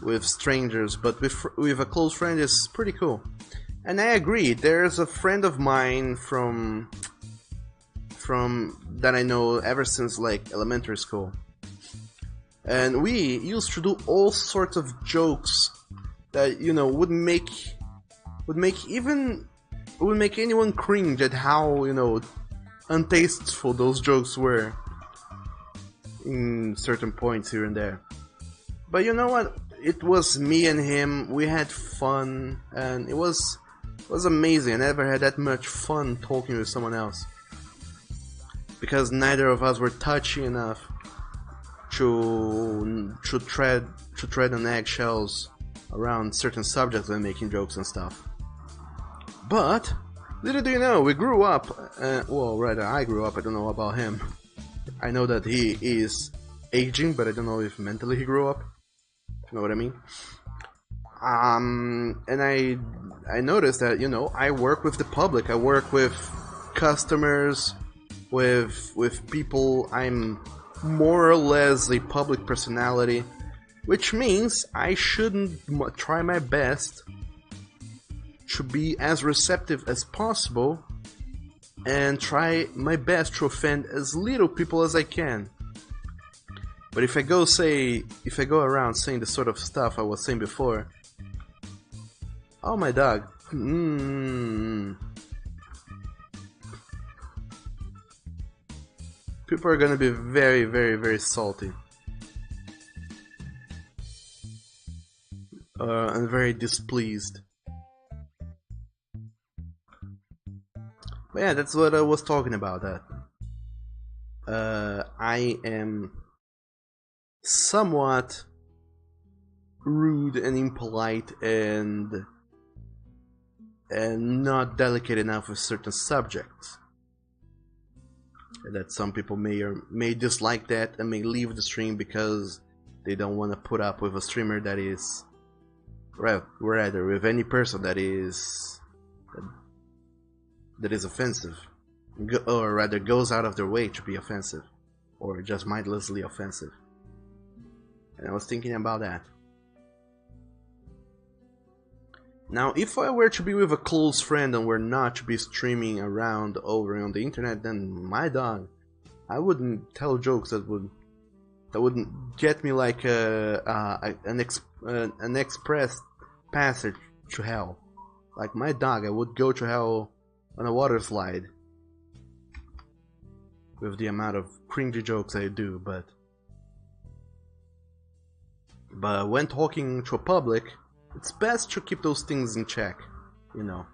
with strangers, but with a close friend is pretty cool. And I agree. There's a friend of mine from that I know ever since like elementary school. And we used to do all sorts of jokes that, you know, would make anyone cringe at how, you know, untasteful those jokes were in certain points here and there. But you know what? It was me and him. We had fun, and it was amazing. I never had that much fun talking with someone else, because neither of us were touchy enough to tread on eggshells around certain subjects when making jokes and stuff. But little do you know, we grew up. Well, rather, I grew up. I don't know about him. I know that he is aging, but I don't know if mentally he grew up. You know what I mean? And I noticed that, you know, I work with the public. I work with customers, with people. I'm more or less a public personality, which means I shouldn't try my best to be as receptive as possible and try my best to offend as little people as I can. But if I go around saying the sort of stuff I was saying before, oh my dog, people are gonna be very, very, very salty. And very displeased. But yeah, that's what I was talking about. That I am somewhat rude and impolite and not delicate enough with certain subjects. That some people may dislike that and may leave the stream because they don't want to put up with a streamer that is, rather with any person that is offensive, or rather goes out of their way to be offensive, or just mindlessly offensive. And I was thinking about that. Now, if I were to be with a close friend and were not to be streaming around over on the internet, then my dog, I wouldn't tell jokes that wouldn't get me like an express passage to hell. Like my dog, I would go to hell on a water slide with the amount of cringy jokes I do, but when talking to a public, it's best to keep those things in check, you know.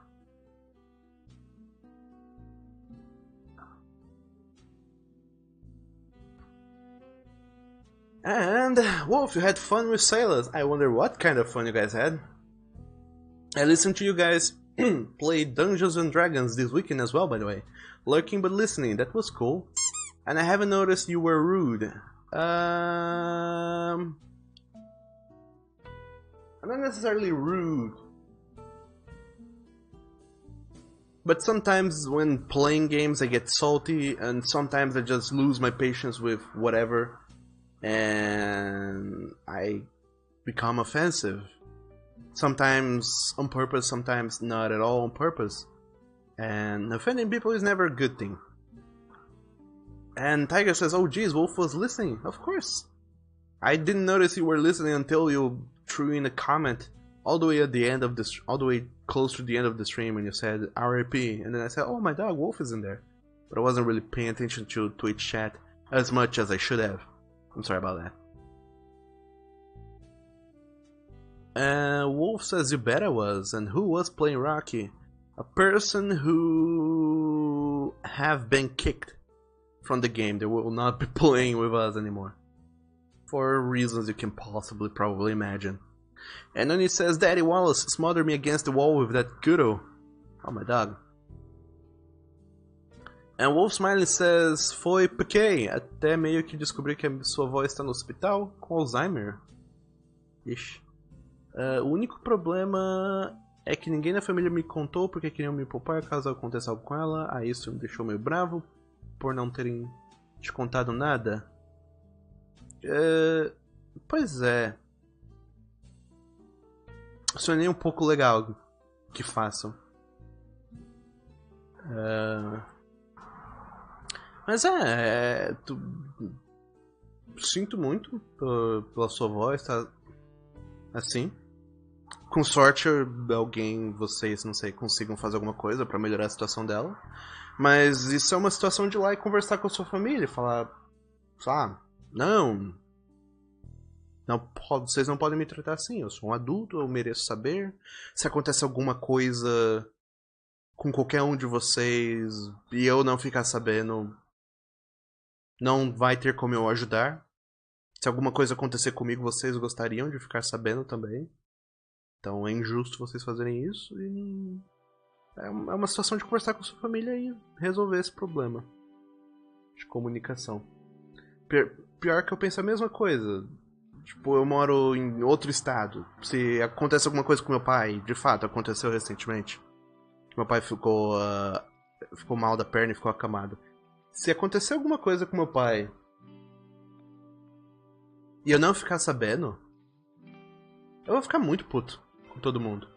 And, Wolf, you had fun with sailors. I wonder what kind of fun you guys had. I listened to you guys play Dungeons and Dragons this weekend as well, by the way. Lurking but listening, that was cool. And I haven't noticed you were rude. I'm not necessarily rude. But sometimes when playing games I get salty, and sometimes I just lose my patience with whatever, and I become offensive. Sometimes on purpose, sometimes not at all on purpose. And offending people is never a good thing. And Tiger says, oh geez, Wolf was listening. Of course. I didn't notice you were listening until you threw in a comment all the way at the end of this, all the way close to the end of the stream, and you said RIP, and then I said, oh my dog, Wolf is in there. But I wasn't really paying attention to Twitch chat as much as I should have. I'm sorry about that. Wolf says you bet I was, and who was playing Rocky? A person who have been kicked from the game. They will not be playing with us anymore. For reasons you can possibly probably imagine. And then he says, Daddy Wallace, smother me against the wall with that kudo. Oh, my dog. And Wolf Smiley says, foi porque até meio que descobri que a sua avó está no hospital com Alzheimer. Ixi. O único problema é que ninguém na família me contou porque queriam me poupar caso aconteça algo com ela. Aí isso me deixou meio bravo por não terem te contado nada. Pois é. Isso é nem um pouco legal que façam. Mas sinto muito pela sua voz, tá assim. Com sorte, vocês, não sei, consigam fazer alguma coisa pra melhorar a situação dela. Mas isso é uma situação de ir lá e conversar com a sua família, falar, não, vocês não podem me tratar assim, eu sou um adulto, eu mereço saber. Se acontece alguma coisa com qualquer um de vocês e eu não ficar sabendo, não vai ter como eu ajudar. Se alguma coisa acontecer comigo, vocês gostariam de ficar sabendo também. Então é injusto vocês fazerem isso e é uma situação de conversar com a sua família e resolver esse problema de comunicação. Pior que eu penso a mesma coisa. Tipo, eu moro em outro estado. Se acontece alguma coisa com meu pai, de fato, aconteceu recentemente. Meu pai ficou mal da perna e ficou acamado. Se acontecer alguma coisa com meu pai e eu não ficar sabendo, eu vou ficar muito puto com todo mundo.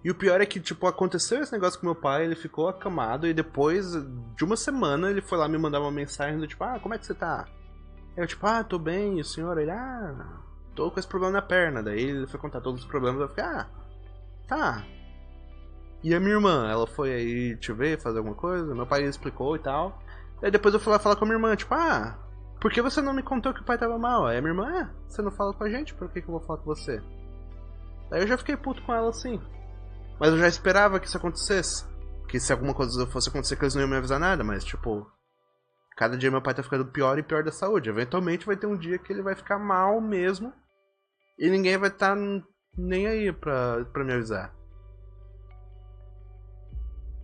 E o pior é que, tipo, aconteceu esse negócio com meu pai, ele ficou acamado e depois de uma semana ele foi lá me mandar uma mensagem do tipo, como é que você tá? Eu tipo, tô bem, e o senhor? Ele, tô com esse problema na perna. Daí ele foi contar todos os problemas, eu fiquei, tá. E a minha irmã, ela foi aí te ver, fazer alguma coisa, meu pai explicou e tal. Daí depois eu fui lá falar com a minha irmã, tipo, por que você não me contou que o pai tava mal? Aí a minha irmã, você não fala com a gente, por que eu vou falar com você? Daí eu já fiquei puto com ela assim. Mas eu já esperava que isso acontecesse. Que se alguma coisa fosse acontecer, que eles não iam me avisar nada, mas tipo... Cada dia meu pai tá ficando pior e pior da saúde. Eventualmente vai ter um dia que ele vai ficar mal mesmo. E ninguém vai estar nem aí pra me avisar.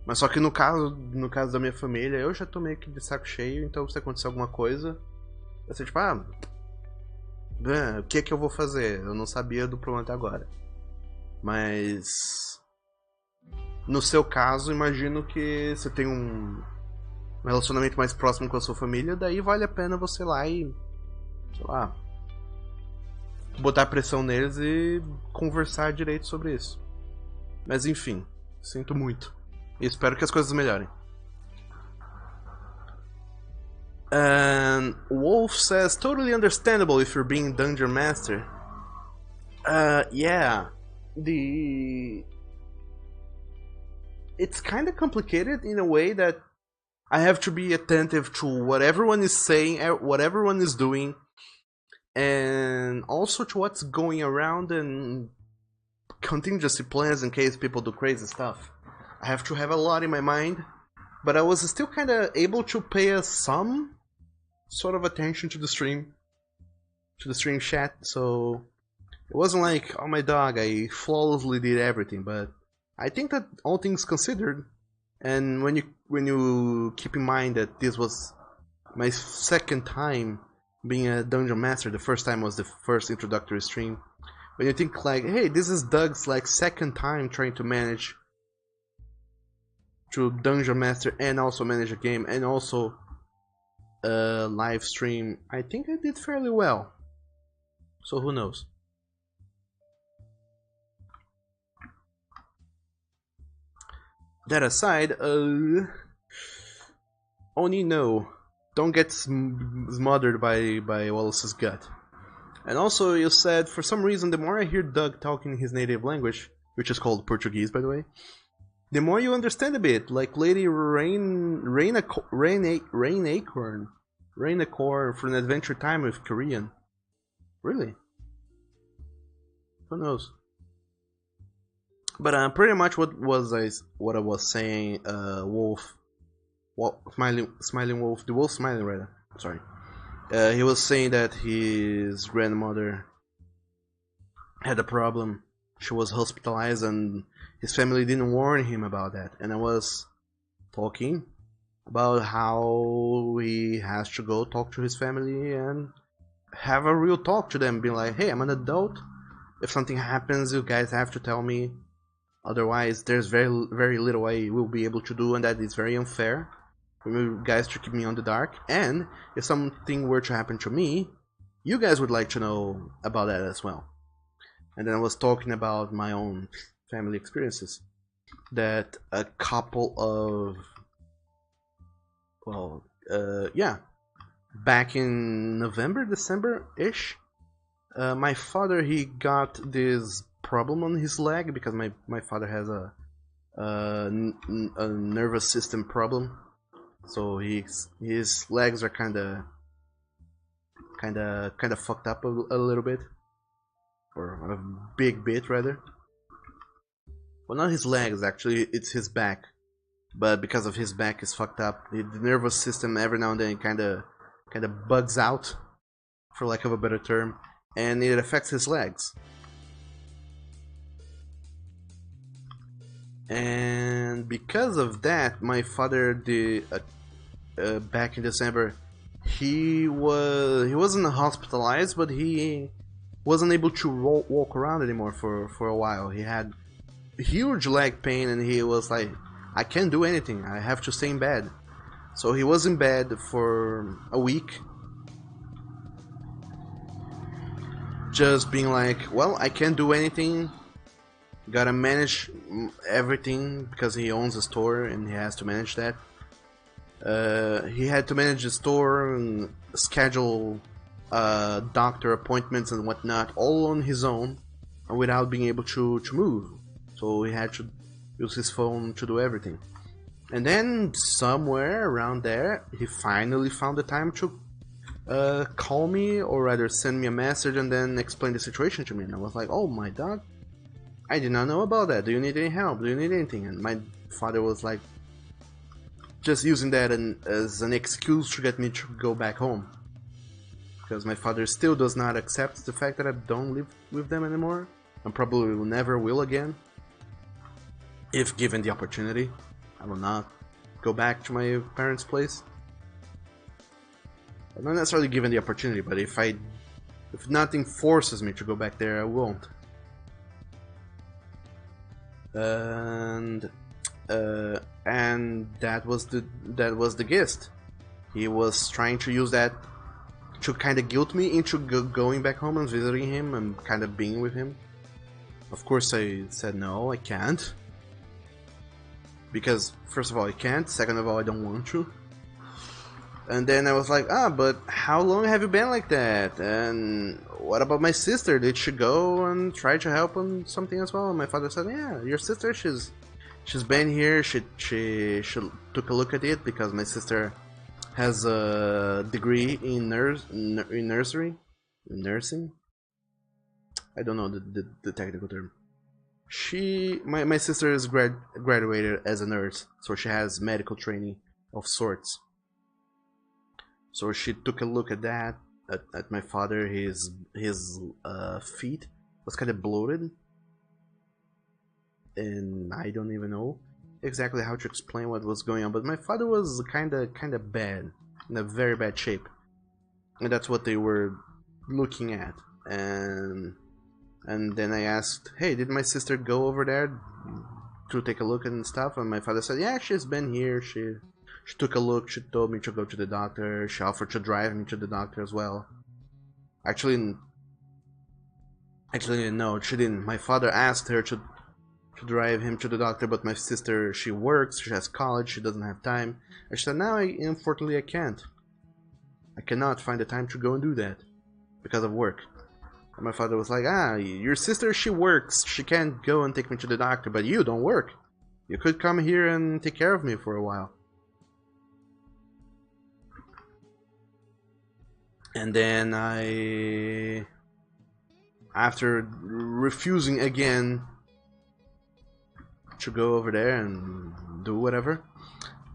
Mas só que no caso da minha família, eu já tô meio que de saco cheio, então se acontecer alguma coisa, vai ser tipo, o que é que eu vou fazer? Eu não sabia do problema até agora. Mas no seu caso, imagino que você tem um relacionamento mais próximo com a sua família, daí vale a pena você ir lá e, sei lá, botar pressão neles e conversar direito sobre isso. Mas enfim, sinto muito. E espero que as coisas melhorem. And Wolf says, totally understandable if you're being Dungeon Master. Yeah. It's kind of complicated in a way that I have to be attentive to what everyone is saying, what everyone is doing, and also to what's going around and contingency plans in case people do crazy stuff. I have to have a lot in my mind, but I was still kind of able to pay some sort of attention to the stream chat, so it wasn't like, oh my dog, I flawlessly did everything, but I think that all things considered, and when you keep in mind that this was my second time being a Dungeon Master, the first time was the first introductory stream, when you think like, hey, this is Doug's like second time trying to manage to Dungeon Master and also manage a game and also live stream, I think I did fairly well. So who knows? That aside, Oni, no, don't get smothered by Wallace's gut. And also, you said for some reason, the more I hear Doug talking his native language, which is called Portuguese, by the way, the more you understand a bit, like Lady Rain Acorn for an Adventure Time with Korean. Really? Who knows? But pretty much what I was saying, Smiling Wolf, the wolf smiling rather. Sorry. He was saying that his grandmother had a problem. She was hospitalized and his family didn't warn him about that. And I was talking about how he has to go talk to his family and have a real talk to them, being like, hey, I'm an adult. If something happens, you guys have to tell me. Otherwise, there's very little I will be able to do, and that is very unfair for you guys to keep me on the dark. And if something were to happen to me, you guys would like to know about that as well. And then I was talking about my own family experiences. That a couple of, back in November, December-ish, my father, he got this problem on his leg because my father has a nervous system problem, so his legs are kind of fucked up a little bit, or a big bit rather. Well, not his legs actually, it's his back, but because of his back is fucked up, the nervous system every now and then kind of bugs out, for lack of a better term, and it affects his legs. And because of that, my father back in December, he wasn't hospitalized, but he wasn't able to walk around anymore for a while. He had huge leg pain, and he was like, I can't do anything, I have to stay in bed. So he was in bed for a week, just being like, well, I can't do anything, gotta manage everything, because he owns a store and he has to manage that. He had to manage the store and schedule doctor appointments and whatnot all on his own without being able to move. So he had to use his phone to do everything. And then somewhere around there, he finally found the time to call me, or rather send me a message and then explain the situation to me. And I was like, oh my dog, I did not know about that. Do you need any help? Do you need anything? And my father was like, just using that as an excuse to get me to go back home. Because my father still does not accept the fact that I don't live with them anymore. And probably never will again. If given the opportunity. I will not go back to my parents' place. I'm not necessarily given the opportunity, but if nothing forces me to go back there, I won't. And that was the gist. He was trying to use that to kind of guilt me into going back home and visiting him and kind of being with him. Of course, I said no, I can't. Because first of all, I can't. Second of all, I don't want to. And then I was like, but how long have you been like that? And what about my sister? Did she go and try to help on something as well? And my father said, yeah, your sister, she's been here. She took a look at it because my sister has a degree in nursing. I don't know the technical term. My sister is graduated as a nurse, so she has medical training of sorts. So she took a look at that, at my father. His feet was kind of bloated, and I don't even know exactly how to explain what was going on. But my father was kind of bad, in a very bad shape, and that's what they were looking at. And then I asked, hey, did my sister go over there to take a look and stuff? And my father said, yeah, she's been here. She took a look, she told me to go to the doctor, she offered to drive me to the doctor as well. Actually, no, she didn't. My father asked her to drive him to the doctor, but my sister, she works, she has college, she doesn't have time. And she said, no, unfortunately I can't. I cannot find the time to go and do that because of work. And my father was like, your sister, she works, she can't go and take me to the doctor, but you don't work. You could come here and take care of me for a while. And then after refusing again to go over there and do whatever,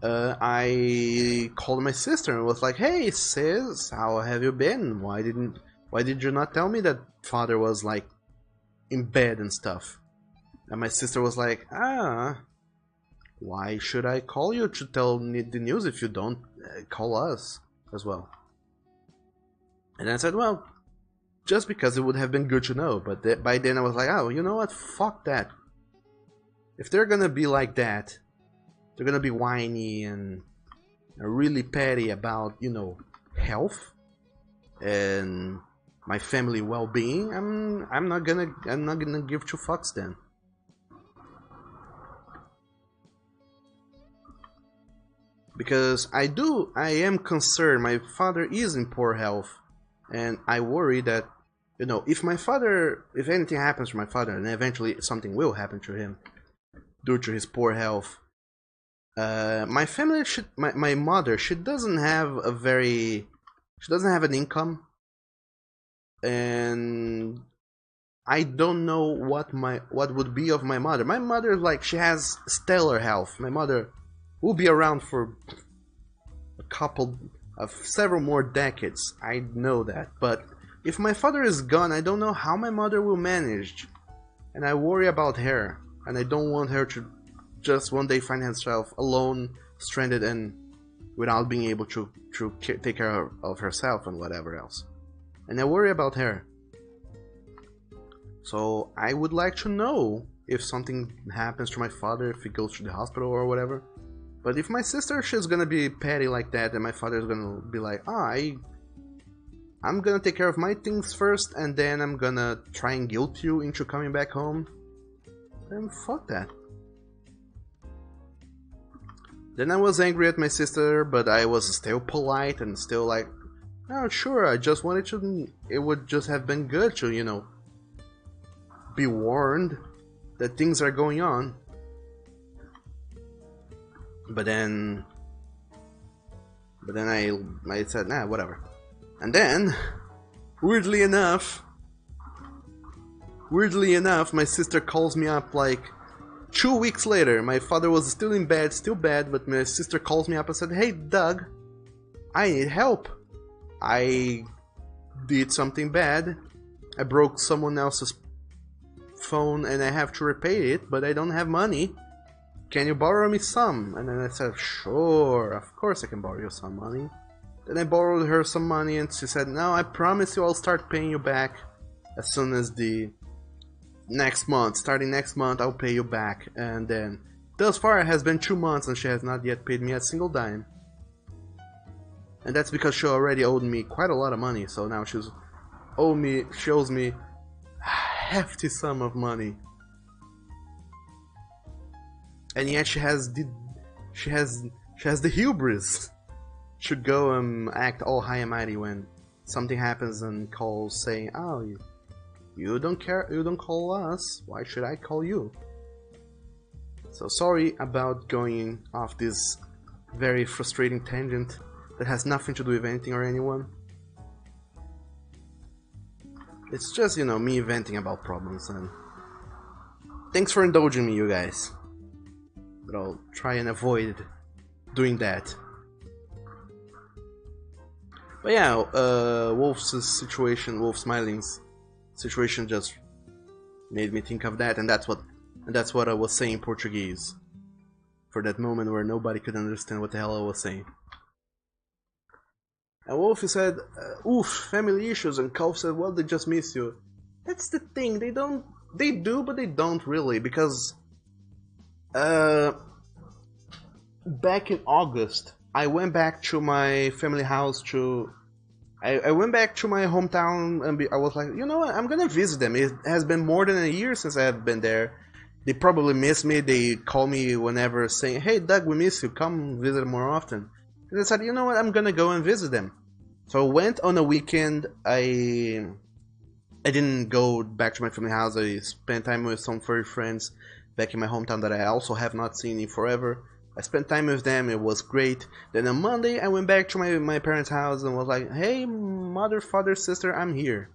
I called my sister and was like, hey sis, how have you been? Why did you not tell me that father was like in bed and stuff? And my sister was like, why should I call you to tell me the news if you don't call us as well? And I said, well, just because it would have been good to know. But by then I was like, you know what? Fuck that. If they're gonna be like that, they're gonna be whiny and really petty about, health and my family well-being. I'm not gonna give two fucks then. Because I am concerned. My father is in poor health. And I worry that, if anything happens to my father, and eventually something will happen to him due to his poor health, my family my mother, she doesn't have an income, and I don't know what would be of my mother. My mother, like, she has stellar health. My mother will be around for several more decades. I know that. But if my father is gone, I don't know how my mother will manage. And I worry about her. And I don't want her to just one day find herself alone, stranded, and without being able to take care of herself and whatever else. And I worry about her. So I would like to know if something happens to my father, if he goes to the hospital or whatever. But if my sister, she's gonna be petty like that, and my father's gonna be like, I'm gonna take care of my things first, and then I'm gonna try and guilt you into coming back home, then fuck that. Then I was angry at my sister, but I was still polite and still like, oh sure, I just wanted to, it would just have been good to, be warned that things are going on. But then I said, nah, whatever. And then, weirdly enough, weirdly enough, my sister calls me up like 2 weeks later. My father was still in bed, still bad, but my sister calls me up and said, "Hey, Doug, I need help. I did something bad. I broke someone else's phone and I have to repair it, but I don't have money. Can you borrow me some?" And then I said, "Sure, of course I can borrow you some money." Then I borrowed her some money and she said, "No, I promise you I'll start paying you back as soon as the next month. Starting next month, I'll pay you back." And then, thus far, it has been 2 months and she has not yet paid me a single dime. And that's because she already owed me quite a lot of money, so now she owes me a hefty sum of money. And yet she has the hubris to go and act all high and mighty when something happens and calls saying, "Oh, you don't care, you don't call us, why should I call you?" So sorry about going off this very frustrating tangent that has nothing to do with anything or anyone. It's just, you know, me venting about problems, and thanks for indulging me, you guys. But I'll try and avoid doing that. But yeah, Wolf Smiling's situation just made me think of that, and that's what I was saying in Portuguese for that moment where nobody could understand what the hell I was saying. And Wolf said, "Oof, family issues," and Calf said, "Well, they just miss you." That's the thing, they do, but they don't really, because back in August, I went back to my family house I went back to my hometown and I was like, you know what, I'm gonna visit them. It has been more than a year since I have been there. They probably miss me. They call me whenever saying, "Hey Doug, we miss you, come visit more often." And I said, you know what, I'm gonna go and visit them. So I went on a weekend. I didn't go back to my family house. I spent time with some furry friends back in my hometown that I also have not seen in forever. I spent time with them, it was great. Then on Monday, I went back to my parents' house and was like, "Hey, mother, father, sister, I'm here."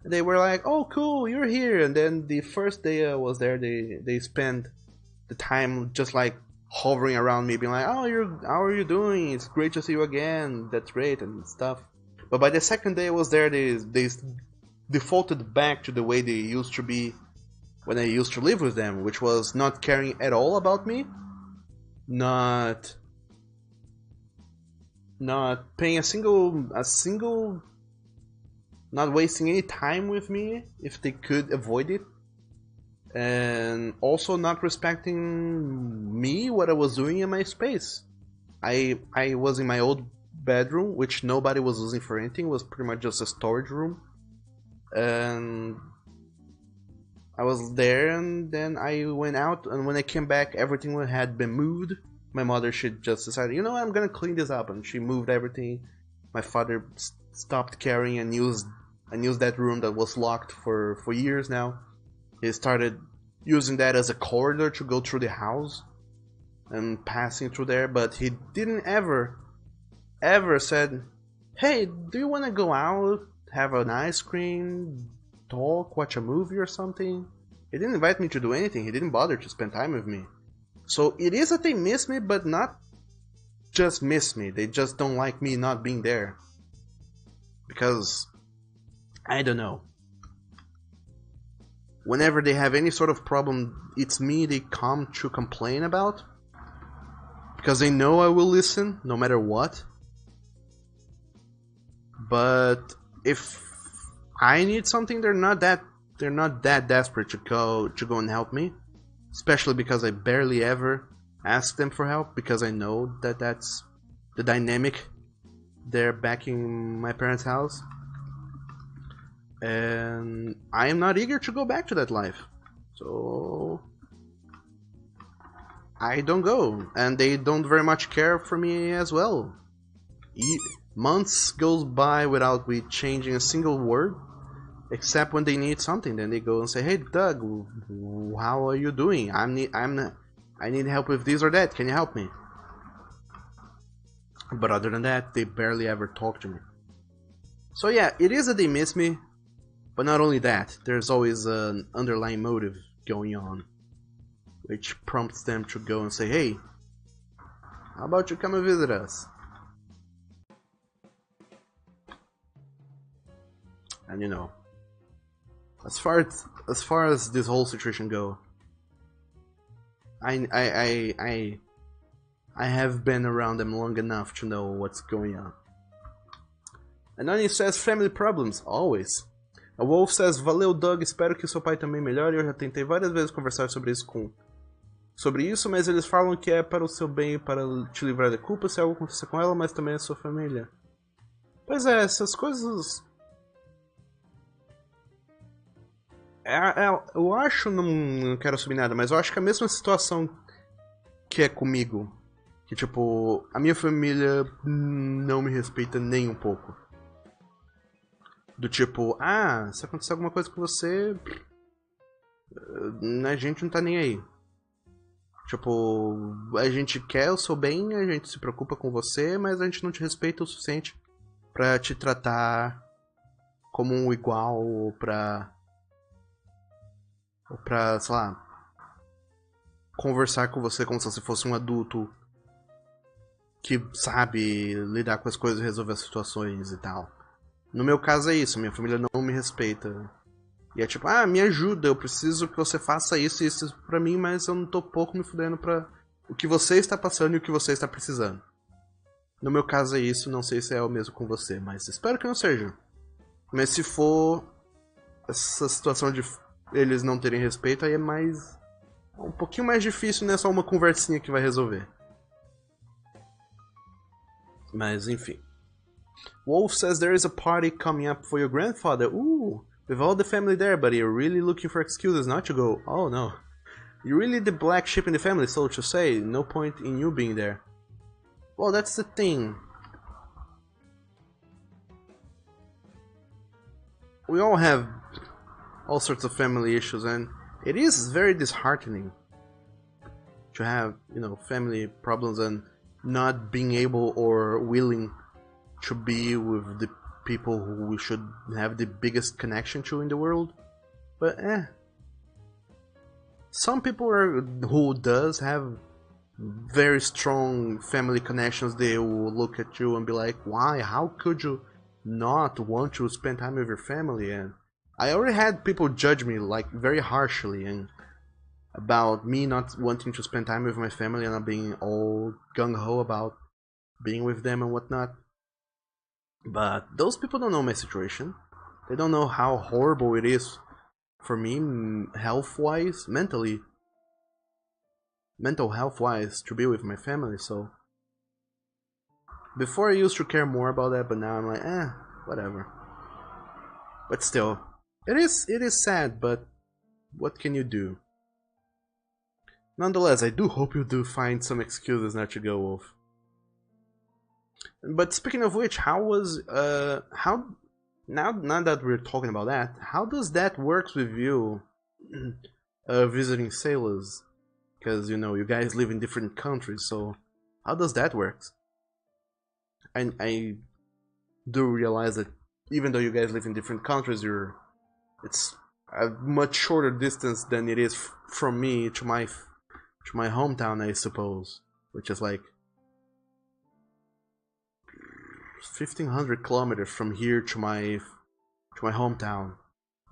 And they were like, "Oh, cool, you're here." And then the first day I was there, they spent the time just like hovering around me, being like, "Oh, how are you doing? It's great to see you again. That's great," and stuff. But by the second day I was there, they defaulted back to the way they used to be when I used to live with them, which was not caring at all about me. Not paying a single, not wasting any time with me if they could avoid it, and also not respecting me, what I was doing in my space. I was in my old bedroom, which nobody was using for anything. It was pretty much just a storage room, and I was there, and then I went out, and when I came back, everything had been moved. My mother, she just decided, you know what, I'm gonna clean this up, and she moved everything. My father stopped caring and used that room that was locked for years now. He started using that as a corridor to go through the house and passing through there, but he didn't ever said, "Hey, do you want to go out, have an ice cream, talk, watch a movie or something?" He didn't invite me to do anything. He didn't bother to spend time with me. So it is that they miss me, but not just miss me. They just don't like me not being there. Because, I don't know. Whenever they have any sort of problem, it's me they come to complain about. Because they know I will listen, no matter what. But if I need something, they're not that desperate to go and help me, especially because I barely ever ask them for help, because I know that that's the dynamic there back in my parents' house, and I am not eager to go back to that life, so I don't go, and they don't very much care for me as well. Months goes by without me changing a single word. Except when they need something, then they go and say, "Hey Doug, how are you doing? I need help with this or that. Can you help me?" But other than that, they barely ever talk to me. So yeah, it is that they miss me, But not only that, there's always an underlying motive going on, which prompts them to go and say, hey, how about you come and visit us? And you know, as far as this whole situation go, I have been around them long enough to know what's going on. Anony says family problems, always. A Wolf says, valeu Doug, espero que seu pai também melhore. Eu já tentei várias vezes conversar sobre isso, mas eles falam que é para o seu bem e para te livrar da culpa se algo acontecer com ela, mas também é sua família. Pois é, essas coisas... eu acho, não quero assumir nada, mas eu acho que é a mesma situação que é comigo. Que tipo, a minha família não me respeita nem um pouco. Do tipo, se acontecer alguma coisa com você, a gente não tá nem aí. Tipo, a gente quer o seu bem, a gente se preocupa com você, mas a gente não te respeita o suficiente pra te tratar como um igual ou pra, sei lá, conversar com você como se você fosse um adulto que sabe lidar com as coisas e resolver as situações e tal. No meu caso é isso, minha família não me respeita. E é tipo, me ajuda, eu preciso que você faça isso e isso pra mim, mas eu não tô pouco me fudendo pra o que você está passando e o que você está precisando. No meu caso é isso, não sei se é o mesmo com você, mas espero que não seja. Mas se for essa situação de eles não terem respeito, aí é mais... um pouquinho mais difícil, não é só uma conversinha que vai resolver. Mas enfim. Wolf says there is a party coming up for your grandfather. Ooh, with all the family there, but you're really looking for excuses not to go. Oh no. You're really the black sheep in the family, so to say. No point in you being there. Well, that's the thing. We all have all sorts of family issues, and it is very disheartening to have, you know, family problems and not being able or willing to be with the people who we should have the biggest connection to in the world. But some people who does have very strong family connections, they will look at you and be like, why? How could you not want to spend time with your family? And I already had people judge me like very harshly and about me not wanting to spend time with my family and not being all gung-ho about being with them and whatnot. But those people don't know my situation. They don't know how horrible it is for me, health-wise, mental health-wise, to be with my family. So before I used to care more about that, but now I'm like, whatever. But still, it is sad, but what can you do? Nonetheless, I do hope you do find some excuses not to go, Wolf. But speaking of which, how was now that we're talking about that, how does that work with you visiting sailors? Because you know you guys live in different countries, so how does that work? I do realize that even though you guys live in different countries, it's a much shorter distance than it is from me to my hometown, I suppose, which is like 1,500 kilometers from here to my hometown.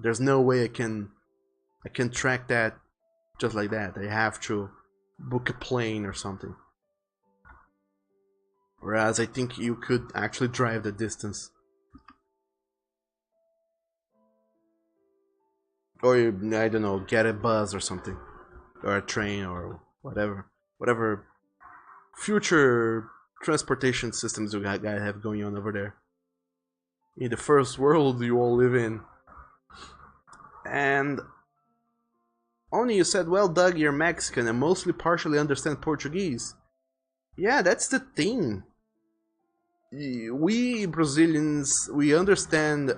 There's no way I can track that just like that. I have to book a plane or something. Whereas I think you could actually drive the distance. Or I don't know, get a bus or something. Or a train or whatever. Whatever future transportation systems you guys have going on over there. In the first world you all live in. And only you said, well Doug, you're Mexican and mostly partially understand Portuguese. Yeah, that's the thing. We Brazilians, we understand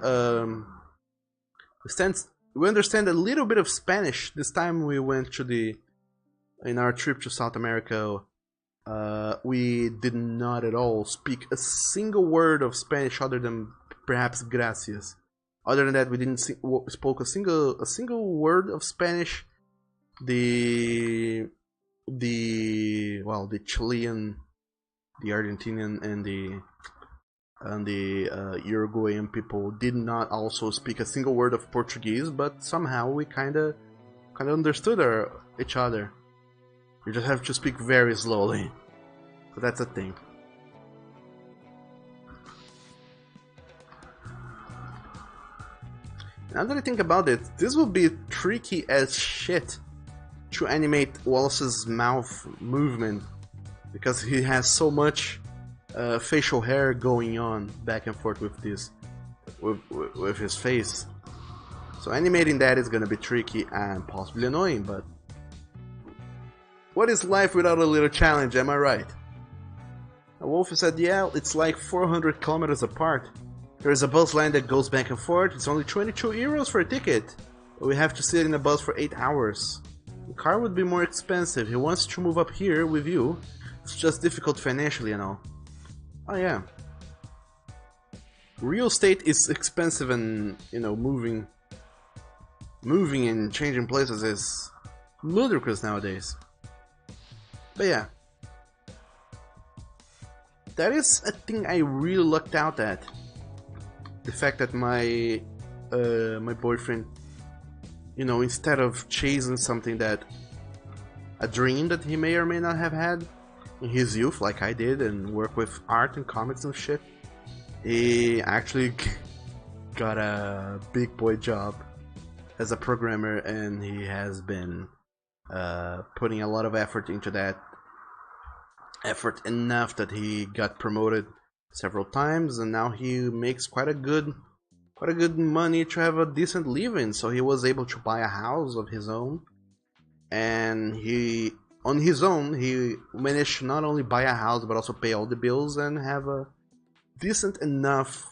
we understand a little bit of Spanish. This time we went to in our trip to South America, we did not at all speak a single word of Spanish other than perhaps gracias. Other than that, we didn't spoke a single word of Spanish. The Chilean, the Argentinian, and the Uruguayan people did not also speak a single word of Portuguese, but somehow we kind of understood each other. You just have to speak very slowly, but that's a thing. Now that I think about it, this would be tricky as shit to animate Wallace's mouth movement, because he has so much facial hair going on back and forth with this, with his face. So animating that is gonna be tricky and possibly annoying, but what is life without a little challenge, am I right? Wolf said, yeah, it's like 400 kilometers apart. There's a bus line that goes back and forth. It's only 22 euros for a ticket. But we have to sit in a bus for 8 hours. The car would be more expensive. He wants to move up here with you. It's just difficult financially and all. Oh yeah. Real estate is expensive, and moving and changing places is ludicrous nowadays. But yeah. That is a thing I really lucked out at. The fact that my boyfriend, instead of chasing something a dream that he may or may not have had in his youth, like I did, and work with art and comics and shit, he actually got a big boy job as a programmer, and he has been putting a lot of effort into that. Effort enough that he got promoted several times, and now he makes quite a good money to have a decent living. So he was able to buy a house of his own, and on his own he managed to not only buy a house but also pay all the bills and have a decent enough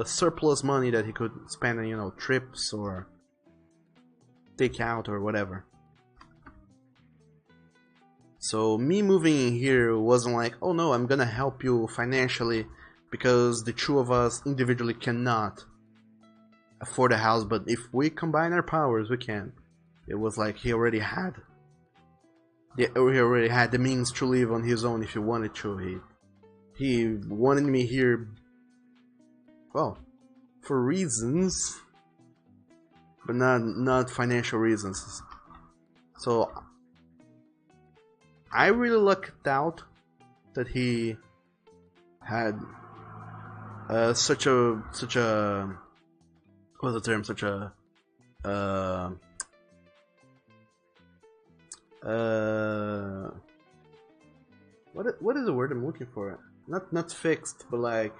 surplus money that he could spend on trips or take out or whatever. So me moving in here wasn't like, oh no, I'm gonna help you financially because the two of us individually cannot afford a house, but if we combine our powers, we can. It was like he already had the means to live on his own if he wanted to. He wanted me here, well, for reasons, but not financial reasons. So I really lucked out that he had such a what's the term? Such a what is the word I'm looking for? Not fixed, but like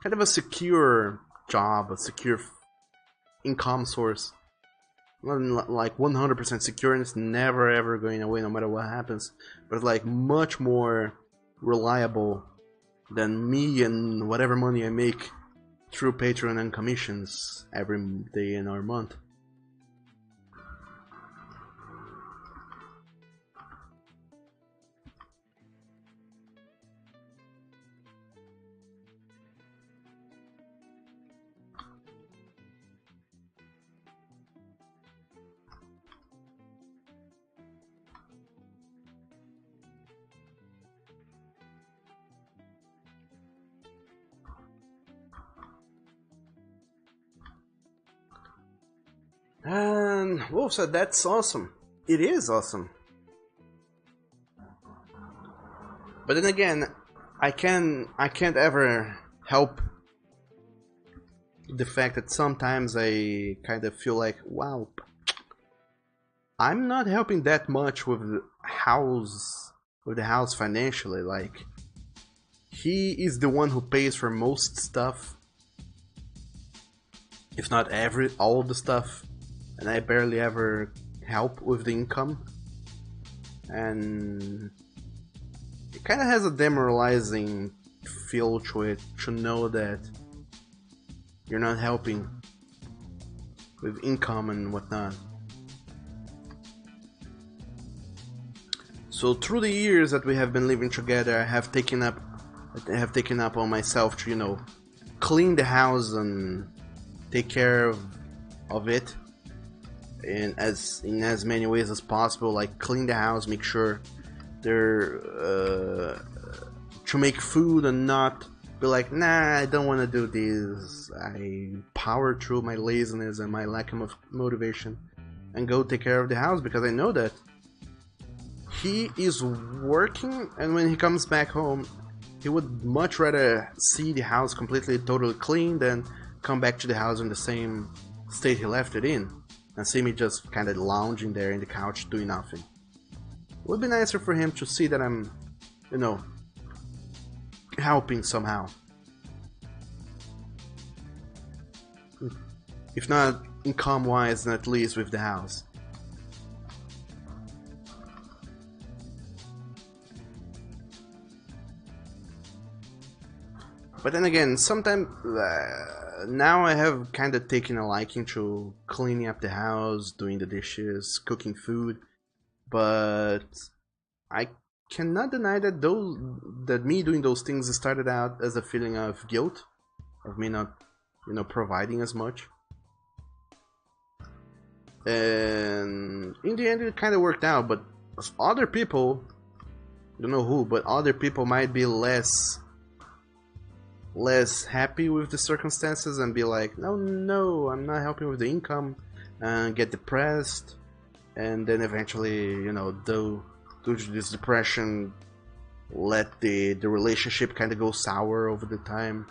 kind of a secure job, a secure income source. Not like 100% secure, and it's never ever going away no matter what happens, but it's like much more reliable than me and whatever money I make through Patreon and commissions every day in our month. And Wolf said, that's awesome. It is awesome. But then again, I can't ever help the fact that sometimes I kind of feel like, wow, I'm not helping that much with the house financially. Like, he is the one who pays for most stuff, if not all of the stuff, and I barely ever help with the income. And it kind of has a demoralizing feel to it to know that you're not helping with income and whatnot. So through the years that we have been living together, I have taken up I have taken up on myself to, clean the house and take care of it in as many ways as possible. Like clean the house, make sure they're to make food and not be like, nah, I don't want to do this. I power through my laziness and my lack of motivation and go take care of the house, because I know that he is working, and when he comes back home, he would much rather see the house completely, totally clean than come back to the house in the same state he left it in and see me just kind of lounging there in the couch doing nothing. It would be nicer for him to see that I'm, helping somehow. If not income wise, then at least with the house. But then again, sometimes now I have kind of taken a liking to cleaning up the house, doing the dishes, cooking food, but I cannot deny that me doing those things started out as a feeling of guilt, of me not, providing as much. And in the end, it kind of worked out. But other people, don't know who, but other people might be less happy with the circumstances and be like, no, I'm not helping with the income, and get depressed, and then eventually, due to this depression, let the relationship kind of go sour over the time.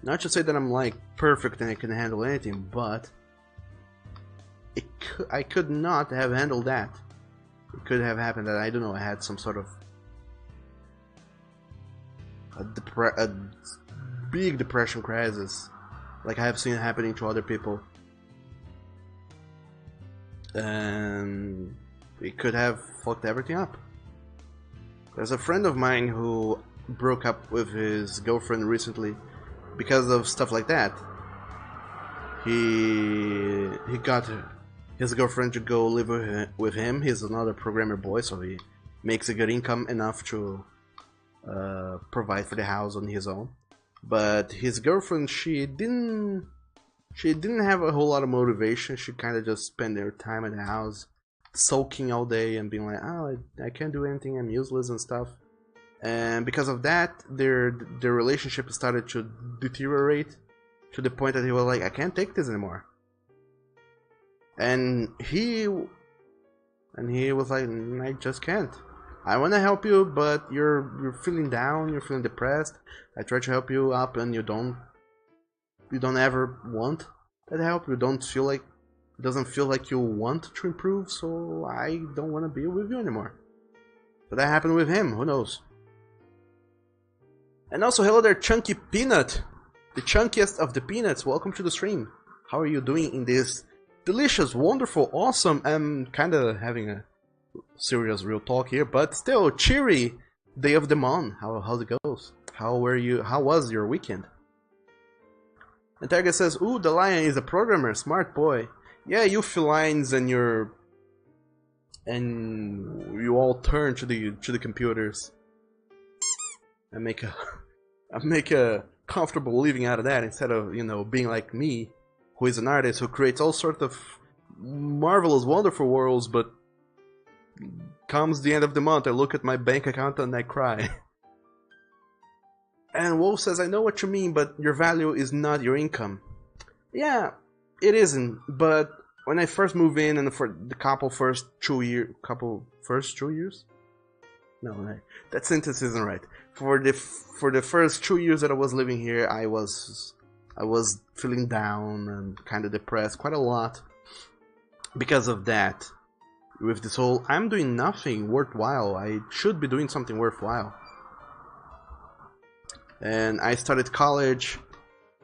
Not to say that I'm like perfect and I can handle anything, but I could not have handled that. It could have happened that, I don't know, I had some sort of a big depression crisis, like I have seen happening to other people, and it could have fucked everything up. There's a friend of mine who broke up with his girlfriend recently because of stuff like that. He got his girlfriend to go live with him. He's another programmer boy, so he makes a good income, enough to provide for the house on his own. But his girlfriend, she didn't have a whole lot of motivation. She kind of just spent her time at the house sulking all day and being like, oh, I can't do anything, I'm useless and stuff. And because of that, their relationship started to deteriorate to the point that he was like, I can't take this anymore. And he was like, I just can't. I want to help you, but you're feeling down, you're feeling depressed. I try to help you up, and you don't ever want that help. You don't feel like, it doesn't feel like you want to improve, so I don't want to be with you anymore. But that happened with him, who knows? And also, hello there, Chunky Peanut, the chunkiest of the peanuts. Welcome to the stream. How are you doing in this delicious, wonderful, awesome, I'm kind of having a serious real talk here, but still cheery day of the month. How's it goes? How was your weekend? And Target says, ooh, the lion is a programmer, smart boy. Yeah, you felines and you all turn to the computers and make a comfortable living out of that, instead of, being like me, who is an artist who creates all sorts of marvelous, wonderful worlds, but comes the end of the month, I look at my bank account and I cry. And Wolf says, I know what you mean, but your value is not your income. Yeah, it isn't, but when I first moved in, and for the first 2 years? No, that sentence isn't right. For the first 2 years that I was living here, I was feeling down and kind of depressed quite a lot because of that. With this whole, I'm doing nothing worthwhile, I should be doing something worthwhile. And I started college.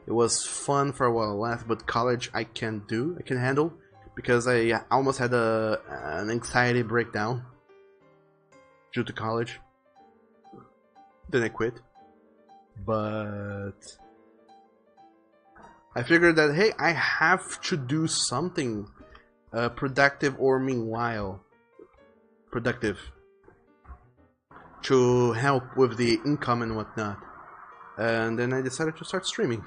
It was fun for a while, but college I can handle, because I almost had an anxiety breakdown due to college. Then I quit. But I figured that, hey, I have to do something productive, or meanwhile productive. to help with the income and whatnot. And then I decided to start streaming,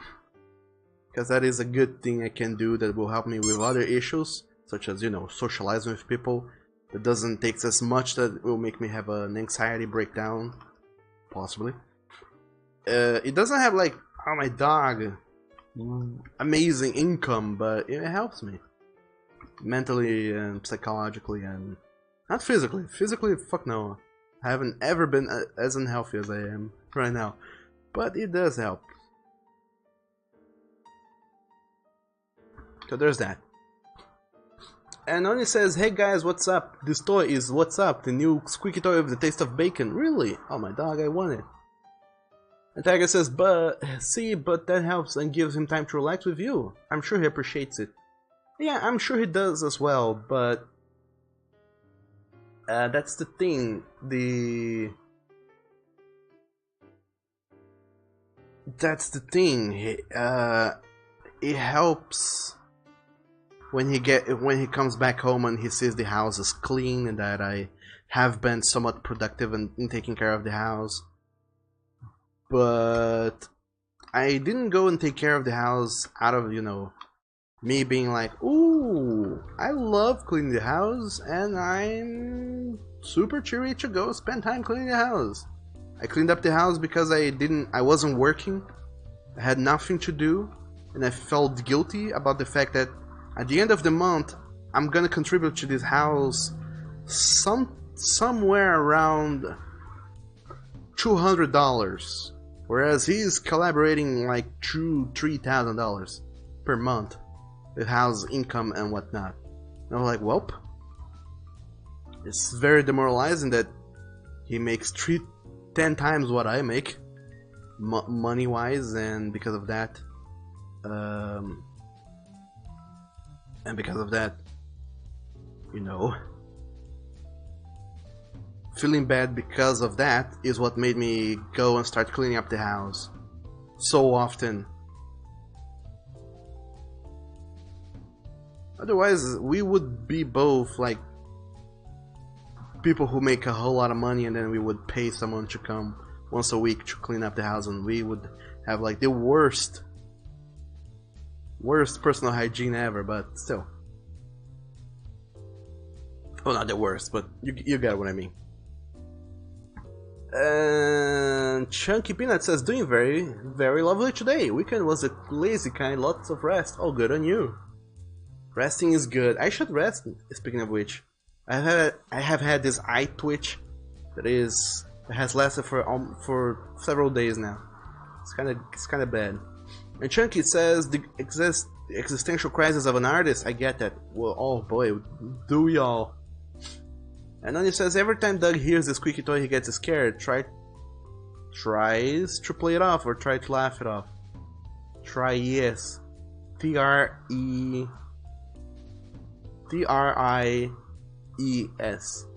because that is a good thing I can do that will help me with other issues, such as, you know, socializing with people. It doesn't take as much that will make me have an anxiety breakdown, possibly. It doesn't have like, oh my dog, amazing income, but it helps me mentally and psychologically, and not physically. Physically, fuck no. I haven't ever been as unhealthy as I am right now, but it does help. So there's that. And Oni says, hey guys, what's up? This toy is what's up, the new squeaky toy with the taste of bacon. Really? Oh my dog, I want it. And Tiger says, but that helps and gives him time to relax with you. I'm sure he appreciates it. Yeah, I'm sure he does as well, but that's the thing. That's the thing. It helps when he comes back home and he sees the house is clean and that I have been somewhat productive in taking care of the house. But I didn't go and take care of the house out of, you know, me being like, ooh, I love cleaning the house and I'm super cheery to go spend time cleaning the house. I cleaned up the house because I wasn't working, I had nothing to do, and I felt guilty about the fact that at the end of the month I'm gonna contribute to this house somewhere around $200, whereas he's collaborating like $3,000 per month with house income and whatnot. And I was like, welp, it's very demoralizing that he makes 10 times what I make, money wise, and because of that, you know, feeling bad because of that is what made me go and start cleaning up the house so often. Otherwise, we would be both like people who make a whole lot of money, and then we would pay someone to come once a week to clean up the house, and we would have like the worst personal hygiene ever. But still, well, not the worst, but you get what I mean. And Chunky Peanut says, doing very, very lovely today. Weekend was a lazy kind, lots of rest. All good on you. Resting is good. I should rest. Speaking of which, I have had this eye twitch that has lasted for several days now. It's kind of bad. And Chunky says, the existential crisis of an artist. I get that. Well, oh boy, do we all? And then he says, every time Doug hears the squeaky toy, he gets scared. Tries to play it off or try to laugh it off. Try, yes. T-R-I-E-S.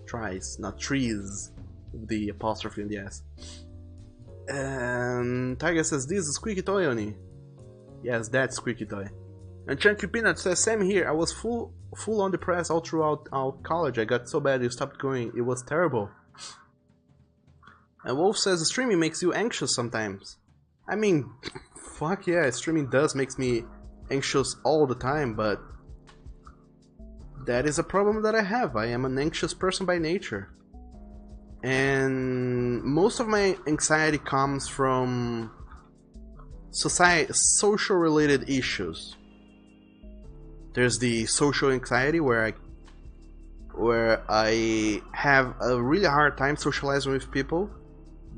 Tries, not trees. The apostrophe in the S. And Tiger says, this is squeaky toy, Oni. Yes, that's squeaky toy. And Chunky Peanut says, same here. I was full on depressed all throughout college. I got so bad I stopped going. It was terrible. And Wolf says, streaming makes you anxious sometimes. I mean, fuck yeah, streaming does makes me anxious all the time, but that is a problem that I have. I am an anxious person by nature. And most of my anxiety comes from social related issues. There's the social anxiety where I have a really hard time socializing with people,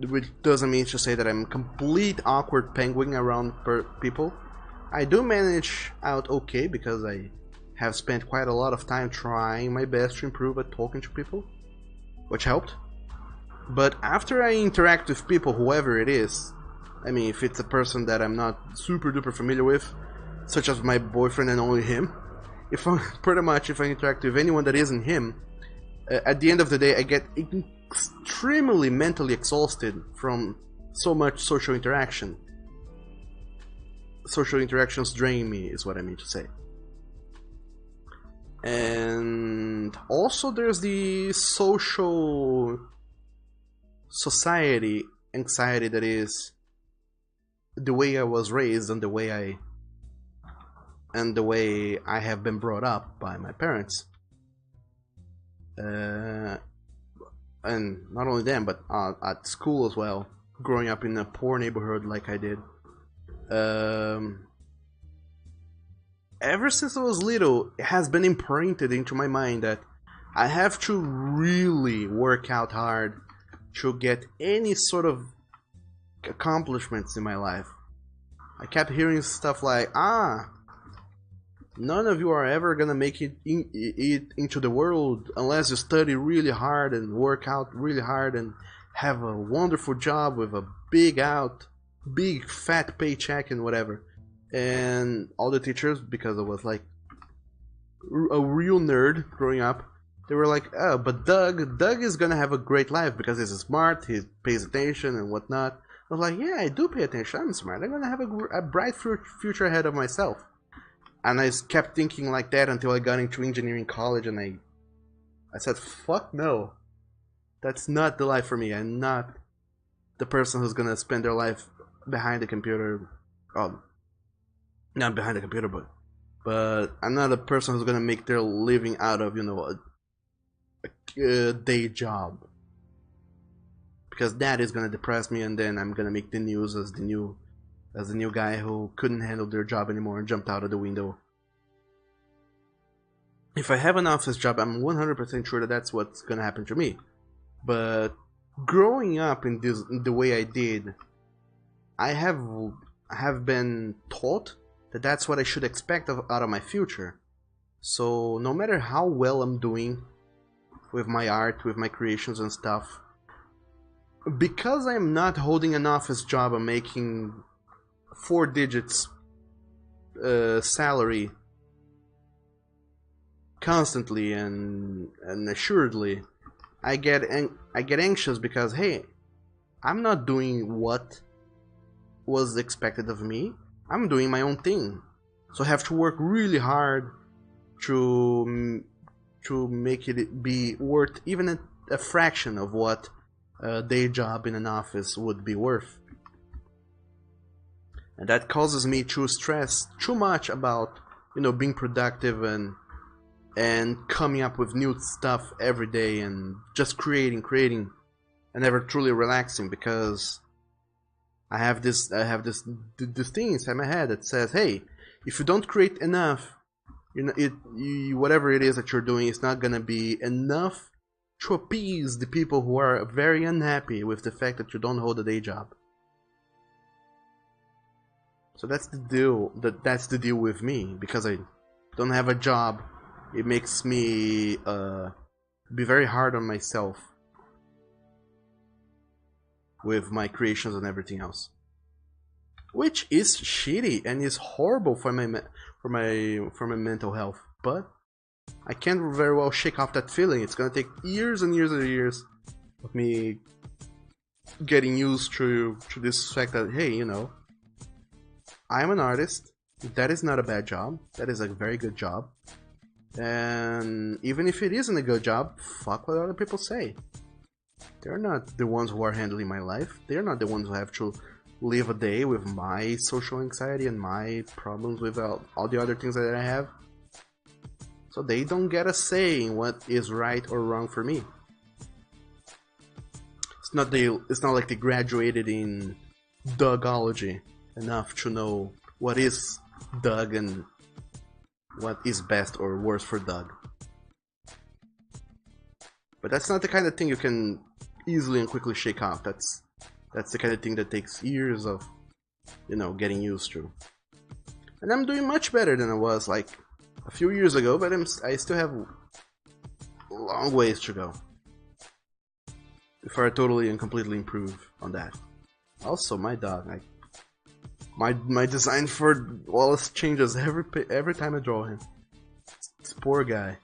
which doesn't mean to say that I'm a complete awkward penguin around people. I do manage out okay because I have spent quite a lot of time trying my best to improve at talking to people, which helped. But after I interact with people, whoever it is, I mean, if it's a person that I'm not super duper familiar with, such as my boyfriend and only him, if I interact with anyone that isn't him, at the end of the day I get extremely mentally exhausted from so much social interaction. Social interactions drain me, is what I mean to say. And also there's the social society anxiety that is the way I was raised and the way I have been brought up by my parents. And not only them, but at school as well. Growing up in a poor neighborhood like I did. Ever since I was little, it has been imprinted into my mind that I have to really work out hard to get any sort of accomplishments in my life. I kept hearing stuff like, none of you are ever gonna make it into the world unless you study really hard and work out really hard and have a wonderful job with a big fat paycheck and whatever. And all the teachers, because I was like a real nerd growing up, they were like, oh, but Doug is gonna have a great life because he's smart, he pays attention and whatnot. I was like, yeah, I do pay attention, I'm smart, I'm gonna have a bright future ahead of myself. And I kept thinking like that until I got into engineering college, and I said, fuck no. That's not the life for me. I'm not the person who's gonna spend their life behind the computer. Not behind the computer, but I'm not a person who's gonna make their living out of, a day job. Because that is gonna depress me, and then I'm gonna make the news as the new guy who couldn't handle their job anymore and jumped out of the window. If I have an office job, I'm 100% sure that that's what's gonna happen to me. But growing up in the way I did, I have been taught that that's what I should expect out of my future. So no matter how well I'm doing with my art, with my creations and stuff, because I'm not holding an office job, I'm making 4 digits salary constantly and assuredly, I get anxious because, hey, I'm not doing what was expected of me. I'm doing my own thing, so I have to work really hard to make it be worth even a fraction of what a day job in an office would be worth. And that causes me to stress too much about, being productive and coming up with new stuff every day and just creating and never truly relaxing, because I have this thing inside my head that says, hey, if you don't create enough, whatever it is that you're doing is not gonna be enough to appease the people who are very unhappy with the fact that you don't hold a day job. So that's the deal. That's the deal with me, because I don't have a job. It makes me be very hard on myself with my creations and everything else, which is shitty and is horrible for my mental health. But I can't very well shake off that feeling. It's gonna take years and years and years of me getting used to this fact that, hey, I'm an artist. That is not a bad job. That is a very good job. And even if it isn't a good job, fuck what other people say. They're not the ones who are handling my life. They're not the ones who have to live a day with my social anxiety and my problems with all the other things that I have. So they don't get a say in what is right or wrong for me. It's not like they graduated in Dougology enough to know what is Doug and what is best or worst for Doug. But that's not the kind of thing you can easily and quickly shake off. That's the kind of thing that takes years of, getting used to. And I'm doing much better than I was like a few years ago, but I still have long ways to go before I totally and completely improve on that. Also, my dog, my design for Wallace changes every time I draw him. This poor guy.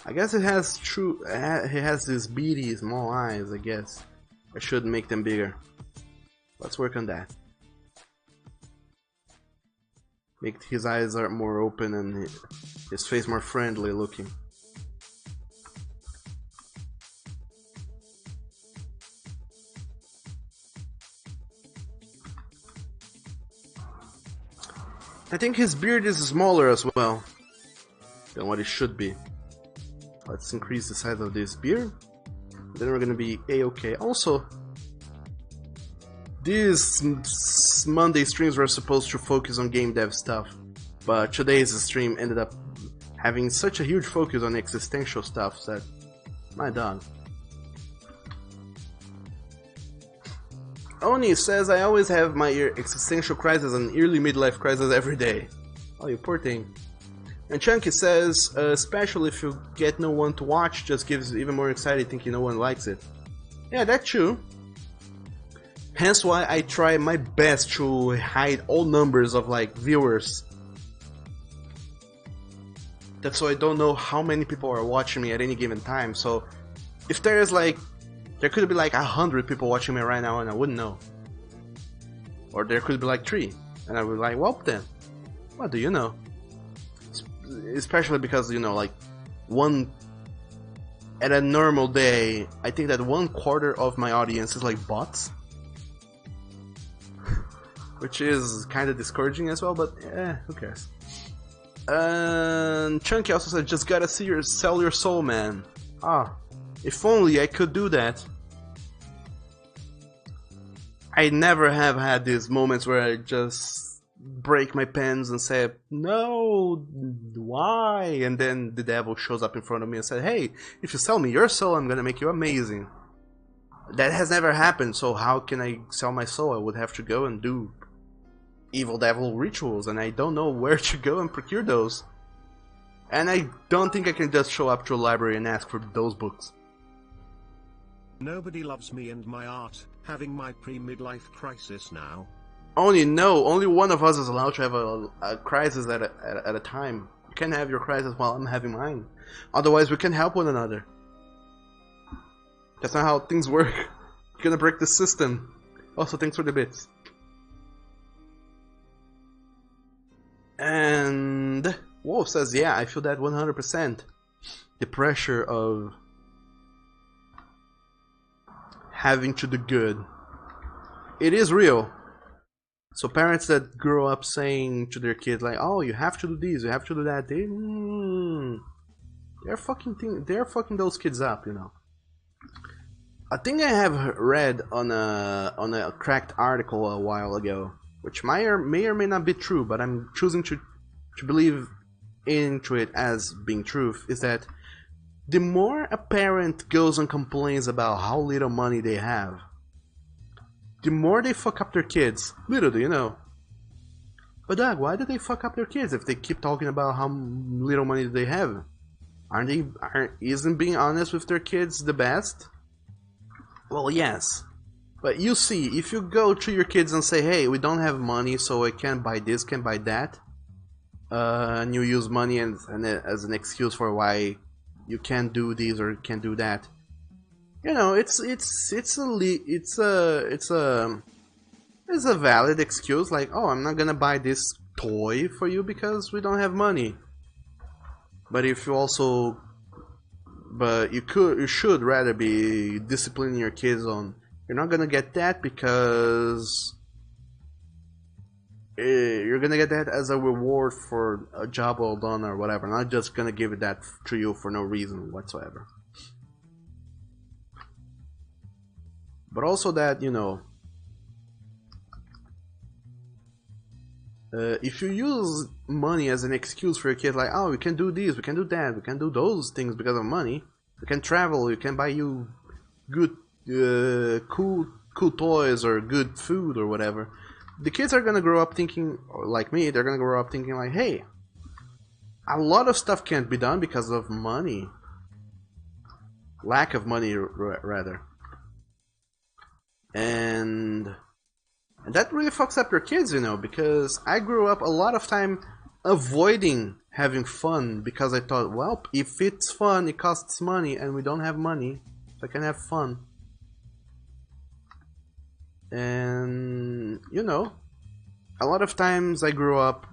I guess he has these beady small eyes. I guess I should make them bigger. Let's work on that. make his eyes are more open and his face more friendly looking. I think his beard is smaller as well than what it should be. Let's increase the size of this beard. Then we're gonna be a-okay. Also, these Monday streams were supposed to focus on game dev stuff, but today's stream ended up having such a huge focus on existential stuff that, my dog. Oni says, I always have my existential crisis and early midlife crisis every day. Oh, you poor thing. And Chunky says, especially if you get no one to watch, just gives even more excited thinking no one likes it. Yeah, that's true. Hence why I try my best to hide all numbers of like viewers. That's so I don't know how many people are watching me at any given time. So if there is like, there could be like 100 people watching me right now and I wouldn't know. Or there could be like 3 and I would be like, well then, what do you know? Especially because, you know, like at a normal day, I think that 1/4 of my audience is like bots. Which is kind of discouraging as well, but who cares? And Chunky also said, just gotta sell your soul, man. Ah, if only I could do that. I never have had these moments where I just break my pens and say, no, why? And then the devil shows up in front of me and said, hey, if you sell me your soul, I'm gonna make you amazing. That has never happened, so how can I sell my soul? I would have to go and do evil devil rituals, and I don't know where to go and procure those. And I don't think I can just show up to a library and ask for those books. Nobody loves me and my art, having my pre-midlife crisis now. Only one of us is allowed to have a crisis at a time. You can have your crisis while I'm having mine. Otherwise we can help one another. That's not how things work. You're gonna break the system. Also, thanks for the bits. And Wolf says, yeah, I feel that 100%. The pressure of having to do good. It is real. So parents that grow up saying to their kids like, oh, you have to do this, you have to do that, they're fucking those kids up, you know. I think I have read on a cracked article a while ago, which may or may not be true, but I'm choosing to believe into it as being truth, is that the more a parent goes and complains about how little money they have, the more they fuck up their kids. Little do you know. But Doug, why do they fuck up their kids if they keep talking about how little money they have? Isn't being honest with their kids the best? Well, yes. But you see, if you go to your kids and say, hey, we don't have money, so I can't buy this, can't buy that, and you use money as an excuse for why you can't do this or can't do that, you know, it's a valid excuse. Like, oh, I'm not gonna buy this toy for you because we don't have money. But if you also, you should rather be disciplining your kids on, you're not gonna get that because you're gonna get that as a reward for a job well done or whatever. Not just gonna give it that to you for no reason whatsoever. But also that, you know, if you use money as an excuse for your kid, like, oh, we can do this, we can do that, we can do those things because of money. We can travel, we can buy you good, cool toys or good food or whatever. The kids are gonna grow up thinking, like me, they're gonna grow up thinking like, hey, a lot of stuff can't be done because of money. Lack of money, rather. And that really fucks up your kids, you know, because I grew up a lot of time avoiding having fun because I thought, well, if it's fun, it costs money, and we don't have money, so I can have fun. And, you know, a lot of times I grew up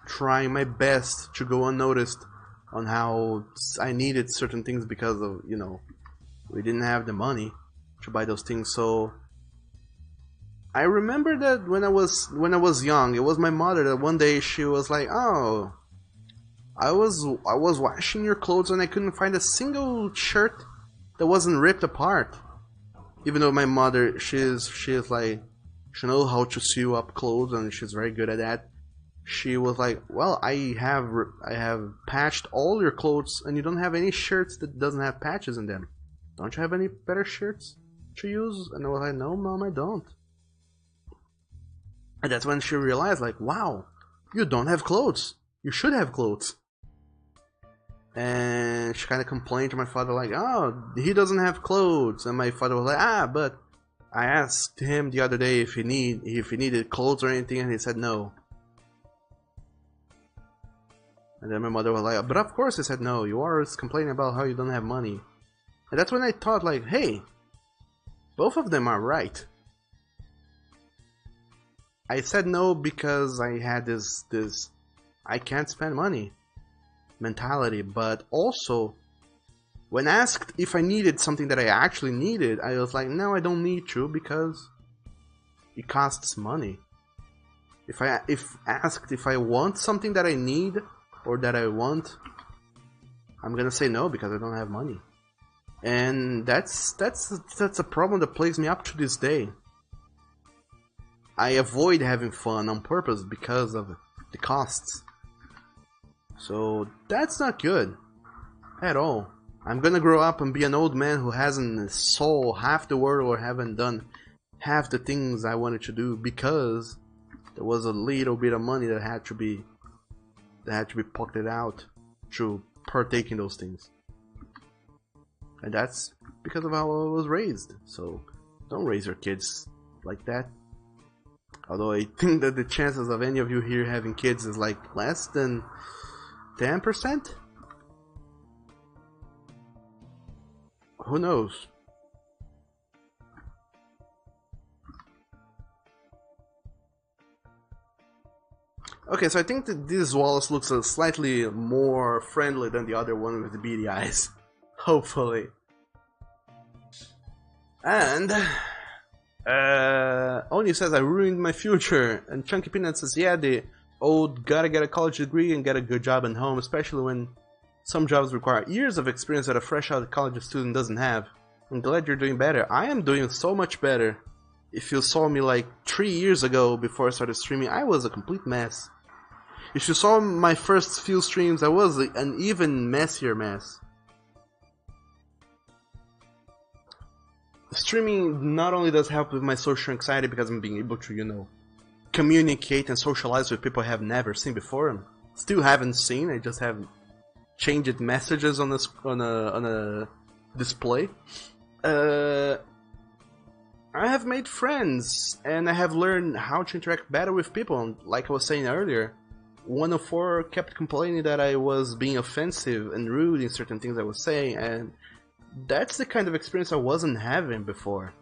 trying my best to go unnoticed on how I needed certain things because of, you know, we didn't have the money to buy those things. So I remember that when I was young, it was my mother that one day she was like, "Oh, I was washing your clothes and I couldn't find a single shirt that wasn't ripped apart." Even though my mother, she's like, she knows how to sew up clothes and she's very good at that. She was like, "Well, I have patched all your clothes and you don't have any shirts that doesn't have patches in them. Don't you have any better shirts to use?" And I was like, "No, Mom, I don't." And that's when she realized, like, wow, you don't have clothes. You should have clothes. And she kind of complained to my father, like, "Oh, he doesn't have clothes." And my father was like, "But I asked him the other day if he needed clothes or anything, and he said no." And then my mother was like, "But of course he said no. You are always complaining about how you don't have money." And that's when I thought, like, hey, both of them are right. I said no because I had this I can't spend money mentality, but also when asked if I needed something that I actually needed, I was like, no, I don't need to because it costs money. If asked if I want something that I need or that I want, I'm gonna say no because I don't have money. And that's a problem that plagues me up to this day. I avoid having fun on purpose because of the costs. So that's not good at all. I'm gonna grow up and be an old man who hasn't saw half the world or haven't done half the things I wanted to do because there was a little bit of money that had to be pocketed out to partake in those things. And that's because of how I was raised. So don't raise your kids like that. Although I think that the chances of any of you here having kids is like less than 10%? Who knows? Okay, so I think that this Wallace looks slightly more friendly than the other one with the beady eyes. Hopefully. And Oni says I ruined my future, and Chunky Peanut says, yeah, the old gotta get a college degree and get a good job at home, especially when some jobs require years of experience that a fresh out of college student doesn't have. I'm glad you're doing better. I am doing so much better. If you saw me like 3 years ago before I started streaming, I was a complete mess. If you saw my first few streams, I was an even messier mess. Streaming not only does help with my social anxiety because I'm being able to, you know, communicate and socialize with people I have never seen before and still haven't seen. I just have changed messages on a display. I have made friends and I have learned how to interact better with people. And like I was saying earlier, 104 kept complaining that I was being offensive and rude in certain things I was saying, and that's the kind of experience I wasn't having before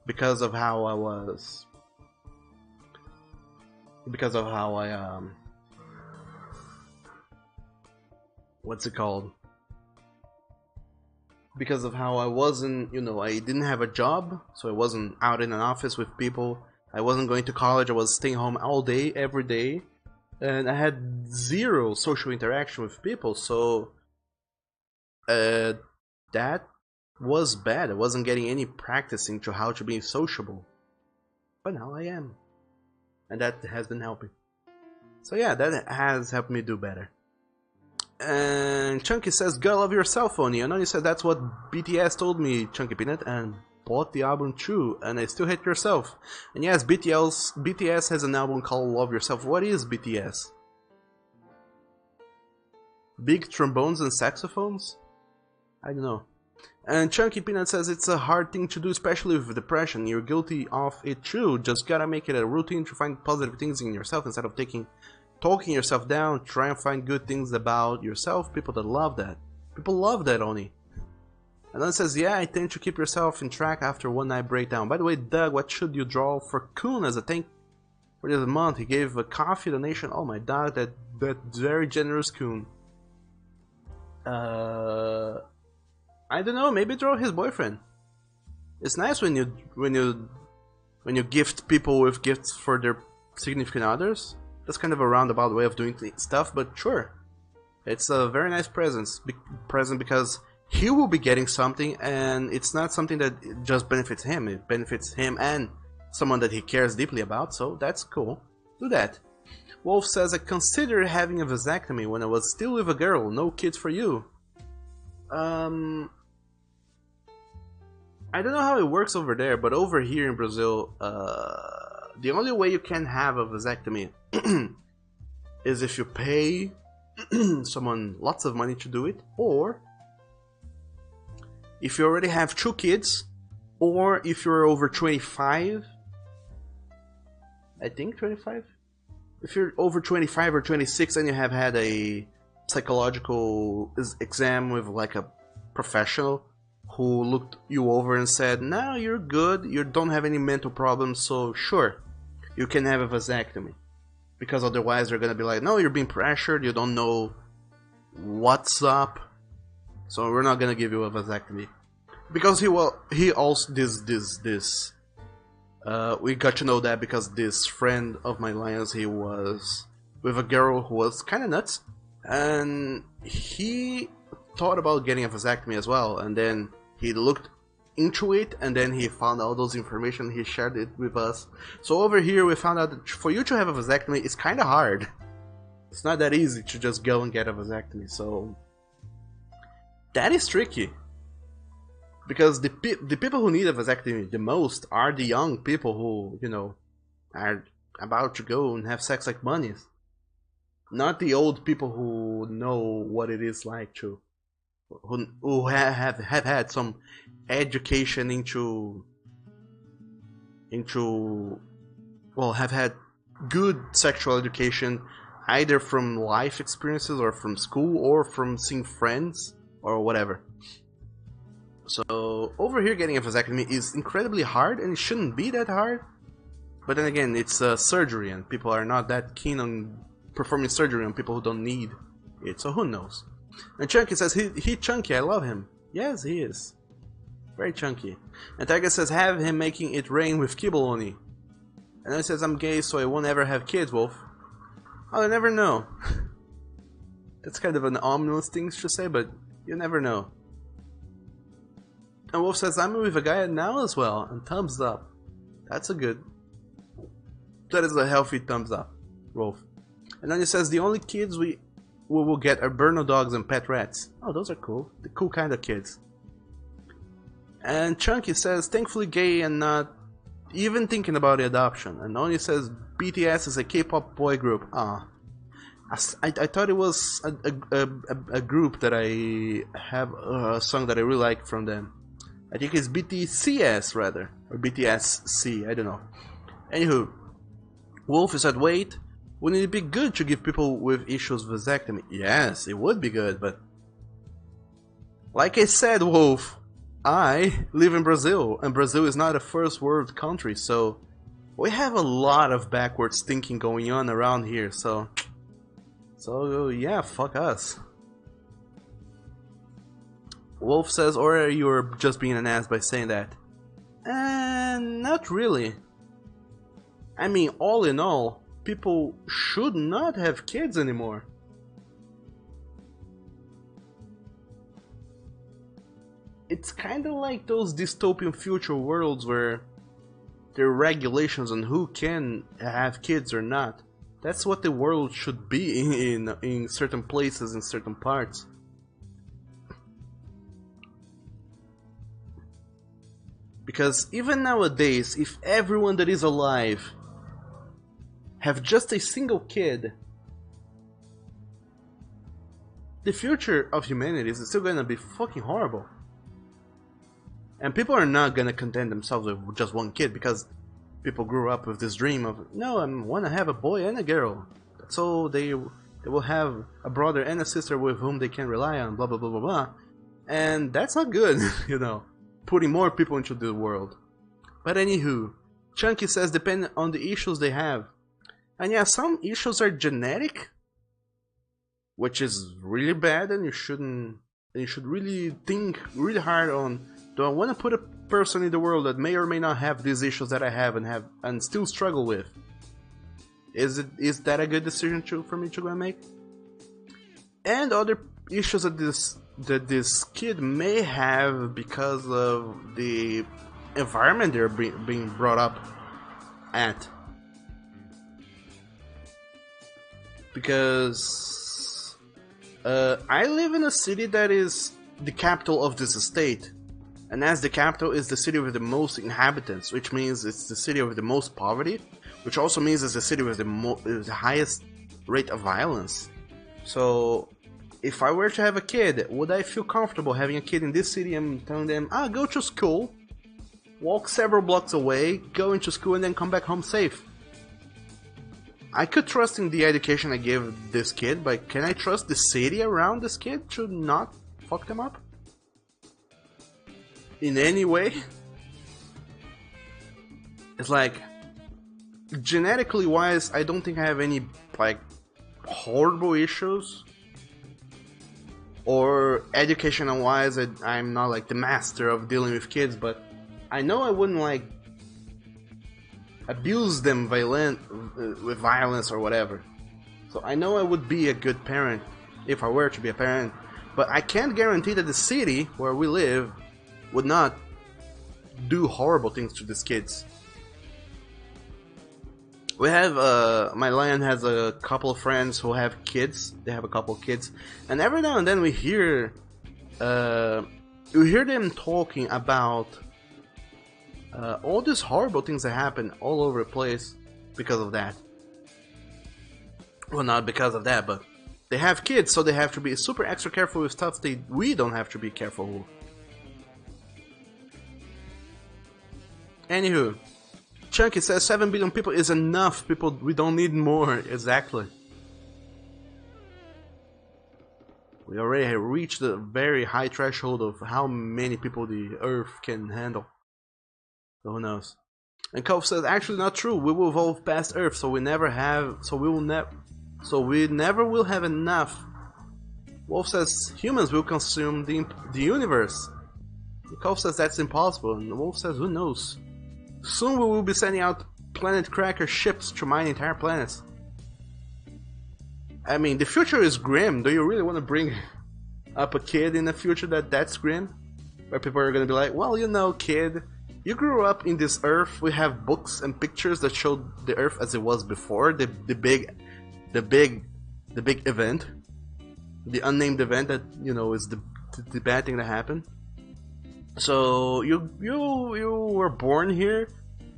because of how I was. Because of how I what's it called? Because of how I wasn't, you know, I didn't have a job, so I wasn't out in an office with people. I wasn't going to college, I was staying home all day, every day. And I had zero social interaction with people, so that was bad. I wasn't getting any practice into how to be sociable. But now I am. And that has been helping. So yeah, that has helped me do better. And Chunky says, "Girl of your cell phone." And Oni said, "That's what BTS told me, Chunky Peanut, and bought the album too, and I still hate yourself." And yes, BTS has an album called Love Yourself. What is BTS? Big trombones and saxophones? I don't know. And Chunky Peanut says, "It's a hard thing to do, especially with depression. You're guilty of it too. Just gotta make it a routine to find positive things in yourself instead of talking yourself down. Try and find good things about yourself. People that love that. People love that, Oni." And then it says, "Yeah, I tend to keep yourself in track after one night breakdown. By the way, Doug, what should you draw for Kun as a thank for this month? He gave a coffee donation." Oh my dog, that that very generous coon. I don't know, maybe draw his boyfriend. It's nice when you gift people with gifts for their significant others. That's kind of a roundabout way of doing stuff, but sure. It's a very nice present because he will be getting something, and it's not something that just benefits him. It benefits him and someone that he cares deeply about, so that's cool. Do that. Wolf says, I considered having a vasectomy when I was still with a girl. No kids for you. I don't know how it works over there, but over here in Brazil, the only way you can have a vasectomy is if you pay someone lots of money to do it, or if you already have 2 kids, or if you're over 25. I think 25? If you're over 25 or 26 and you have had a psychological exam with like a professional who looked you over and said, no, you're good, you don't have any mental problems, so sure, you can have a vasectomy. Because otherwise they're gonna be like, no, you're being pressured, you don't know what's up, so we're not gonna give you a vasectomy. Because he also, we got to know that because this friend of my Lions, he was with a girl who was kinda nuts, and he thought about getting a vasectomy as well, and then he looked into it, and then he found out those information, he shared it with us. So over here we found out that for you to have a vasectomy, it's kinda hard. It's not that easy to just go and get a vasectomy, so that is tricky. Because the people who need a vasectomy the most are the young people who, you know, are about to go and have sex like bunnies. Not the old people who know what it is like to, who have had some education into, well, have had good sexual education either from life experiences or from school or from seeing friends or whatever. So over here getting a vasectomy is incredibly hard, and it shouldn't be that hard. But then again, it's surgery, and people are not that keen on performing surgery on people who don't need it, so who knows. And Chunky says, he chunky, I love him. Yes, he is. Very chunky. And Tiger says, have him making it rain with Kiboloni. And then he says, I'm gay, so I won't ever have kids, Wolf. Oh, you never know. That's kind of an ominous thing to say, but you never know. And Wolf says, I'm with a guy now as well, and thumbs up. That's a good... That is a healthy thumbs up, Wolf. And then he says, the only kids we will get are Berno dogs and pet rats. Oh, those are cool. The cool kind of kids. And Chunky says, thankfully gay and not even thinking about the adoption. And Oni says, BTS is a K-pop boy group. Ah. I thought it was a group that I have a song that I really like from them. I think it's BTCS rather, or BTSC, I don't know. Anywho, Wolf said, wait, wouldn't it be good to give people with issues vasectomy? Yes, it would be good, but... Like I said, Wolf, I live in Brazil, and Brazil is not a first world country, so... We have a lot of backwards thinking going on around here, so yeah, fuck us. Wolf says, or you're just being an ass by saying that. Not really. I mean, all in all, people should not have kids anymore. It's kinda like those dystopian future worlds where there are regulations on who can have kids or not. That's what the world should be in certain places, in certain parts. Because even nowadays, if everyone that is alive have just a single kid, the future of humanity is still gonna be fucking horrible. And people are not gonna content themselves with just one kid, because people grew up with this dream of, no, I wanna have a boy and a girl. So they will have a brother and a sister with whom they can rely on, blah blah blah blah blah. And that's not good, you know. Putting more people into the world. But anywho, Chunky says depending on the issues they have. And yeah, some issues are genetic, which is really bad, and you shouldn't. You should really think really hard on: do I want to put a person in the world that may or may not have these issues that I have and still struggle with? Is that a good decision for me to go and make? And other issues that this kid may have because of the environment they're being brought up at. Because I live in a city that is the capital of this state, and as the capital is the city with the most inhabitants, which means it's the city with the most poverty, which also means it's the city with the highest rate of violence. So if I were to have a kid, would I feel comfortable having a kid in this city and telling them, go to school, walk several blocks away, go into school, and then come back home safe? I could trust in the education I give this kid, but can I trust the city around this kid to not fuck them up? In any way? It's like, genetically wise, I don't think I have any, like, horrible issues. Or educational wise, I'm not like the master of dealing with kids, but I know I wouldn't like abuse them with violence or whatever. So I know I would be a good parent if I were to be a parent, but I can't guarantee that the city where we live would not do horrible things to these kids. We have, my lion has a couple of friends who have kids. They have a couple of kids, and every now and then we hear them talking about all these horrible things that happen all over the place because of that. Well, not because of that, but they have kids, so they have to be super extra careful with stuff we don't have to be careful with. Anywho, Chunky says 7 billion people is enough. People, we don't need more. Exactly. We already have reached the very high threshold of how many people the Earth can handle. So who knows? And Cove says, actually not true. We will evolve past Earth, so we never will have enough. Wolf says humans will consume the universe. And Cove says that's impossible, and Wolf says who knows? Soon we will be sending out planet cracker ships to mine entire planets. I mean, the future is grim. Do you really want to bring up a kid in the future that's grim? Where people are gonna be like, well, you know, kid, you grew up in this Earth. We have books and pictures that show the Earth as it was before the big event, the unnamed event that, you know, is the bad thing that happened. So you were born here,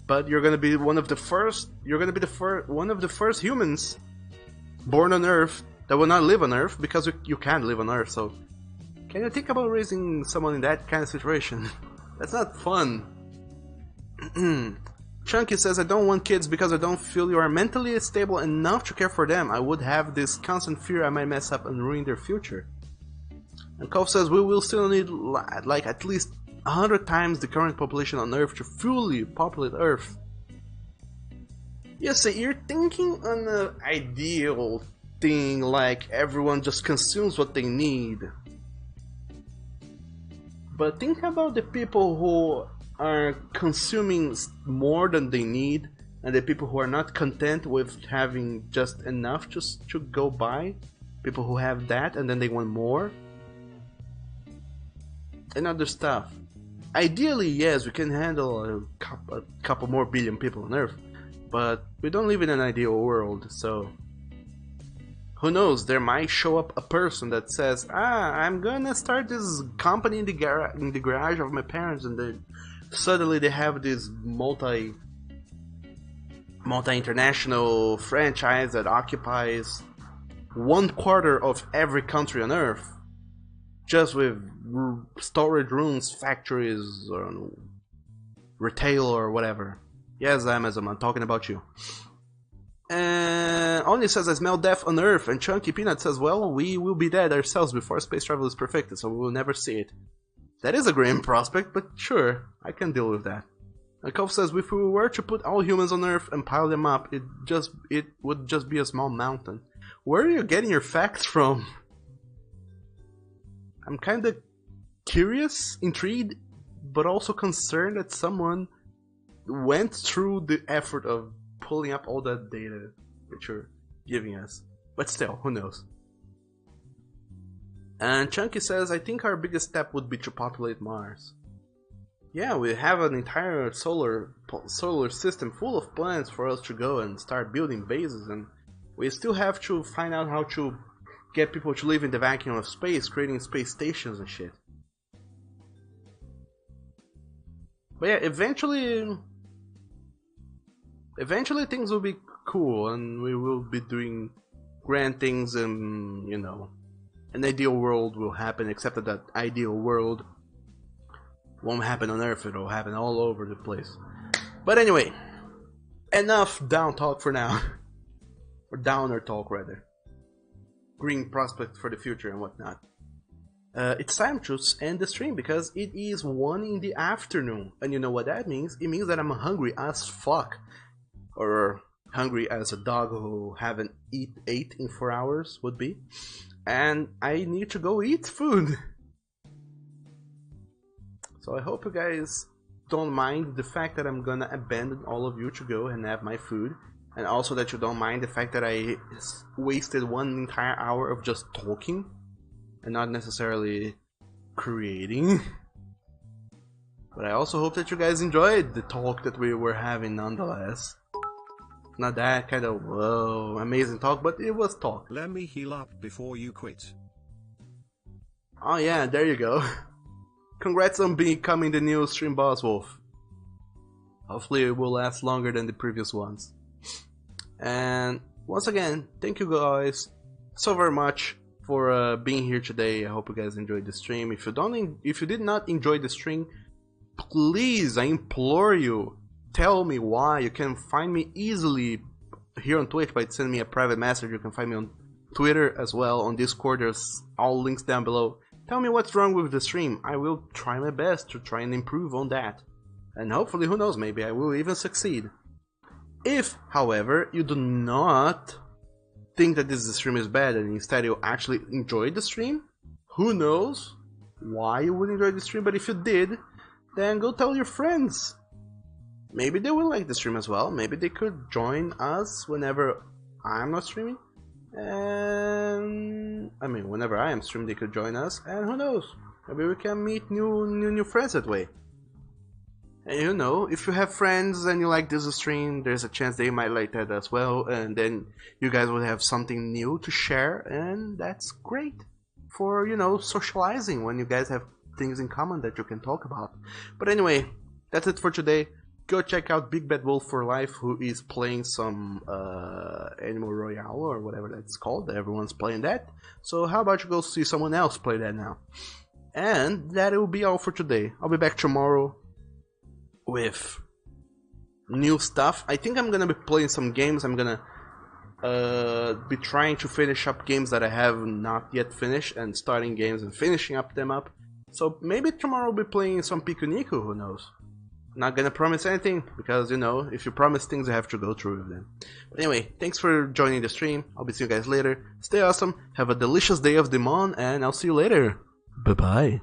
but you're gonna be one of the first. You're gonna be one of the first humans born on Earth that will not live on Earth because you can't live on Earth. So can you think about raising someone in that kind of situation? That's not fun. Chunky says, I don't want kids because I don't feel you are mentally stable enough to care for them. I would have this constant fear I might mess up and ruin their future. And Cove says, we will still need like at least 100 times the current population on Earth to fully populate Earth. Yes, so you're thinking on an ideal thing, like everyone just consumes what they need. But think about the people who are consuming more than they need, and the people who are not content with having just enough just to go by. People who have that and then they want more. And other stuff. Ideally, yes, we can handle a couple more billion people on Earth, but we don't live in an ideal world, so who knows, there might show up a person that says, I'm gonna start this company in the garage of my parents, and then suddenly they have this multi-international franchise that occupies 1/4 of every country on Earth, just with storage rooms, factories, or retail or whatever. Yes, Amazon, I'm talking about you. Only says I smell death on Earth, and Chunky Peanut says, well, we will be dead ourselves before space travel is perfected, so we will never see it. That is a grim prospect, but sure, I can deal with that. And Cove says, if we were to put all humans on Earth and pile them up, it would just be a small mountain. Where are you getting your facts from? I'm kinda curious, intrigued, but also concerned that someone went through the effort of pulling up all that data that you're giving us. But still, who knows? And Chunky says, I think our biggest step would be to populate Mars. Yeah, we have an entire solar system full of planets for us to go and start building bases, and we still have to find out how to get people to live in the vacuum of space, creating space stations and shit. But yeah, eventually things will be cool, and we will be doing grand things, and you know, an ideal world will happen, except that ideal world won't happen on Earth, it'll happen all over the place. But anyway, enough down talk for now. Or downer talk, rather. Green prospects for the future and whatnot. It's time to end the stream because it is 1 in the afternoon. And you know what that means? It means that I'm hungry as fuck. Or hungry as a dog who haven't ate in 4 hours would be. And I need to go eat food. So I hope you guys don't mind the fact that I'm gonna abandon all of you to go and have my food. And also that you don't mind the fact that I wasted 1 entire hour of just talking. And not necessarily creating. But I also hope that you guys enjoyed the talk that we were having nonetheless. Not that kind of, whoa, amazing talk, but it was talk. Let me heal up before you quit. Oh yeah, there you go. Congrats on becoming the new Stream Boss Wolf. Hopefully it will last longer than the previous ones. And once again, thank you guys so very much for being here today. I hope you guys enjoyed the stream. If you did not enjoy the stream, please, I implore you, tell me why. You can find me easily here on Twitch by sending me a private message. You can find me on Twitter as well, on Discord. There's all links down below. Tell me what's wrong with the stream. I will try my best to try and improve on that. And hopefully, who knows, maybe I will even succeed. If, however, you do not think that this stream is bad and instead you actually enjoy the stream, who knows why you would enjoy the stream, but if you did, then go tell your friends. Maybe they will like the stream as well. Maybe they could join us whenever I'm not streaming. And I mean, whenever I am streaming, they could join us. And who knows? Maybe we can meet new friends that way. And you know, if you have friends and you like this stream, there's a chance they might like that as well. And then you guys will have something new to share, and that's great for, you know, socializing when you guys have things in common that you can talk about. But anyway, that's it for today. Go check out Big Bad Wolf for Life, who is playing some Animal Royale or whatever that's called. Everyone's playing that. So how about you go see someone else play that now? And that will be all for today. I'll be back tomorrow with new stuff. I think I'm gonna be playing some games. I'm gonna be trying to finish up games that I have not yet finished, and starting games and finishing them up. So maybe tomorrow I'll be playing some Pikuniku, who knows. Not gonna promise anything, because, you know, if you promise things, you have to go through with them. But anyway, thanks for joining the stream. I'll be seeing you guys later. Stay awesome, have a delicious day of Demon, and I'll see you later. Bye-bye.